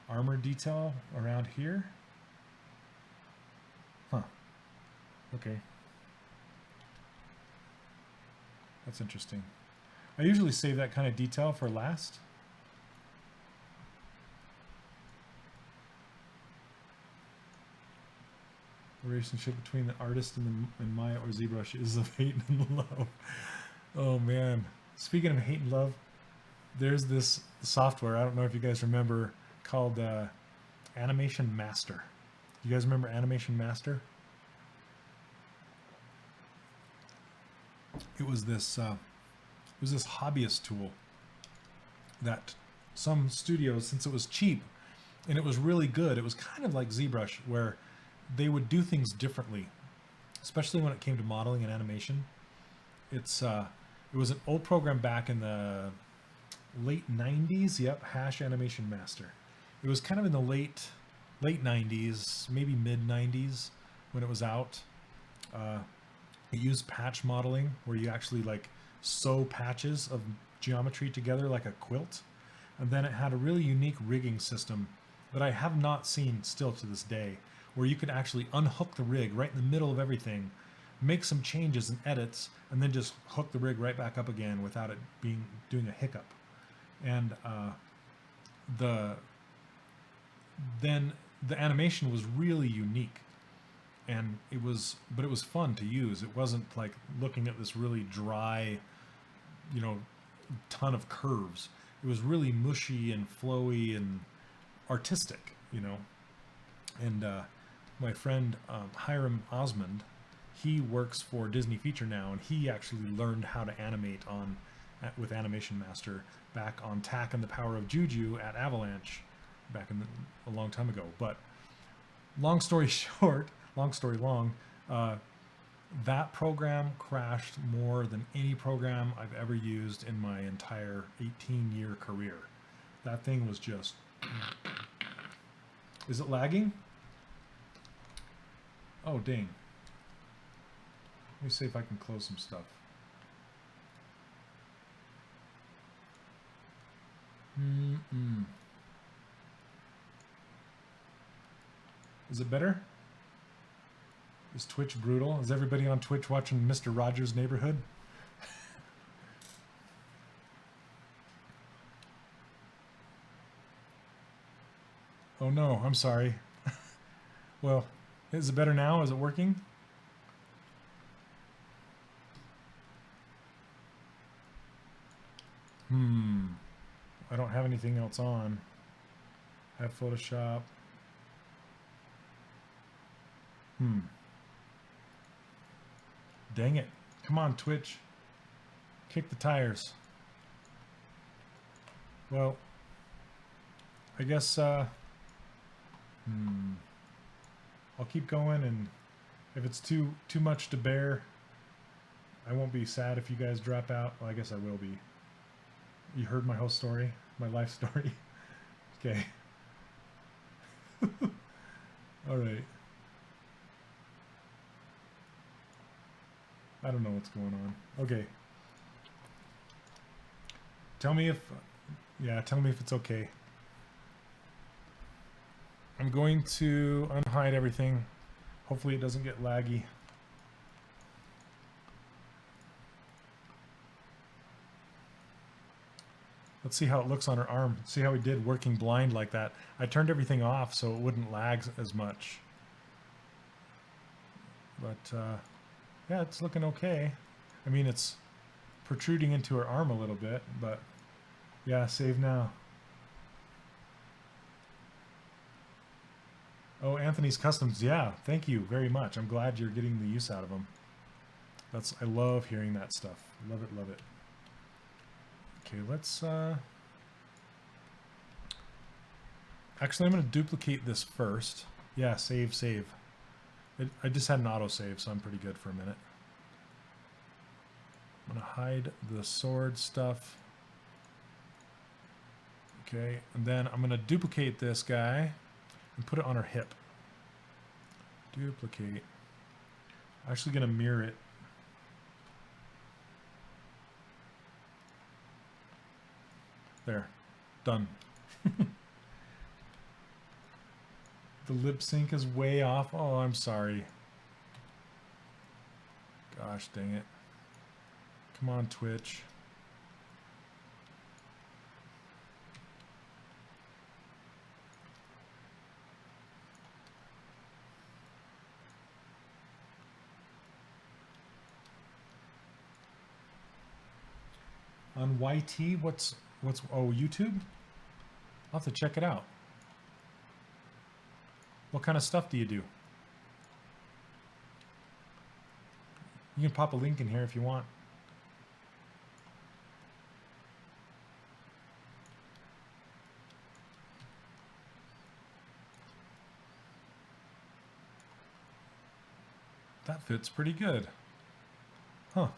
armor detail around here. Huh. Okay. That's interesting. I usually save that kind of detail for last. The relationship between the artist and Maya or ZBrush is of hate and love. Oh man. Speaking of hate and love, there's this software, I don't know if you guys remember, called Animation Master. You guys remember Animation Master? It was this hobbyist tool that some studios, since it was cheap and it was really good, it was kind of like ZBrush where they would do things differently, especially when it came to modeling and animation. It was an old program back in the late 90s. Yep, Hash Animation Master. It was kind of in the late 90s, maybe mid 90s when it was out. It used patch modeling where you actually like sew patches of geometry together like a quilt. And then it had a really unique rigging system that I have not seen still to this day, where you could actually unhook the rig right in the middle of everything, make some changes and edits, and then just hook the rig right back up again without it doing a hiccup. And then the animation was really unique, and it was fun to use. It wasn't like looking at this really dry, you know, ton of curves. It was really mushy and flowy and artistic, you know. And my friend Hiram Osmond, he works for Disney Feature now, and he actually learned how to animate with Animation Master back on Tack and the Power of Juju at Avalanche back a long time ago. But long story short, long story long, that program crashed more than any program I've ever used in my entire 18-year career. That thing was just... Is it lagging? Oh, dang. Let me see if I can close some stuff. Is it better? Is Twitch brutal? Is everybody on Twitch watching Mr. Rogers' Neighborhood? Oh no, I'm sorry. Well, is it better now? Is it working? I don't have anything else on. I have Photoshop. Dang it. Come on, Twitch. Kick the tires. Well, I guess I'll keep going, and if it's too much to bear, I won't be sad if you guys drop out. Well, I guess I will be. You heard my whole story, my life story. Okay. All right. I don't know what's going on. Okay. Tell me if, yeah, tell me if it's okay. I'm going to unhide everything. Hopefully it doesn't get laggy. Let's see how it looks on her arm. See how we did working blind like that. I turned everything off so it wouldn't lag as much. But yeah, it's looking okay. I mean, it's protruding into her arm a little bit, but yeah, save now. Oh, Anthony's Customs. Yeah, thank you very much. I'm glad you're getting the use out of them. I love hearing that stuff. Love it, love it. Okay, let's actually, I'm going to duplicate this first. Yeah, save. I just had an autosave, so I'm pretty good for a minute. I'm going to hide the sword stuff. Okay, and then I'm going to duplicate this guy and put it on her hip. Duplicate. I'm actually going to mirror it. There. Done. The lip sync is way off. Oh, I'm sorry. Gosh dang it. Come on, Twitch. On YT, what's oh, YouTube? I'll have to check it out. What kind of stuff do you do? You can pop a link in here if you want. That fits pretty good. Huh.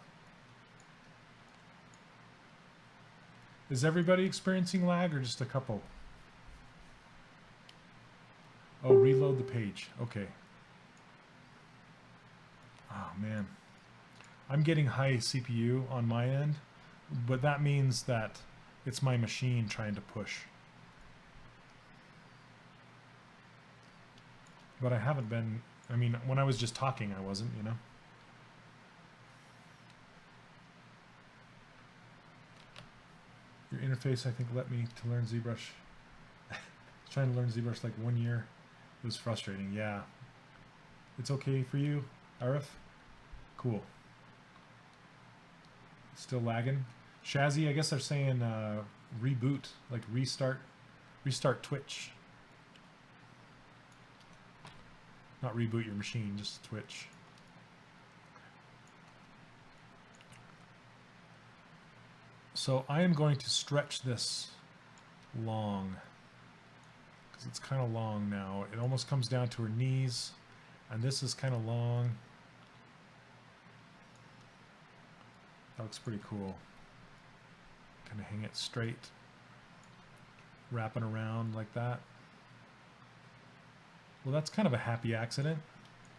Is everybody experiencing lag or just a couple? Oh, reload the page. Okay. Oh, man. I'm getting high CPU on my end, but that means that it's my machine trying to push. But I haven't been, I mean, when I was just talking, I wasn't, you know? Your interface, I think, let me to learn ZBrush. Trying to learn ZBrush like 1 year. It was frustrating, yeah. It's okay for you, Arif? Cool. Still lagging. Shazzy, I guess they're saying reboot, like restart Twitch. Not reboot your machine, just Twitch. So I am going to stretch this long because it's kind of long now. It almost comes down to her knees, and this is kind of long. That looks pretty cool. Kind of hang it straight, wrapping around like that. Well, that's kind of a happy accident.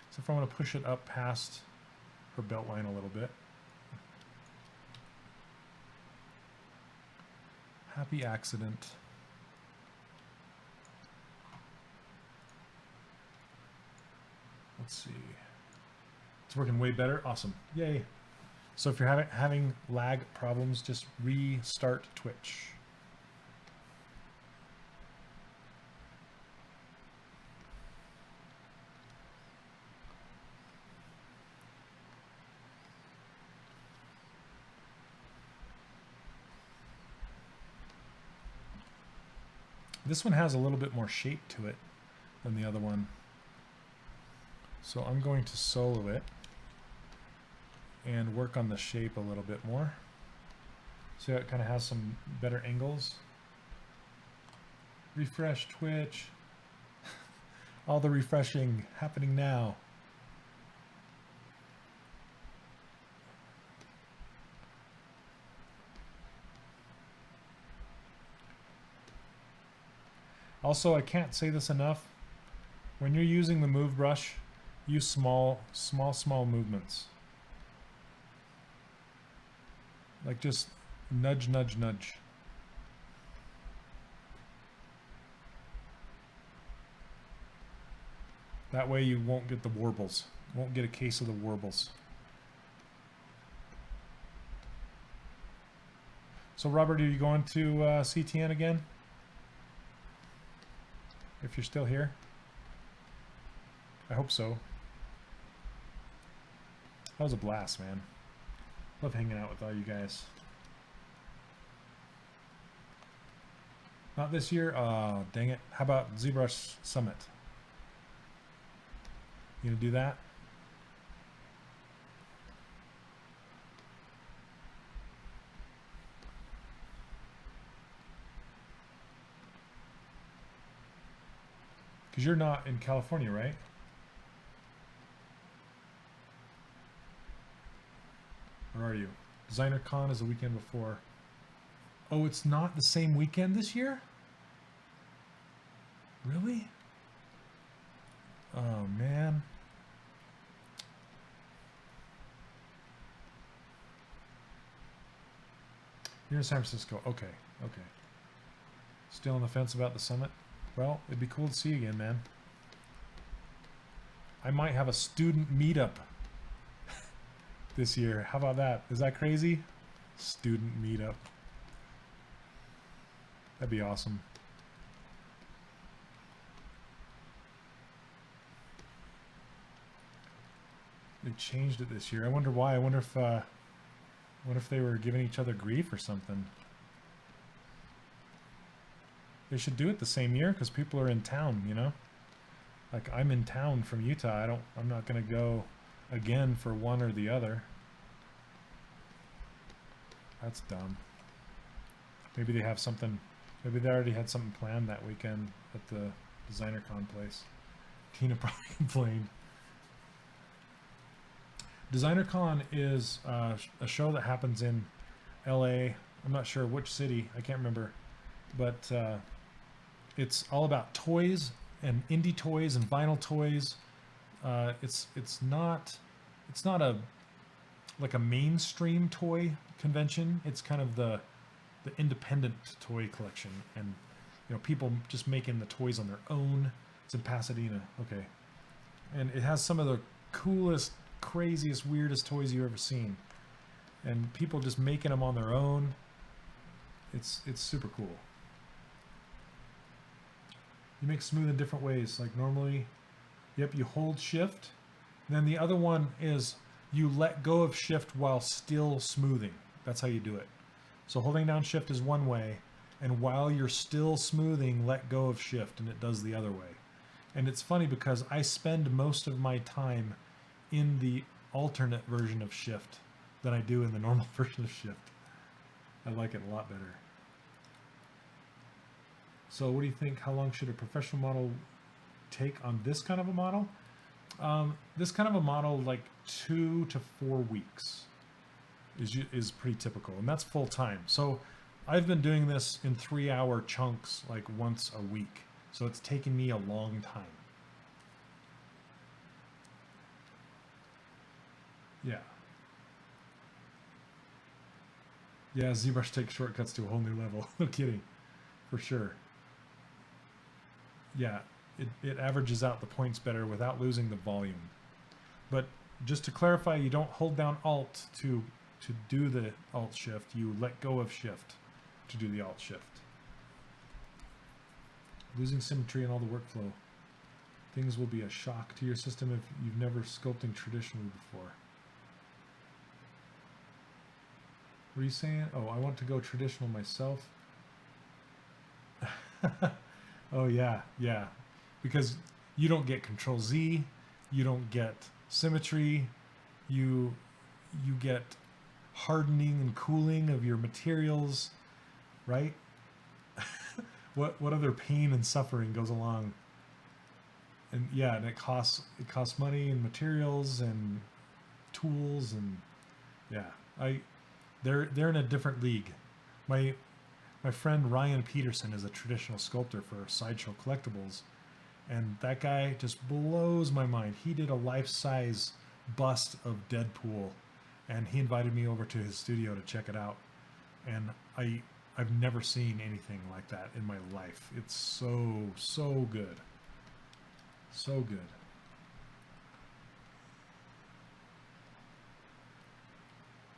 So if I want to push it up past her belt line a little bit. Happy accident. Let's see. It's working way better. Awesome. Yay. So if you're having lag problems, just restart Twitch. This one has a little bit more shape to it than the other one. So I'm going to solo it and work on the shape a little bit more. So it kind of has some better angles. Refresh Twitch. All the refreshing happening now. Also, I can't say this enough. When you're using the move brush, use small movements. Like just nudge, nudge, nudge. That way you won't get the warbles. Won't get a case of the warbles. So Robert, are you going to CTN again? If you're still here? I hope so. That was a blast, man. Love hanging out with all you guys. Not this year? Oh, dang it. How about ZBrush Summit? You gonna do that? Because you're not in California, right? Or are you? Designer Con is the weekend before. Oh, it's not the same weekend this year? Really? Oh, man. You're in San Francisco. Okay, okay. Still on the fence about the summit? Well, it'd be cool to see you again, man. I might have a student meetup this year. How about that? Is that crazy? Student meetup. That'd be awesome. They changed it this year. I wonder why. I wonder if they were giving each other grief or something. They should do it the same year because people are in town, you know? Like I'm in town from Utah. I'm not gonna go again for one or the other. That's dumb. Maybe they have something, maybe they already had something planned that weekend at the Designer Con place. Tina probably complained. Designer Con is a show that happens in LA. I'm not sure which city, I can't remember, but it's all about toys and indie toys and vinyl toys. It's not a like a mainstream toy convention. It's kind of the independent toy collection, and you know, people just making the toys on their own. It's in Pasadena, okay, and it has some of the coolest, craziest, weirdest toys you've ever seen, and people just making them on their own. It's super cool. You make smooth in different ways. Like normally, yep, you hold shift. And then the other one is you let go of shift while still smoothing. That's how you do it. So holding down shift is one way, and while you're still smoothing, let go of shift, and it does the other way. And it's funny because I spend most of my time in the alternate version of shift than I do in the normal version of shift. I like it a lot better. So what do you think? How long should a professional model take on this kind of a model? This kind of a model, like 2 to 4 weeks is pretty typical, and that's full time. So I've been doing this in 3-hour chunks, like once a week. So it's taken me a long time. Yeah. Yeah, ZBrush takes shortcuts to a whole new level. No kidding. For sure. Yeah, it averages out the points better without losing the volume. But just to clarify, you don't hold down Alt to do the Alt Shift. You let go of Shift to do the Alt Shift. Losing symmetry in all the workflow. Things will be a shock to your system if you've never sculpting traditionally before. What are you saying? Oh, I want to go traditional myself. Oh yeah, yeah. Because you don't get Control Z, you don't get symmetry, you get hardening and cooling of your materials, right? What other pain and suffering goes along? And yeah, and it costs money and materials and tools, and yeah, they're in a different league. My friend Ryan Peterson is a traditional sculptor for Sideshow Collectibles, and that guy just blows my mind. He did a life-size bust of Deadpool, and he invited me over to his studio to check it out. And I've never seen anything like that in my life. It's so good. So good.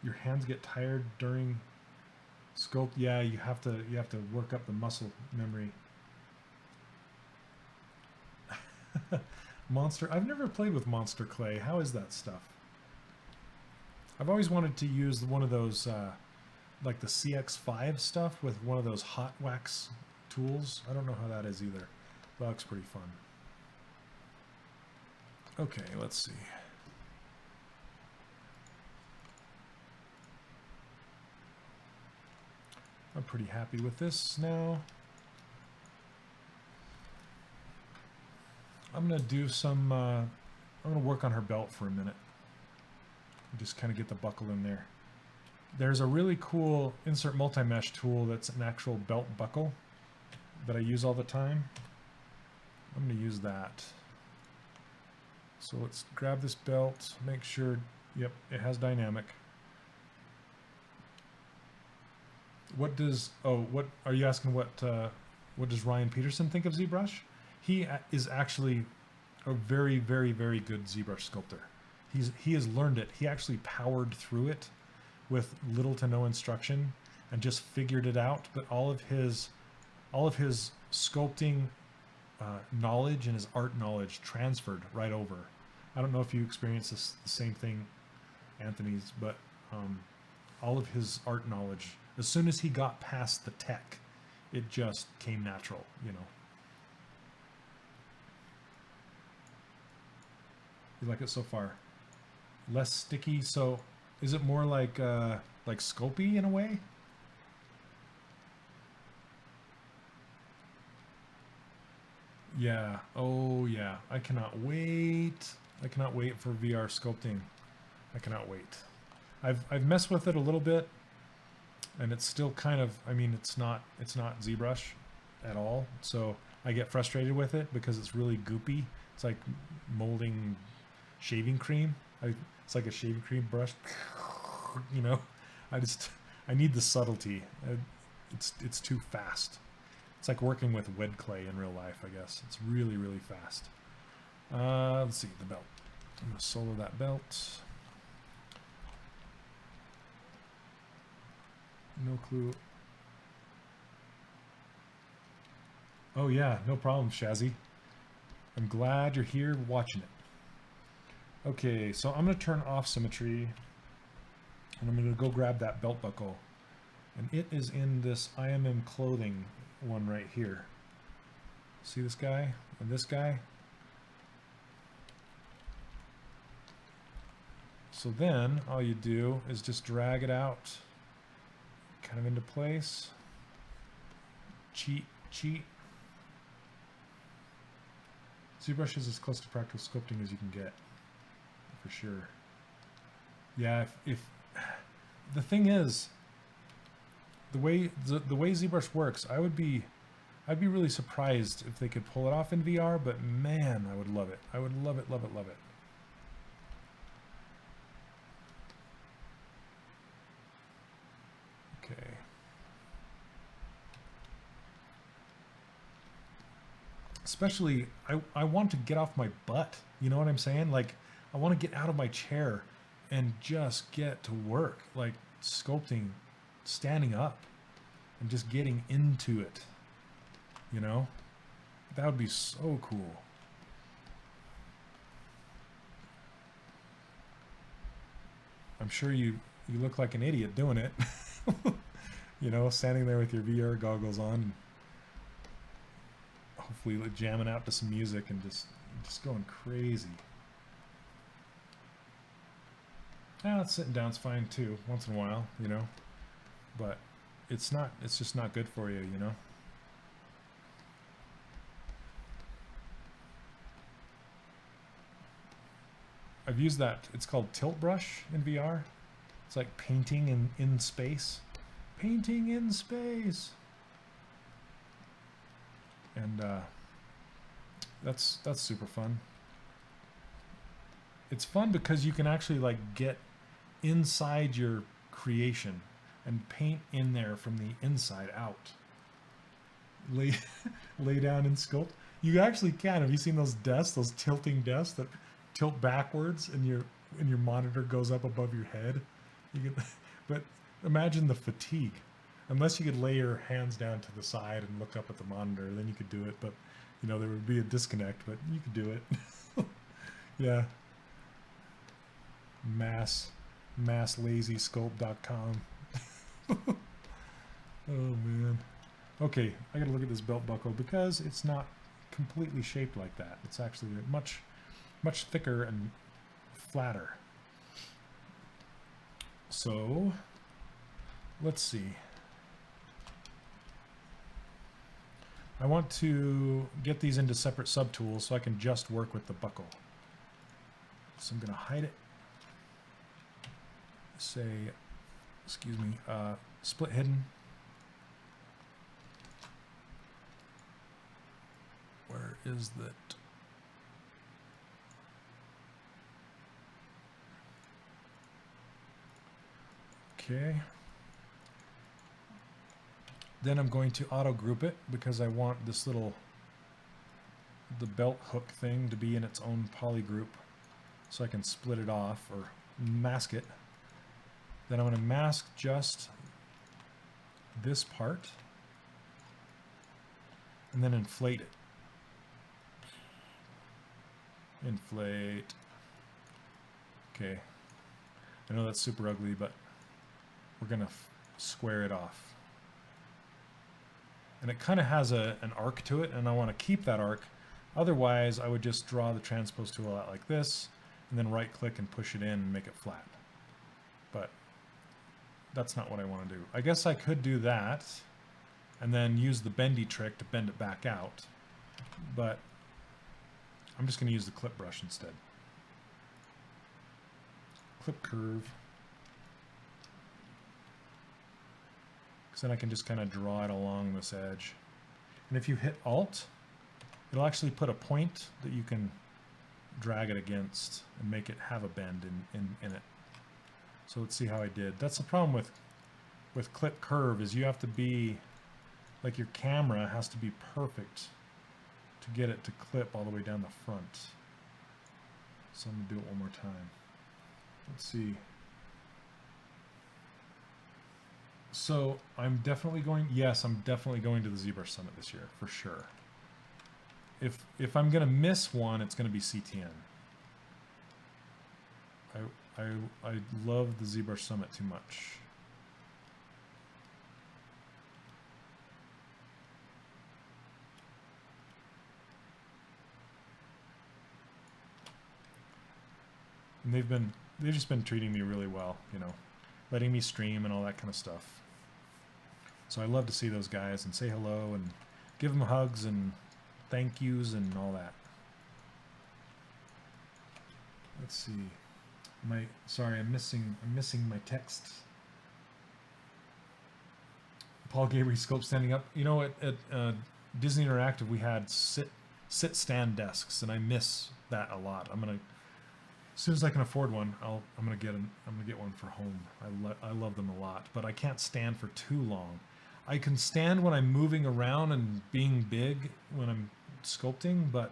Your hands get tired during sculpt. Yeah, you have to work up the muscle memory. Monster. I've never played with Monster Clay. How is that stuff? I've always wanted to use one of those like the CX5 stuff with one of those hot wax tools. I don't know how that is either. That looks pretty fun. Okay, let's see. I'm pretty happy with this now. I'm gonna do some, I'm gonna work on her belt for a minute. Just kind of get the buckle in there. There's a really cool insert multi-mesh tool that's an actual belt buckle that I use all the time. I'm gonna use that. So let's grab this belt, make sure, yep, it has dynamic. What does, what are you asking? What does Ryan Peterson think of ZBrush? He is actually a very good ZBrush sculptor. He has learned it. He actually powered through it with little to no instruction and just figured it out. But all of his sculpting knowledge and his art knowledge transferred right over. I don't know if you experience the same thing, Anthony's, but all of his art knowledge, as soon as he got past the tech, it just came natural, you know. You like it so far? Less sticky, so is it more like Sculpey in a way? Yeah. Oh yeah. I cannot wait. I cannot wait for VR sculpting. I cannot wait. I've messed with it a little bit, and it's still kind of, I mean, it's not ZBrush at all. So I get frustrated with it because it's really goopy. It's like molding shaving cream. It's like a shaving cream brush. You know, I need the subtlety. It's too fast. It's like working with wet clay in real life, I guess. It's really fast. Let's see, the belt. I'm gonna solo that belt. No clue. Oh yeah, no problem, Shazzy. I'm glad you're here watching it. Okay, so I'm gonna turn off symmetry, and I'm gonna go grab that belt buckle, and it is in this IMM clothing one right here. See this guy and this guy? So then all you do is just drag it out kind of into place. Cheat. ZBrush is as close to practical sculpting as you can get, for sure. Yeah, if the thing is, the way ZBrush works, I'd be really surprised if they could pull it off in VR, but man, I would love it. I would love it. Okay. Especially, I want to get off my butt. You know what I'm saying? Like, I want to get out of my chair and just get to work, like sculpting, standing up, and just getting into it. You know? That would be so cool. I'm sure you look like an idiot doing it. You know, standing there with your VR goggles on, hopefully jamming out to some music and just going crazy. Sitting down's fine too, once in a while, you know, but it's just not good for you, you know. I've used that, it's called Tilt Brush in VR. It's like painting in space. Painting in space. And that's super fun. It's fun because you can actually like get inside your creation and paint in there from the inside out. Lay lay down and sculpt. You actually can. Have you seen those desks, those tilting desks that tilt backwards and your monitor goes up above your head? You can, but imagine the fatigue. Unless you could lay your hands down to the side and look up at the monitor, then you could do it. But you know there would be a disconnect, but you could do it. Yeah. masslazysculpt.com. Oh man. Okay, I gotta look at this belt buckle because it's not completely shaped like that. It's actually much thicker and flatter. So let's see. I want to get these into separate subtools so I can just work with the buckle. So I'm gonna hide it. Say, excuse me, split hidden. Where is that? Okay. Then I'm going to auto group it because I want this little, the belt hook thing to be in its own polygroup so I can split it off or mask it. Then I'm going to mask just this part and then inflate it. Inflate. Okay. I know that's super ugly, but we're going to square it off. And it kind of has an arc to it, and I want to keep that arc. Otherwise, I would just draw the transpose tool out like this, and then right-click and push it in and make it flat. But that's not what I want to do. I guess I could do that, and then use the bendy trick to bend it back out. But I'm just going to use the clip brush instead. Clip curve. Because then I can just kind of draw it along this edge. And if you hit Alt, it'll actually put a point that you can drag it against and make it have a bend in it. So let's see how I did. That's the problem with clip curve is you have to be, like your camera has to be perfect to get it to clip all the way down the front. So I'm going to do it one more time. Let's see. So I'm definitely going, yes, I'm definitely going to the ZBrush Summit this year, for sure. If I'm going to miss one, it's going to be CTN. I love the ZBrush Summit too much. And they've just been treating me really well, you know, letting me stream and all that kind of stuff. So I love to see those guys and say hello and give them hugs and thank yous and all that. Let's see. Sorry, I'm missing my text. Paul Gabriel sculpt standing up. You know, at Disney Interactive we had sit stand desks, and I miss that a lot. As soon as I can afford one, I'm gonna get one for home. I love them a lot, but I can't stand for too long. I can stand when I'm moving around and being big when I'm sculpting, but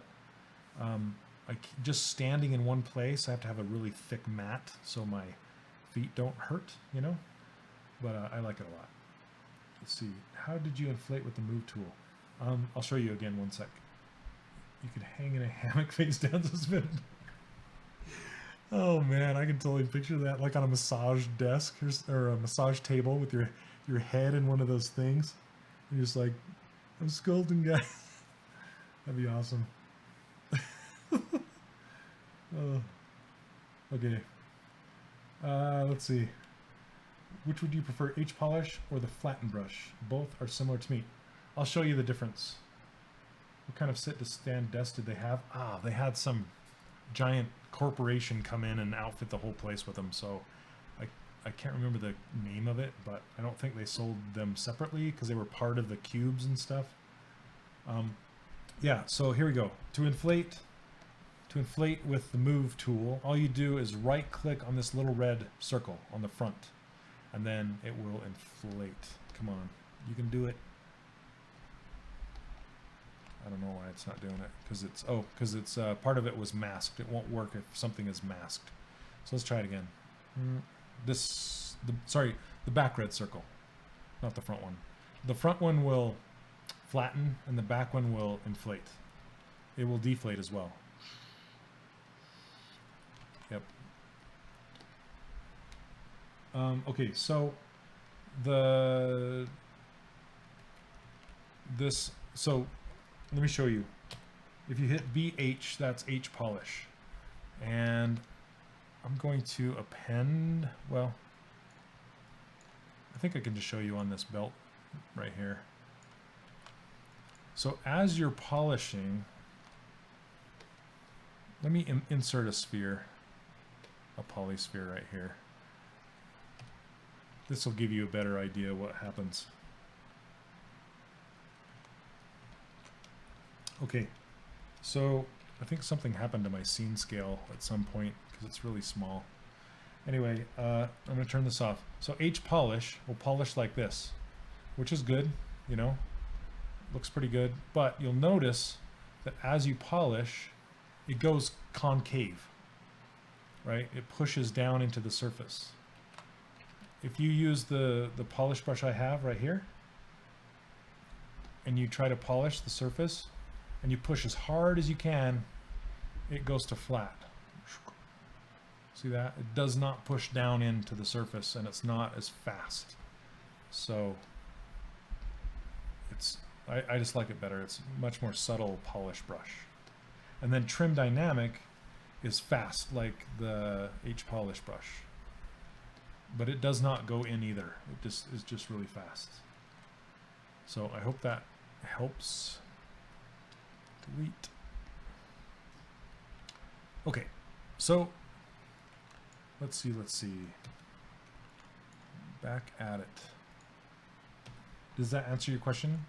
just standing in one place, I have to have a really thick mat so my feet don't hurt, you know. But I like it a lot. Let's see. How did you inflate with the move tool? I'll show you again one sec. You could hang in a hammock face down suspended. Oh man, I can totally picture that, like on a massage desk or a massage table with your head in one of those things. You're just like, I'm sculpting, guys. That'd be awesome. Okay. Let's see. Which would you prefer, H polish or the flatten brush? Both are similar to me. I'll show you the difference. What kind of sit to stand desk did they have? Ah, they had some giant corporation come in and outfit the whole place with them, so I can't remember the name of it, but I don't think they sold them separately because they were part of the cubes and stuff. Yeah, so here we go. To inflate with the move tool, all you do is right click on this little red circle on the front, and then it will inflate. Come on, you can do it. I don't know why it's not doing it, because it's part of it was masked. It won't work if something is masked. So let's try it again. The back red circle, not the front one. The front one will flatten and the back one will inflate. It will deflate as well. Yep. Okay, so let me show you. If you hit BH, that's H polish. And I'm going to append, well, I think I can just show you on this belt right here. So as you're polishing, let me insert a sphere, a polysphere right here. This will give you a better idea what happens. Okay, so I think something happened to my scene scale at some point because it's really small. Anyway, I'm going to turn this off. So H polish will polish like this, which is good, you know, looks pretty good. But you'll notice that as you polish, it goes concave, right? It pushes down into the surface. If you use the polish brush I have right here, and you try to polish the surface, and you push as hard as you can, it goes to flat. See that? It does not push down into the surface, and it's not as fast. So I just like it better. It's much more subtle polish brush. And then trim dynamic is fast, like the H polish brush. But it does not go in either. It just is just really fast. So I hope that helps. Delete. Okay, so let's see. Back at it. Does that answer your question?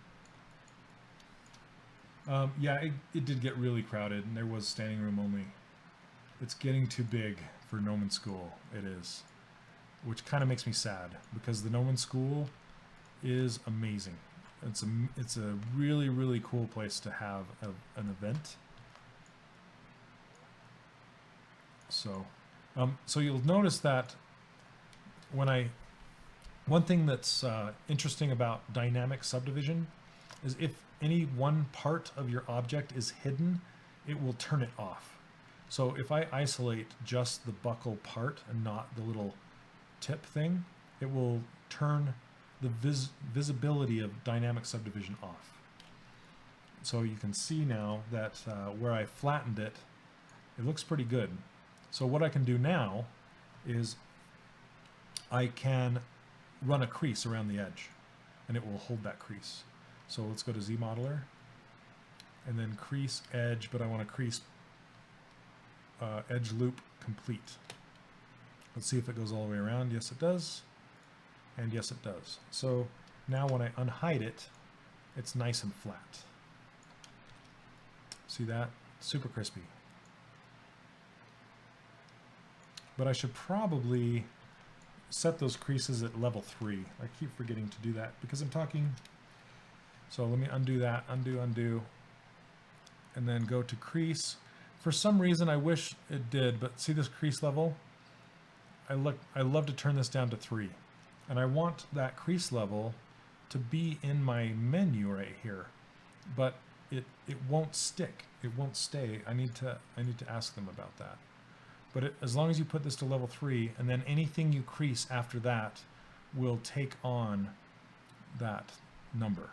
Yeah, it did get really crowded, and there was standing room only. It's getting too big for Gnomon School. It is, which kind of makes me sad because the Gnomon School is amazing. It's a really, really cool place to have an event. So, so you'll notice that one thing that's interesting about dynamic subdivision is if any one part of your object is hidden, it will turn it off. So if I isolate just the buckle part and not the little tip thing, it will turn the visibility of dynamic subdivision off. So you can see now that where I flattened it, it looks pretty good. So what I can do now is I can run a crease around the edge, and it will hold that crease. So let's go to ZModeler, and then crease edge, but I want to crease edge loop complete. Let's see if it goes all the way around. Yes, it does. And yes, it does. So now when I unhide it, it's nice and flat. See that? Super crispy. But I should probably set those creases at level 3. I keep forgetting to do that because I'm talking. So let me undo that, undo, and then go to crease. For some reason, I wish it did, but see this crease level? I love to turn this down to 3. And I want that crease level to be in my menu right here, but it won't stick. It won't stay. I need to ask them about that. But as long as you put this to level 3, and then anything you crease after that will take on that number.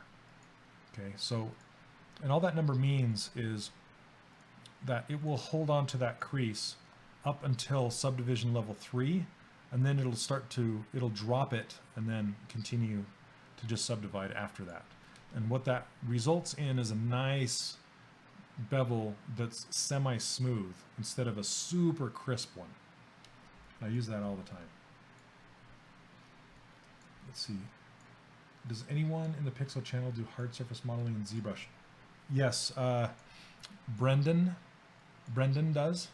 Okay, so, and all that number means is that it will hold on to that crease up until subdivision level 3, and then it'll drop it and then continue to just subdivide after that. And what that results in is a nice bevel that's semi-smooth instead of a super crisp one. I use that all the time. Let's see. Does anyone in the Pixel channel do hard surface modeling in ZBrush? Yes, Brendan does.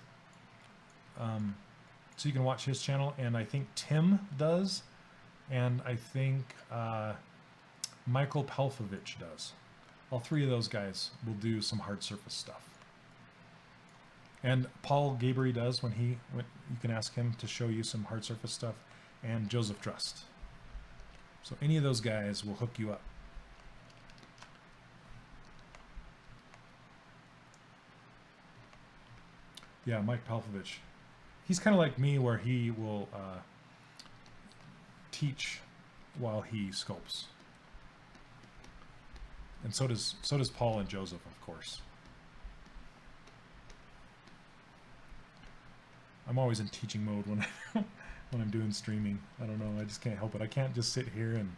So you can watch his channel, and I think Tim does, and I think Michael Palfovich does. All three of those guys will do some hard surface stuff. And Paul Gabery does when you can ask him to show you some hard surface stuff, and Joseph Trust. So any of those guys will hook you up. Yeah, Mike Palfovich. He's kind of like me, where he will teach while he sculpts. And so does Paul and Joseph, of course. I'm always in teaching mode when when I'm doing streaming. I don't know, I just can't help it. I can't just sit here and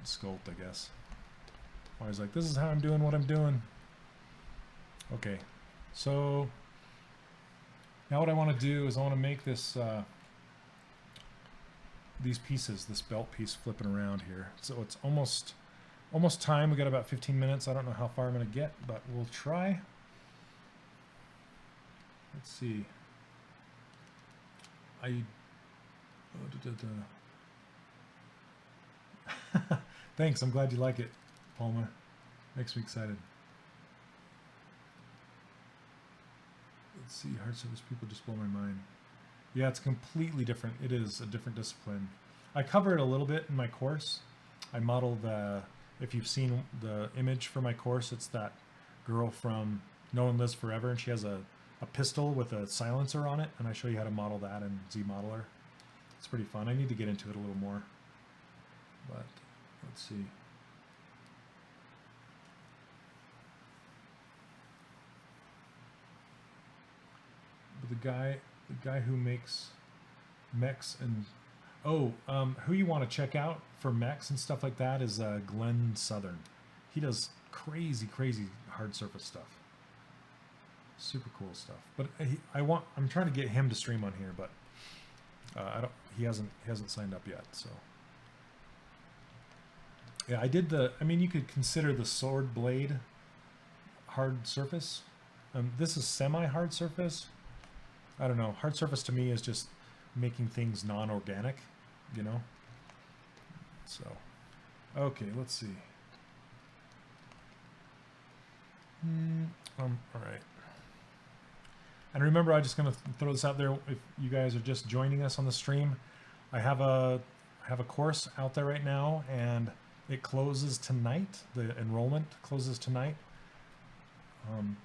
sculpt, I guess. I'm always like, this is how I'm doing what I'm doing. Okay, so now what I want to do is I want to make this these pieces, this belt piece flipping around here. So it's almost time. We got about 15 minutes. I don't know how far I'm going to get, but we'll try. Let's see. Thanks. I'm glad you like it, Palmer. Makes me excited. Let's see. Hard surface people just blow my mind. Yeah, it's completely different. It is a different discipline. I cover it a little bit in my course. I model the, if you've seen the image for my course, it's that girl from No One Lives Forever, and she has a pistol with a silencer on it, and I show you how to model that in ZModeler. It's pretty fun. I need to get into it a little more, but let's see. But the guy who makes mechs and who you want to check out for mechs and stuff like that is Glenn Southern. He does crazy hard surface stuff. Super cool stuff. But I'm trying to get him to stream on here, but he hasn't signed up yet. So yeah, I mean, you could consider the sword blade hard surface. This is semi-hard surface. I don't know. Hard surface to me is just making things non-organic, you know? So, okay, let's see. All right. And remember, I'm just going to throw this out there. If you guys are just joining us on the stream, I have a course out there right now, and it closes tonight. The enrollment closes tonight. And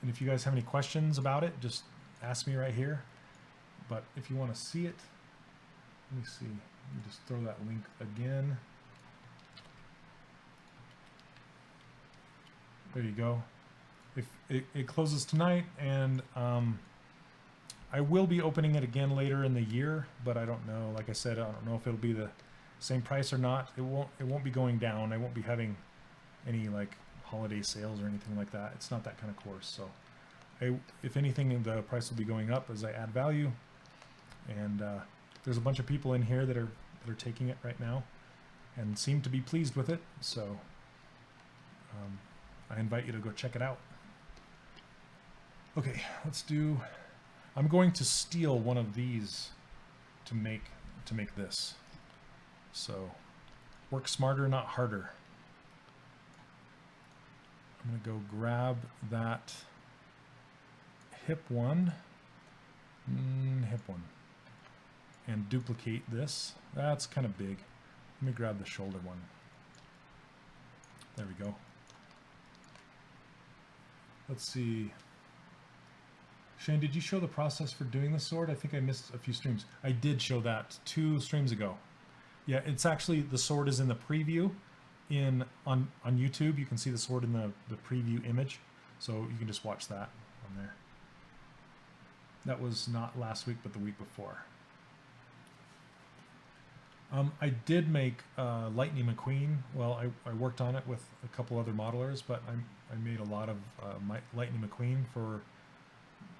if you guys have any questions about it, just ask me right here. But if you want to see it, let me see. Let me just throw that link again. There you go. If it closes tonight, and I will be opening it again later in the year, but I don't know. Like I said, I don't know if it'll be the same price or not. It won't be going down. I won't be having any like holiday sales or anything like that. It's not that kind of course. So if anything, the price will be going up as I add value. And there's a bunch of people in here that are taking it right now and seem to be pleased with it. So I invite you to go check it out. Okay, let's do. I'm going to steal one of these to make this. So work smarter, not harder. I'm going to go grab that hip one, and duplicate this. That's kind of big. Let me grab the shoulder one. There we go. Let's see. Shane, did you show the process for doing the sword? I think I missed a few streams. I did show that 2 streams ago. Yeah, it's actually, the sword is in the preview on YouTube. You can see the sword in the preview image. So you can just watch that on there. That was not last week, but the week before. I did make Lightning McQueen. Well, I worked on it with a couple other modelers, but I made a lot of Lightning McQueen for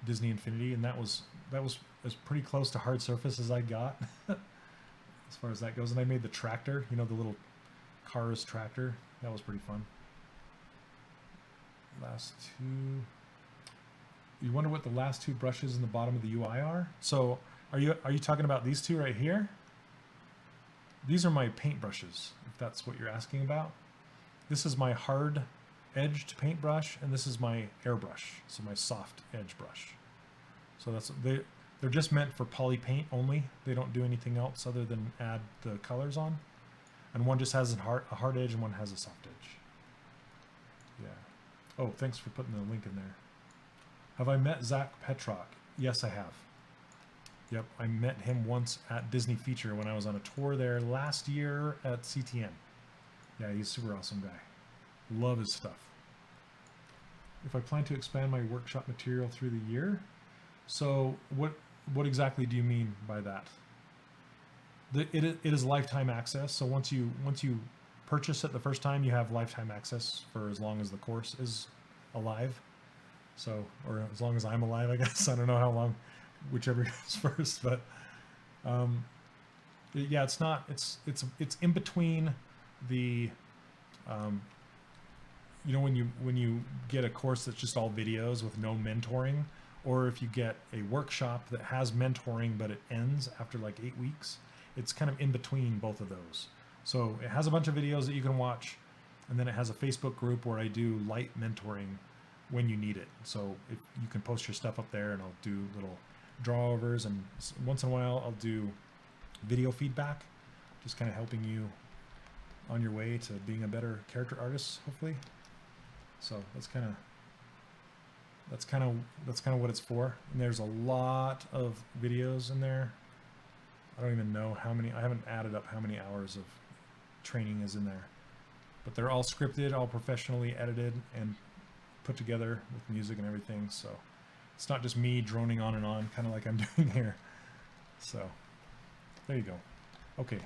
Disney Infinity, and that was as pretty close to hard surface as I got as far as that goes. And I made the tractor, you know, the little Cars tractor. That was pretty fun. last two. You wonder what the last two brushes in the bottom of the UI are? So are you talking about these two right here? These are my paint brushes, if that's what you're asking about. This is my hard edged paintbrush, and this is my airbrush, so my soft edge brush. So that's they're just meant for poly paint only. They don't do anything else other than add the colors on. And one just has a hard edge and one has a soft edge. Yeah. Oh, thanks for putting the link in there. Have I met Zach Petrock? Yes, I have. Yep, I met him once at Disney Feature when I was on a tour there last year at CTN. Yeah, he's a super awesome guy. Love his stuff. If I plan to expand my workshop material through the year, so what exactly do you mean by that? It is lifetime access. So once you purchase it the first time, you have lifetime access for as long as the course is alive. So, or as long as I'm alive, I guess. I don't know how long, whichever goes first. But yeah, it's not. It's in between the. You know, when you get a course that's just all videos with no mentoring, or if you get a workshop that has mentoring but it ends after like 8 weeks, it's kind of in between both of those. So it has a bunch of videos that you can watch, and then it has a Facebook group where I do light mentoring when you need it. So if you can post your stuff up there, and I'll do little drawovers, and once in a while I'll do video feedback, just kind of helping you on your way to being a better character artist, hopefully. So that's kind of what it's for. And there's a lot of videos in there. I don't even know how many. I haven't added up how many hours of training is in there, but they're all scripted, all professionally edited and put together with music and everything. So it's not just me droning on and on, kind of like I'm doing here. So there you go. Okay.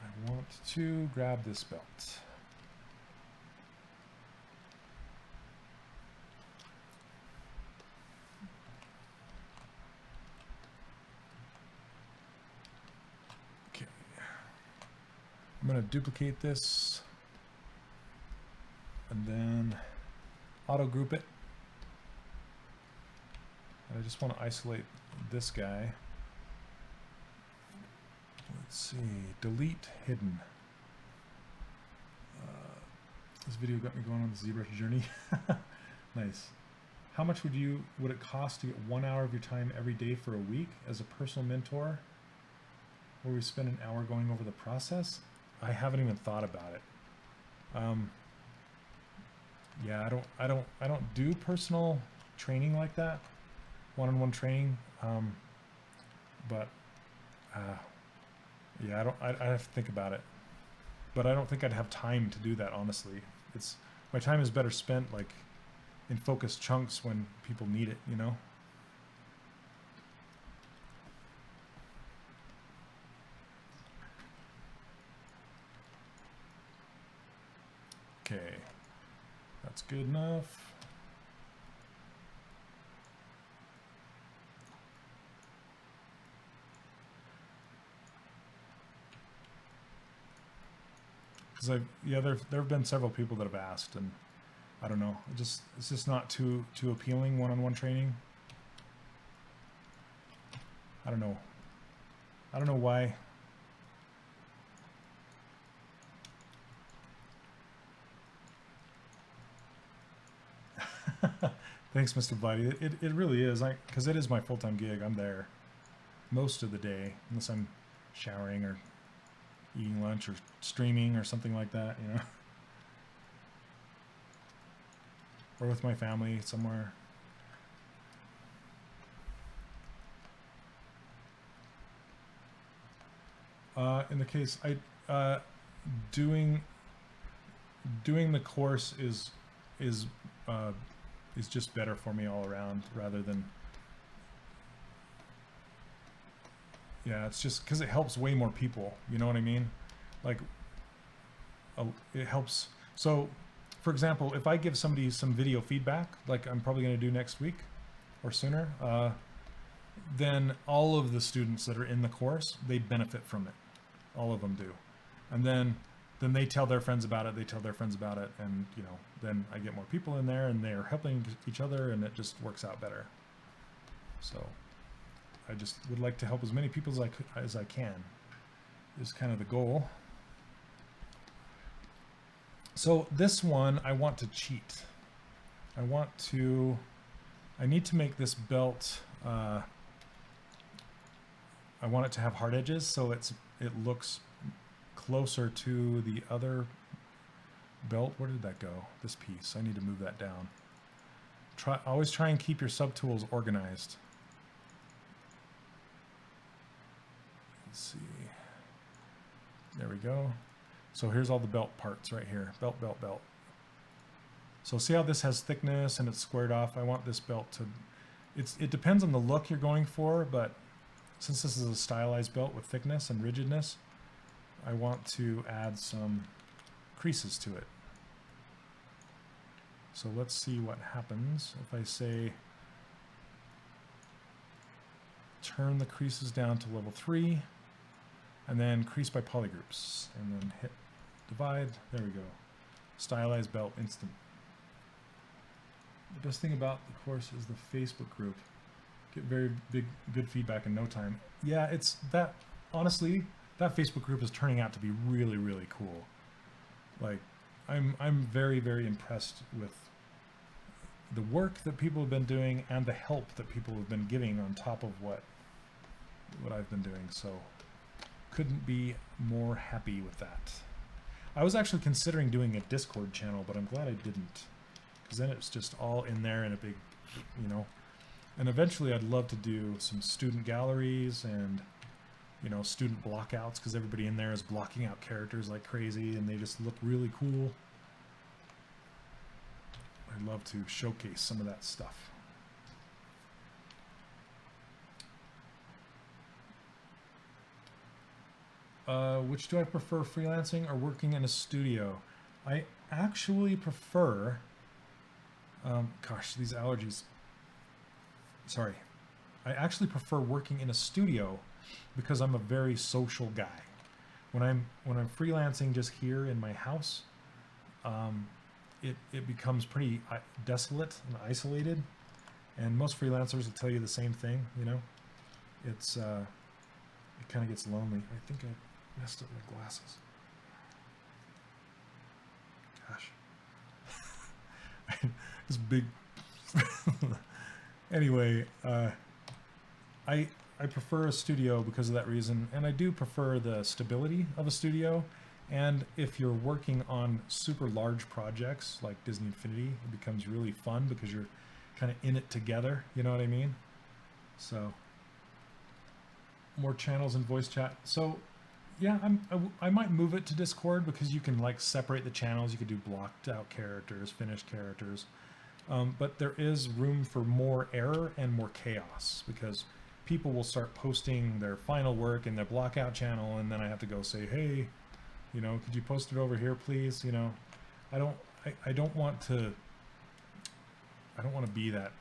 I want to grab this belt. Okay. I'm going to duplicate this and then auto group it. And I just want to isolate this guy. Let's see, delete hidden. This video got me going on the ZBrush journey. Nice. How much would it cost to get 1 hour of your time every day for a week as a personal mentor, where we spend an hour going over the process? I haven't even thought about it. Yeah, I don't do personal training like that, one-on-one training. But yeah, I have to think about it. But I don't think I'd have time to do that, honestly. My time is better spent like in focused chunks when people need it, you know? Okay, that's good enough. Because there have been several people that have asked, and I don't know, it's just not too appealing, one-on-one training. I don't know why. Thanks, Mr. Buddy. It really is, because it is my full-time gig. I'm there most of the day, unless I'm showering or eating lunch or streaming or something like that, you know, or with my family somewhere. In the case, doing the course is just better for me all around, rather than, yeah, it's just because it helps way more people, you know what I mean? Like, it helps. So for example, if I give somebody some video feedback, like I'm probably going to do next week or sooner, then all of the students that are in the course, they benefit from it. All of them do. And then then they tell their friends about it, they tell their friends about it, and you know, then I get more people in there and they're helping each other and it just works out better. So I just would like to help as many people as I can is kind of the goal. So this one I want to cheat. I need to make this belt, I want it to have hard edges so it looks closer to the other belt. Where did that go? This piece. I need to move that down. Always try and keep your subtools organized. Let's see. There we go. So here's all the belt parts right here. Belt, belt, belt. So see how this has thickness and it's squared off? I want this belt to... It depends on the look you're going for, but since this is a stylized belt with thickness and rigidness, I want to add some creases to it. So let's see what happens if I say turn the creases down to level 3 and then crease by polygroups and then hit divide. There we go. Stylized belt instant. The best thing about the course is the Facebook group. Get very good feedback in no time. Yeah, it's that, honestly, that Facebook group is turning out to be really, really cool. Like, I'm very, very impressed with the work that people have been doing and the help that people have been giving on top of what I've been doing. So couldn't be more happy with that. I was actually considering doing a Discord channel, but I'm glad I didn't, because then it's just all in there in a big, you know. And eventually I'd love to do some student galleries and, you know, student blockouts, because everybody in there is blocking out characters like crazy and they just look really cool. I'd love to showcase some of that stuff. Which do I prefer, freelancing or working in a studio? I actually prefer, gosh, these allergies. Sorry. I actually prefer working in a studio because I'm a very social guy. When I'm freelancing just here in my house, it becomes pretty desolate and isolated, and most freelancers will tell you the same thing. You know, it kind of gets lonely. I think I messed up my glasses. Gosh, this big. Anyway, I prefer a studio because of that reason, and I do prefer the stability of a studio. And if you're working on super large projects like Disney Infinity, it becomes really fun because you're kind of in it together, you know what I mean? So, more channels and voice chat. So, yeah, I might move it to Discord because you can like separate the channels. You could do blocked out characters, finished characters. But there is room for more error and more chaos because people will start posting their final work in their blockout channel, and then I have to go say, hey, you know, could you post it over here, please? You know, I don't want to be that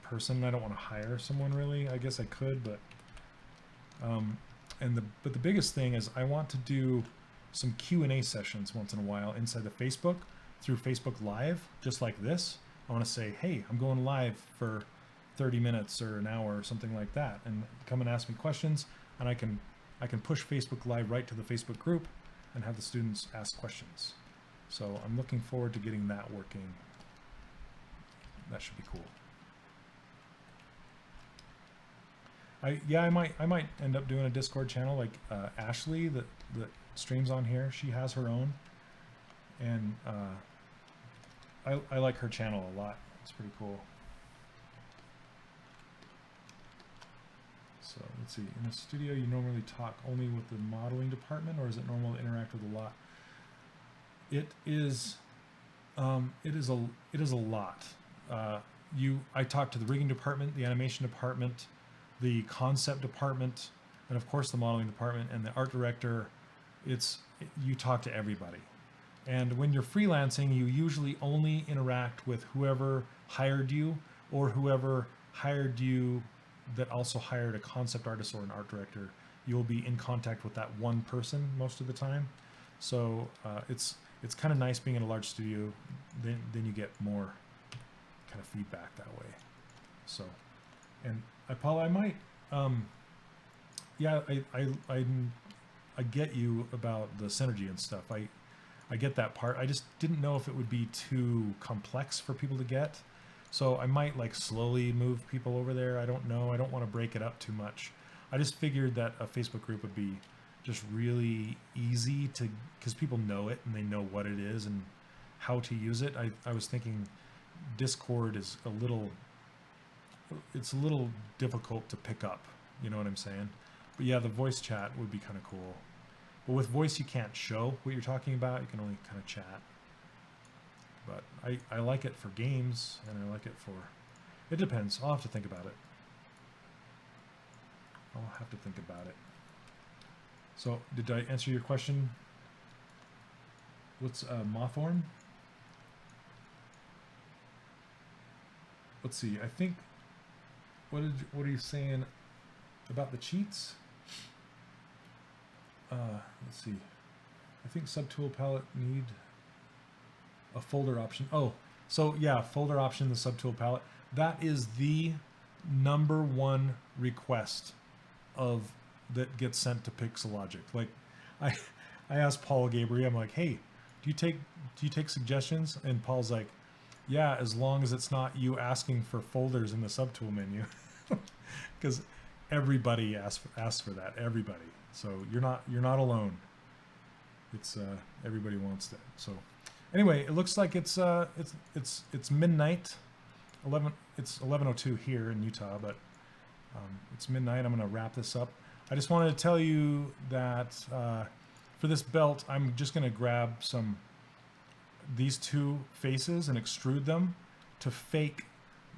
person. I don't want to hire someone really. I guess I could, but but the biggest thing is I want to do some Q&A sessions once in a while inside the Facebook through Facebook Live, just like this. I want to say, hey, I'm going live for 30 minutes or an hour or something like that, and come and ask me questions, and I can push Facebook Live right to the Facebook group and have the students ask questions. So I'm looking forward to getting that working. That should be cool. I might end up doing a Discord channel like Ashley that streams on here. She has her own, and I like her channel a lot. It's pretty cool. So let's see. In a studio, you normally talk only with the modeling department, or is it normal to interact with a lot? It is a lot. I talk to the rigging department, the animation department, the concept department, and of course the modeling department and the art director. You talk to everybody. And when you're freelancing, you usually only interact with whoever hired you or whoever hired you that also hired a concept artist or an art director. You'll be in contact with that one person most of the time. So it's kind of nice being in a large studio. Then you get more kind of feedback that way. So, and Paul, I might, yeah, I get you about the synergy and stuff. I get that part. I just didn't know if it would be too complex for people to get. So I might like slowly move people over there. I don't know. I don't want to break it up too much. I just figured that a Facebook group would be just really easy to, because people know it and they know what it is and how to use it. I was thinking Discord is it's a little difficult to pick up. You know what I'm saying? But yeah, the voice chat would be kind of cool. But with voice, you can't show what you're talking about. You can only kind of chat. But I like it for games, and I like it for... It depends. I'll have to think about it. I'll have to think about it. So, did I answer your question? What's Mothorn? Let's see. I think... What are you saying about the cheats? Let's see. I think subtool palette need a folder option. Oh, so yeah, folder option in the subtool palette. That is the #1 request that gets sent to Pixelogic. Like, I asked Paul Gabriel, I'm like, hey, do you take suggestions? And Paul's like, yeah, as long as it's not you asking for folders in the subtool menu, because everybody asks for that. Everybody. So you're not alone. It's everybody wants that. So anyway, it looks like it's midnight. It's 11:02 here in Utah, but it's midnight. I'm gonna wrap this up. I just wanted to tell you that for this belt, I'm just gonna grab these two faces and extrude them to fake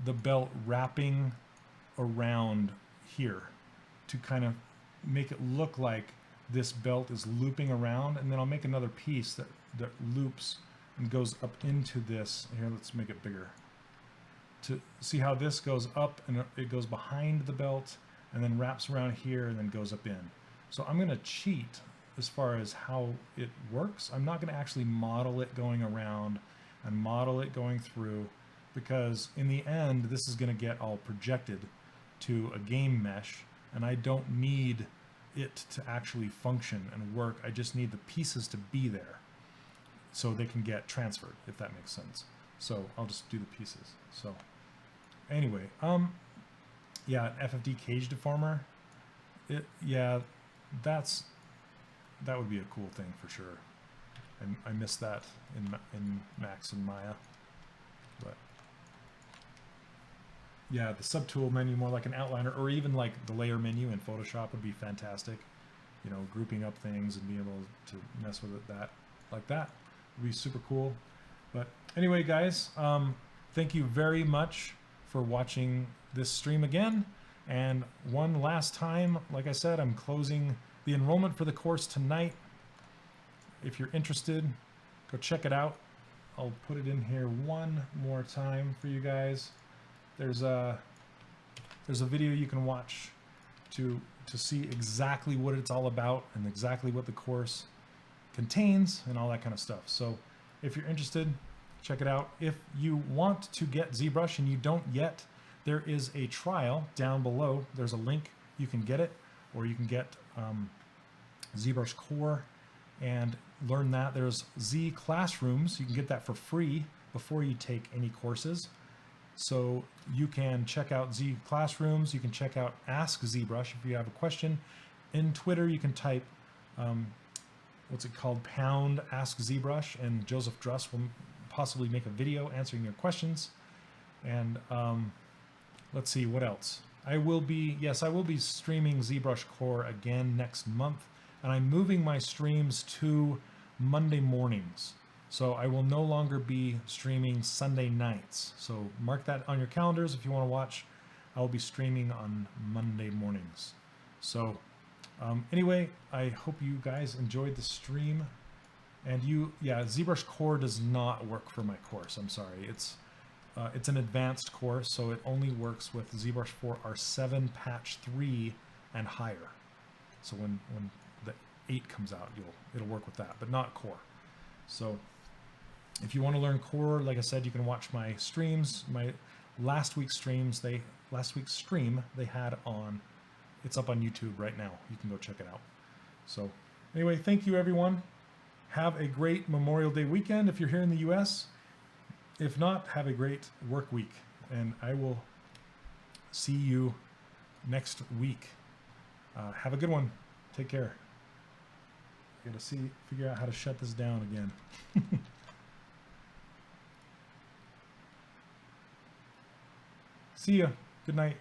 the belt wrapping around here to kind of make it look like this belt is looping around, and then I'll make another piece that loops and goes up into this. Here, let's make it bigger. To see how this goes up and it goes behind the belt and then wraps around here and then goes up in. So I'm going to cheat as far as how it works. I'm not going to actually model it going around and model it going through, because in the end this is going to get all projected to a game mesh, and I don't need it to actually function and work. I just need the pieces to be there so they can get transferred, if that makes sense. So I'll just do the pieces. So anyway, yeah, FFD cage deformer. Yeah, that would be a cool thing for sure. And I miss that in Max and Maya. But yeah, the subtool menu, more like an outliner, or even like the layer menu in Photoshop would be fantastic. You know, grouping up things and being able to mess with it like that would be super cool. But anyway, guys, thank you very much for watching this stream again. And one last time, like I said, I'm closing the enrollment for the course tonight. If you're interested, go check it out. I'll put it in here one more time for you guys. There's a video you can watch to see exactly what it's all about and exactly what the course contains and all that kind of stuff. So if you're interested, check it out. If you want to get ZBrush and you don't yet, there is a trial down below. There's a link. You can get it, or you can get ZBrush Core and learn that. There's Z Classrooms. You can get that for free before you take any courses. So you can check out Z Classrooms. You can check out Ask ZBrush if you have a question. In Twitter, you can type, what's it called, pound Ask ZBrush, and Joseph Druss will possibly make a video answering your questions. And let's see, what else? I will be streaming ZBrush Core again next month, and I'm moving my streams to Monday mornings. So I will no longer be streaming Sunday nights. So mark that on your calendars if you want to watch. I will be streaming on Monday mornings. So anyway, I hope you guys enjoyed the stream. And yeah, ZBrush Core does not work for my course. I'm sorry. It's an advanced course, so it only works with ZBrush 4 R7 patch 3 and higher. So when 8 comes out, it'll work with that, but not core. So if you want to learn core, like I said, you can watch my streams. My last week's stream they had on, it's up on YouTube right now. You can go check it out. So anyway, thank you everyone. Have a great Memorial Day weekend if you're here in the US. If not, have a great work week, and I will see you next week. Have a good one. Take care. I gotta figure out how to shut this down again. See ya. Good night.